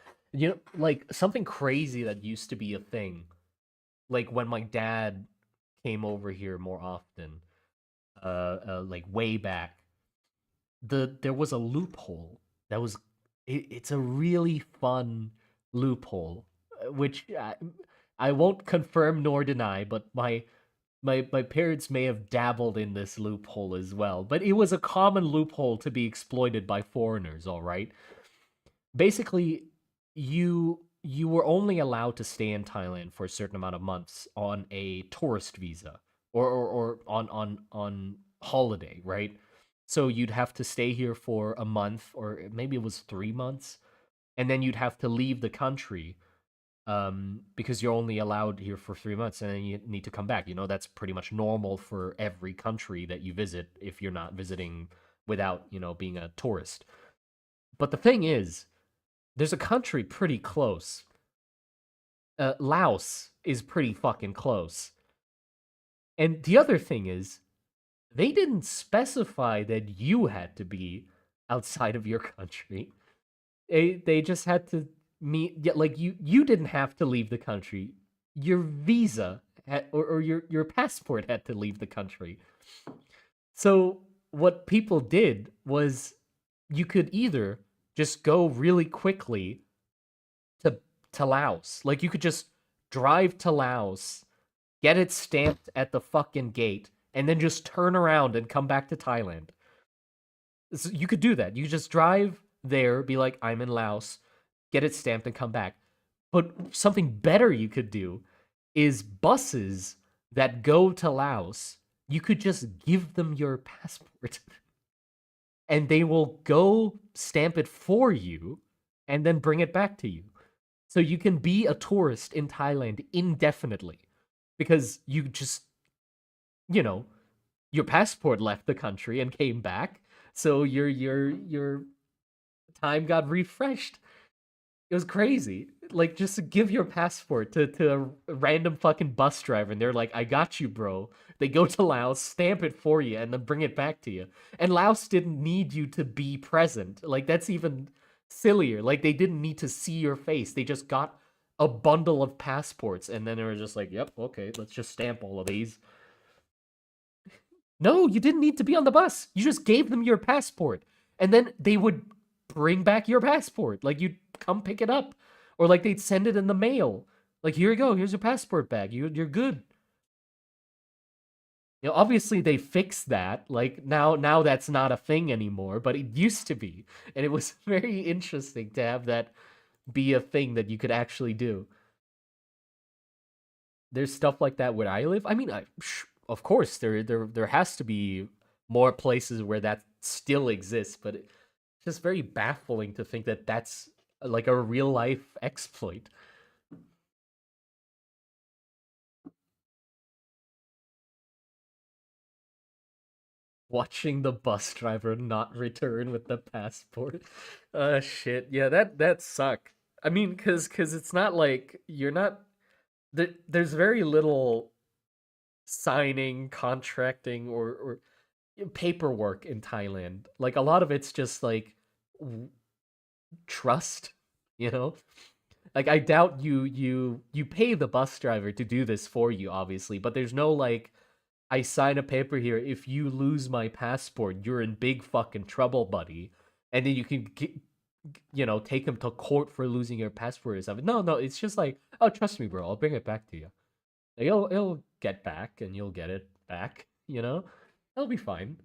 Like something crazy that used to be a thing. Like when my dad came over here more often, like way back, there was a loophole that was it's a really fun loophole, which I won't confirm nor deny, but my parents may have dabbled in this loophole as well. But it was a common loophole to be exploited by foreigners, all right? Basically, you were only allowed to stay in Thailand for a certain amount of months on a tourist visa or on holiday, right? So you'd have to stay here for a month or maybe it was 3 months, and then you'd have to leave the country because you're only allowed here for 3 months and then you need to come back. That's pretty much normal for every country that you visit if you're not visiting without, being a tourist. But the thing is, there's a country pretty close. Laos is pretty fucking close. And the other thing is, they didn't specify that you had to be outside of your country. They just had to meet. Yeah, like you didn't have to leave the country. Your visa or your passport had to leave the country. So what people did was you could either just go really quickly to to Laos. Like you could just drive to Laos, get it stamped at the fucking gate, and then just turn around and come back to Thailand. So you could do that. You could just drive there, be like, I'm in Laos, get it stamped, and come back. But something better you could do is buses that go to Laos, you could just give them your passport and they will go stamp it for you and then bring it back to you. So you can be a tourist in Thailand indefinitely because you just, you know, your passport left the country and came back. So your time got refreshed. It was crazy. Like just to give your passport to a random fucking bus driver and they're like, I got you, bro. They go to Laos, stamp it for you, and then bring it back to you. And Laos didn't need you to be present. Like that's even sillier. Like they didn't need to see your face. They just got a bundle of passports and then they were just like, yep, okay, let's just stamp all of these. No, you didn't need to be on the bus. You just gave them your passport. And then they would bring back your passport. Like you'd come pick it up. Or like they'd send it in the mail. Like, here you go, here's your passport bag. You're good. Obviously they fixed that. Like now that's not a thing anymore, but it used to be. And it was very interesting to have that be a thing that you could actually do. There's stuff like that where I live. I mean, of course there has to be more places where that still exists, but it's just very baffling to think that that's like a real life exploit. Watching the bus driver not return with the passport. Shit. Yeah, that suck. I mean, cause it's not like you're not there's very little signing, contracting, or paperwork in Thailand. Like a lot of it's just like trust, you know? Like I doubt you pay the bus driver to do this for you, obviously, but there's no like I sign a paper here. If you lose my passport, you're in big fucking trouble, buddy. And then you can take him to court for losing your passport or something. No, it's just like, oh, trust me, bro. I'll bring it back to you. Like, it'll get back, and you'll get it back. It'll be fine.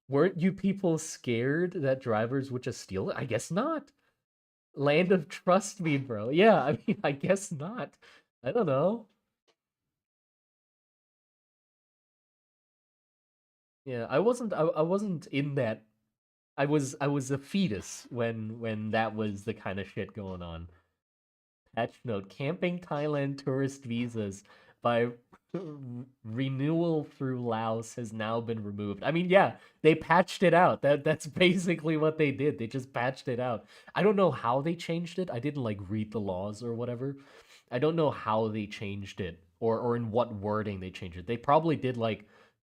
Weren't you people scared that drivers would just steal it? I guess not. Land of trust me, bro. Yeah, I mean, I guess not. I don't know. Yeah, I wasn't in that. I was a fetus when that was the kind of shit going on. Patch note: Camping Thailand tourist visas by renewal through Laos has now been removed. I mean, yeah, they patched it out. That's basically what they did. They just patched it out. I don't know how they changed it. I didn't like read the laws or whatever. I don't know how they changed it or in what wording they changed it. They probably did like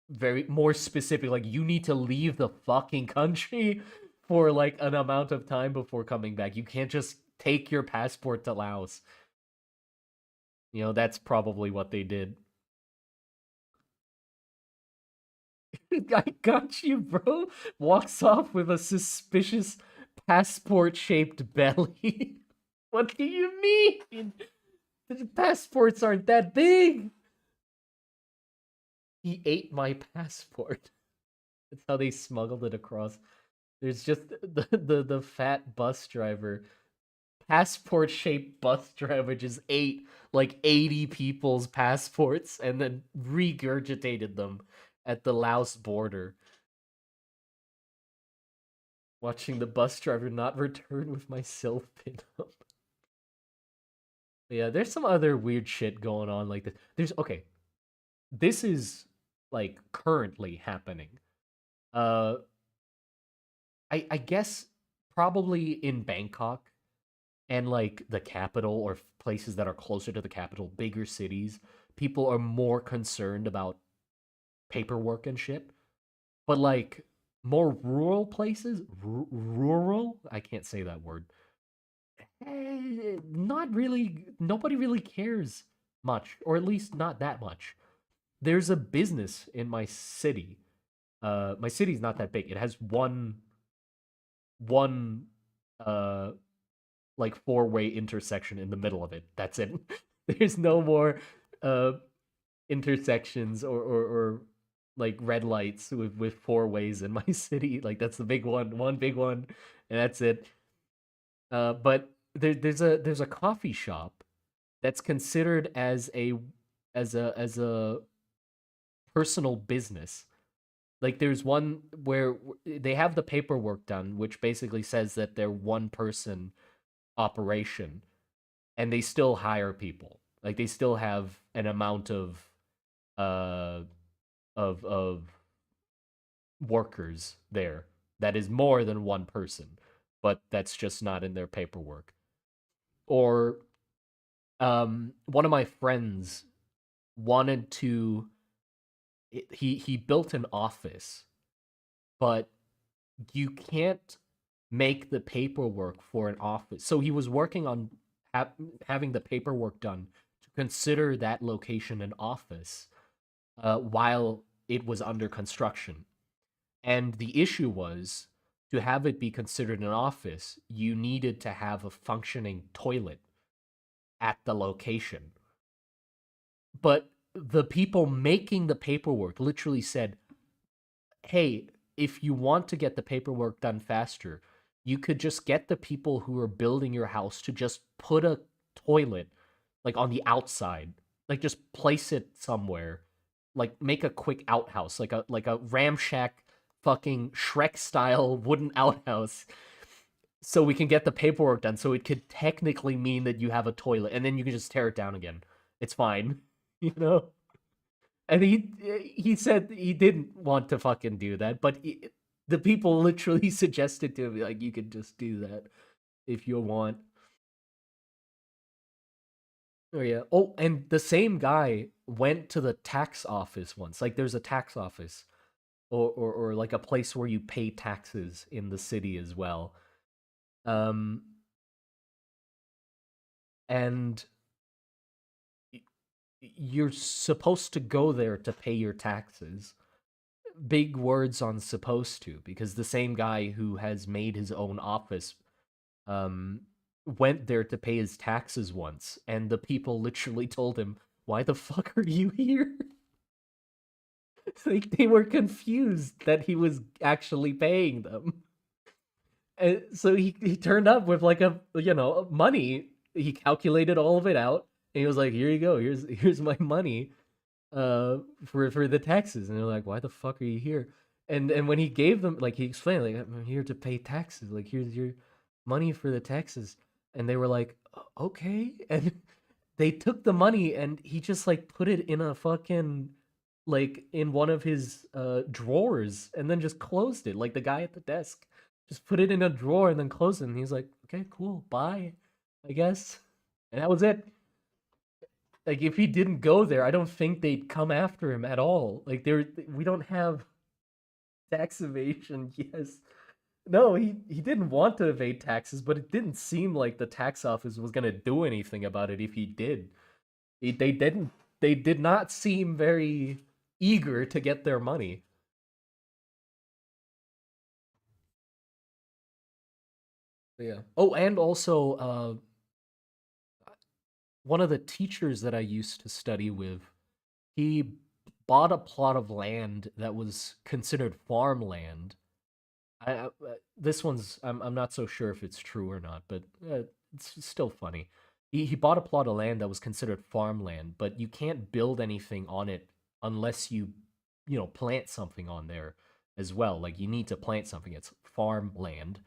very more specific, like you need to leave the fucking country for like an amount of time before coming back. You can't just take your passport to Laos. That's probably what they did. I got you, bro. Walks off with a suspicious passport shaped belly. What do you mean? The passports aren't that big. He ate my passport. That's how they smuggled it across. There's just the fat bus driver, passport shaped bus driver just ate like 80 people's passports and then regurgitated them at the Laos border. Watching the bus driver not return with my self pin up. Yeah, there's some other weird shit going on like this. There's okay. This is like currently happening. Uh I guess probably in Bangkok and like the capital or places that are closer to the capital, bigger cities, people are more concerned about paperwork and shit. But like more rural places, rural, I can't say that word. Not really. Nobody really cares much, or at least not that much. There's a business in my city. My city's not that big. It has one uh like four-way intersection in the middle of it. That's it. There's no more uh intersections or like red lights with four ways in my city. Like that's the big one big one, and that's it. But there's a coffee shop that's considered as a personal business. Like there's one where they have the paperwork done, which basically says that they're one person operation, and they still hire people. Like they still have an amount uh of workers there that is more than one person, but that's just not in their paperwork. Or one of my friends wanted to he built an office, but you can't make the paperwork for an office. So he was working on having the paperwork done to consider that location an office while it was under construction. And the issue was to have it be considered an office, you needed to have a functioning toilet at the location. But the people making the paperwork literally said, hey, if you want to get the paperwork done faster, you could just get the people who are building your house to just put a toilet like on the outside. Like just place it somewhere. Like make a quick outhouse, like a ramshack fucking Shrek style wooden outhouse so we can get the paperwork done so it could technically mean that you have a toilet and then you can just tear it down again. It's fine. You know? And he said he didn't want to fucking do that, but the people literally suggested to him like you could just do that if you want. Oh yeah. Oh, and the same guy went to the tax office once. Like there's a tax office or like a place where you pay taxes in the city as well. Um and you're supposed to go there to pay your taxes. Big words on supposed to, because the same guy who has made his own office um went there to pay his taxes once, and the people literally told him, why the fuck are you here? Like they were confused that he was actually paying them. And so he turned up with like a money. He calculated all of it out, and he was like, "Here you go. Here's my money for the taxes." And they're like, "Why the fuck are you here?" And when he gave them, like, he explained, like, "I'm here to pay taxes. Like, here's your money for the taxes." And they were like, "Okay." And they took the money, and he just like put it in a fucking, like, in one of his drawers, and then just closed it. Like the guy at the desk just put it in a drawer and then closed it. And he's like, "Okay, cool, bye, I guess." And that was it. Like, if he didn't go there, I don't think they'd come after him at all. Like, we don't have tax evasion. Yes. No, he didn't want to evade taxes, but it didn't seem like the tax office was gonna do anything about it if he did. They didn't. They did not seem very eager to get their money. Yeah. Oh, and also, one of the teachers that I used to study with, he bought a plot of land that was considered farmland. This one's, I'm not so sure if it's true or not, but it's still funny. He bought a plot of land that was considered farmland, but you can't build anything on it unless you plant something on there as well. Like, you need to plant something. It's farmland.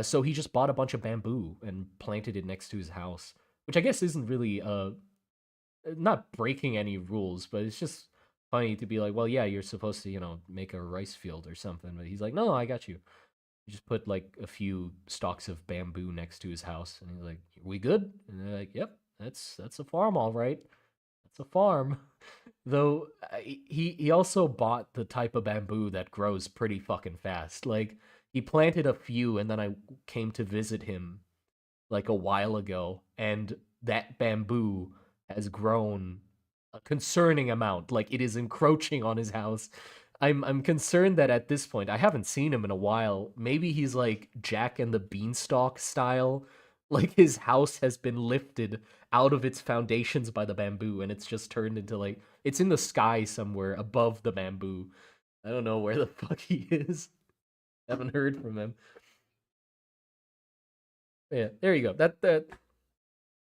So he just bought a bunch of bamboo and planted it next to his house, which I guess isn't really not breaking any rules, but it's just funny to be like, well, yeah, you're supposed to, make a rice field or something. But he's like, no, I got you. He just put like a few stalks of bamboo next to his house, and he's like, "We good?" And they're like, "Yep, that's a farm, all right. That's a farm." Though he also bought the type of bamboo that grows pretty fucking fast. Like, he planted a few, and then I came to visit him like a while ago, and that bamboo has grown a concerning amount. Like, it is encroaching on his house. I'm concerned that at this point, I haven't seen him in a while. Maybe he's like Jack and the Beanstalk style. Like, his house has been lifted out of its foundations by the bamboo, and it's just turned into, like, it's in the sky somewhere above the bamboo. I don't know where the fuck he is. Haven't heard from him. Yeah, there you go. That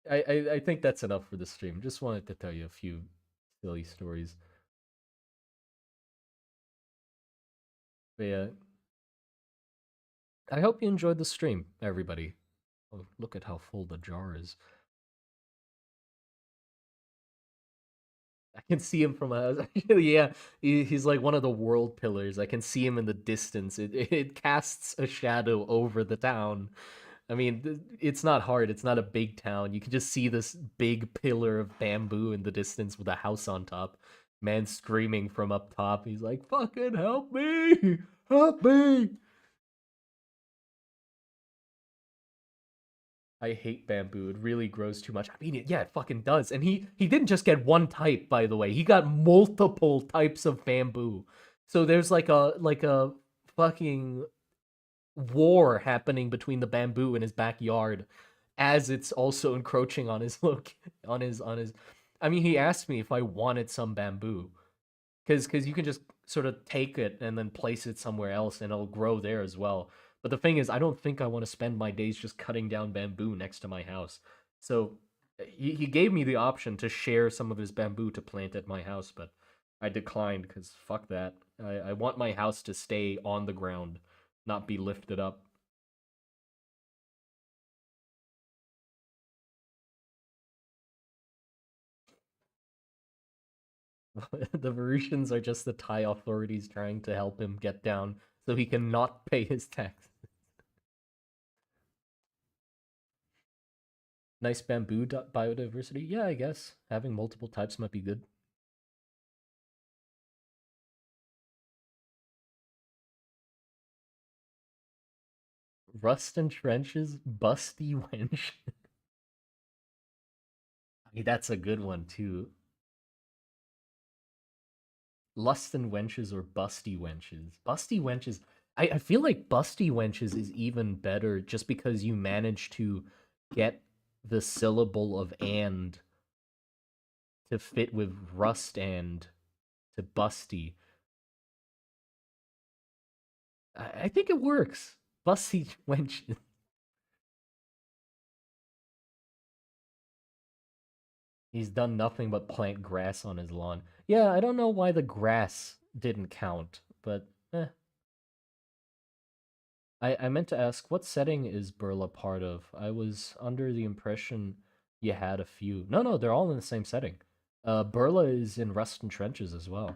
I think that's enough for the stream. Just wanted to tell you a few silly stories. But yeah, I hope you enjoyed the stream, everybody. Oh, look at how full the jar is. I can see him from a yeah. He's like one of the world pillars. I can see him in the distance. It casts a shadow over the town. I mean, it's not hard. It's not a big town. You can just see this big pillar of bamboo in the distance with a house on top. Man screaming from up top. He's like, "Fucking help me! Help me!" I hate bamboo. It really grows too much. I mean, yeah, it fucking does. And he didn't just get one type, by the way. He got multiple types of bamboo. So there's like a fucking war happening between the bamboo in his backyard, as it's also encroaching on his look on his. I mean, he asked me if I wanted some bamboo, because you can just sort of take it and then place it somewhere else and it'll grow there as well. But the thing is, I don't think I want to spend my days just cutting down bamboo next to my house. So he gave me the option to share some of his bamboo to plant at my house, but I declined because fuck that. I want my house to stay on the ground, not be lifted up. The Verusians are just the Thai authorities trying to help him get down so he can not pay his tax. Nice bamboo biodiversity? Yeah, I guess. Having multiple types might be good. Rust and trenches, busty wench. I mean, that's a good one too. Lust and wenches or busty wenches. Busty wenches. I feel like busty wenches is even better just because you manage to get the syllable of and to fit with rust and to busty. I think it works. Bussy wenches. He's done nothing but plant grass on his lawn. Yeah, I don't know why the grass didn't count, but eh. I meant to ask, what setting is Burla part of? I was under the impression you had a few. No, no, they're all in the same setting. Burla is in Rust and Trenches as well.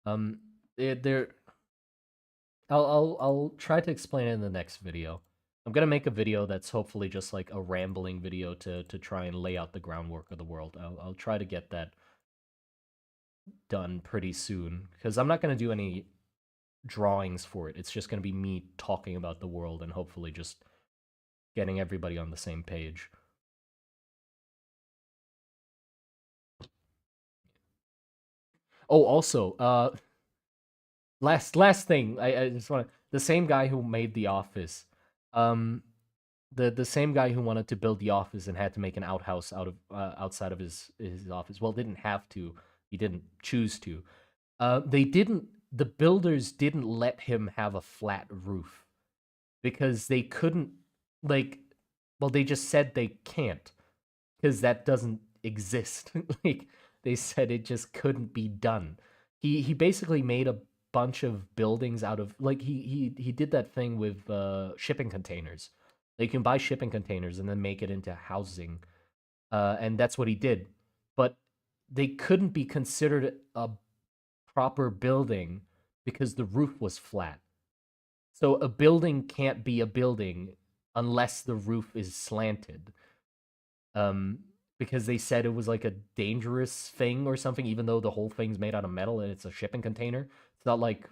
Um, they're. I'll try to explain it in the next video. I'm gonna make a video that's hopefully just like a rambling video to try and lay out the groundwork of the world. I'll try to get that done pretty soon because I'm not gonna do any drawings for it. It's just gonna be me talking about the world and hopefully just getting everybody on the same page. Oh, also, last thing, I just want to the same guy who made The Office, um, the same guy who wanted to build The Office and had to make an outhouse out of outside of his office. Well, didn't have to. He didn't choose to. They didn't. The builders didn't let him have a flat roof because they couldn't. Like, well, they just said they can't because that doesn't exist. Like they said it just couldn't be done. He basically made a bunch of buildings out of like he did that thing with shipping containers. Like you can buy shipping containers and then make it into housing. And that's what he did. But they couldn't be considered a proper building because the roof was flat. So a building can't be a building unless the roof is slanted. um, because they said it was like a dangerous thing or something, even though the whole thing's made out of metal and it's a shipping container. It's not like,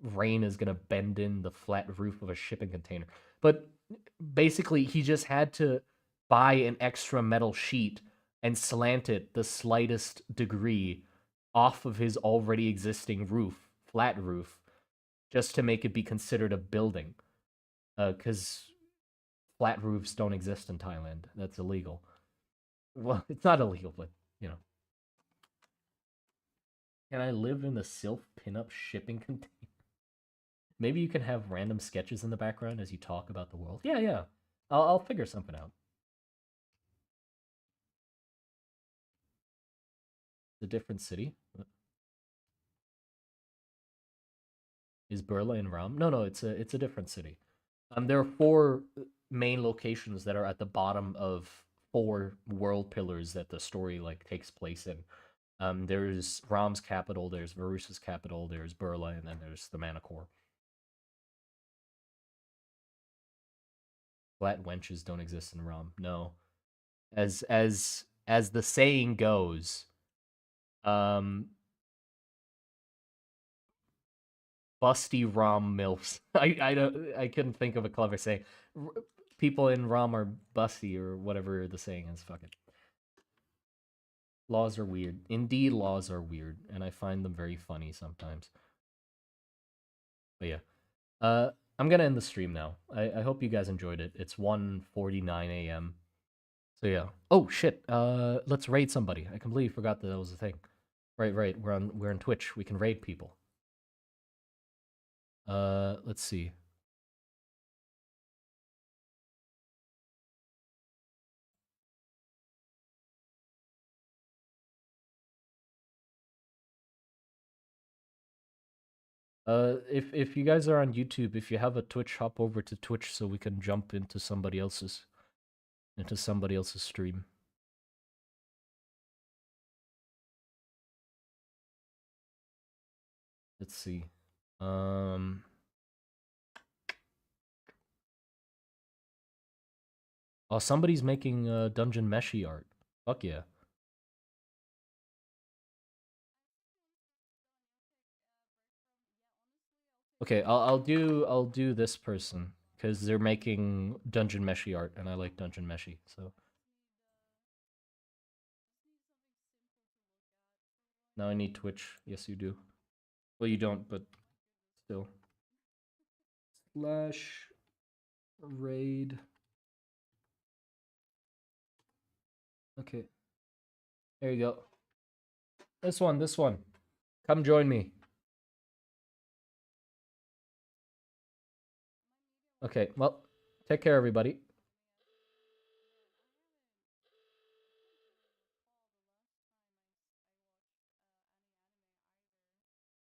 rain is gonna bend in the flat roof of a shipping container. But basically, he just had to buy an extra metal sheet and slant it the slightest degree off of his already existing roof, flat roof, just to make it be considered a building. Because flat roofs don't exist in Thailand. That's illegal. Well, it's not illegal, but you know. Can I live in the Sylph pinup shipping container? Maybe you can have random sketches in the background as you talk about the world. Yeah, yeah. I'll figure something out. The different city is Burla in Ram. No, no, it's a different city. There are four main locations that are at the bottom of four world pillars that the story like takes place in. There's Ram's capital, there's Varus's capital, there's Burla, and then there's the Manticore. Flat wenches don't exist in Ram. No, as the saying goes, um, busty Ram milfs. I couldn't think of a clever saying. People in Ram are busty or whatever the saying is. Fuck it. Laws are weird. Indeed, laws are weird, and I find them very funny sometimes. But yeah, I'm gonna end the stream now. I hope you guys enjoyed it. It's 1:49 a.m. So yeah. Oh shit. Let's raid somebody. I completely forgot that was a thing. Right, right. We're on Twitch. We can raid people. Let's see. If you guys are on YouTube, if you have a Twitch, hop over to Twitch so we can jump into somebody else's stream. Let's see. Um. Oh, somebody's making Dungeon Meshi art. Fuck yeah. Okay, I'll do this person because they're making Dungeon Meshi art, and I like Dungeon Meshi. So now I need Twitch. Yes, you do. Well, you don't, but still. Slash raid. Okay, there you go. This one, this one. Come join me. Okay, well, take care, everybody.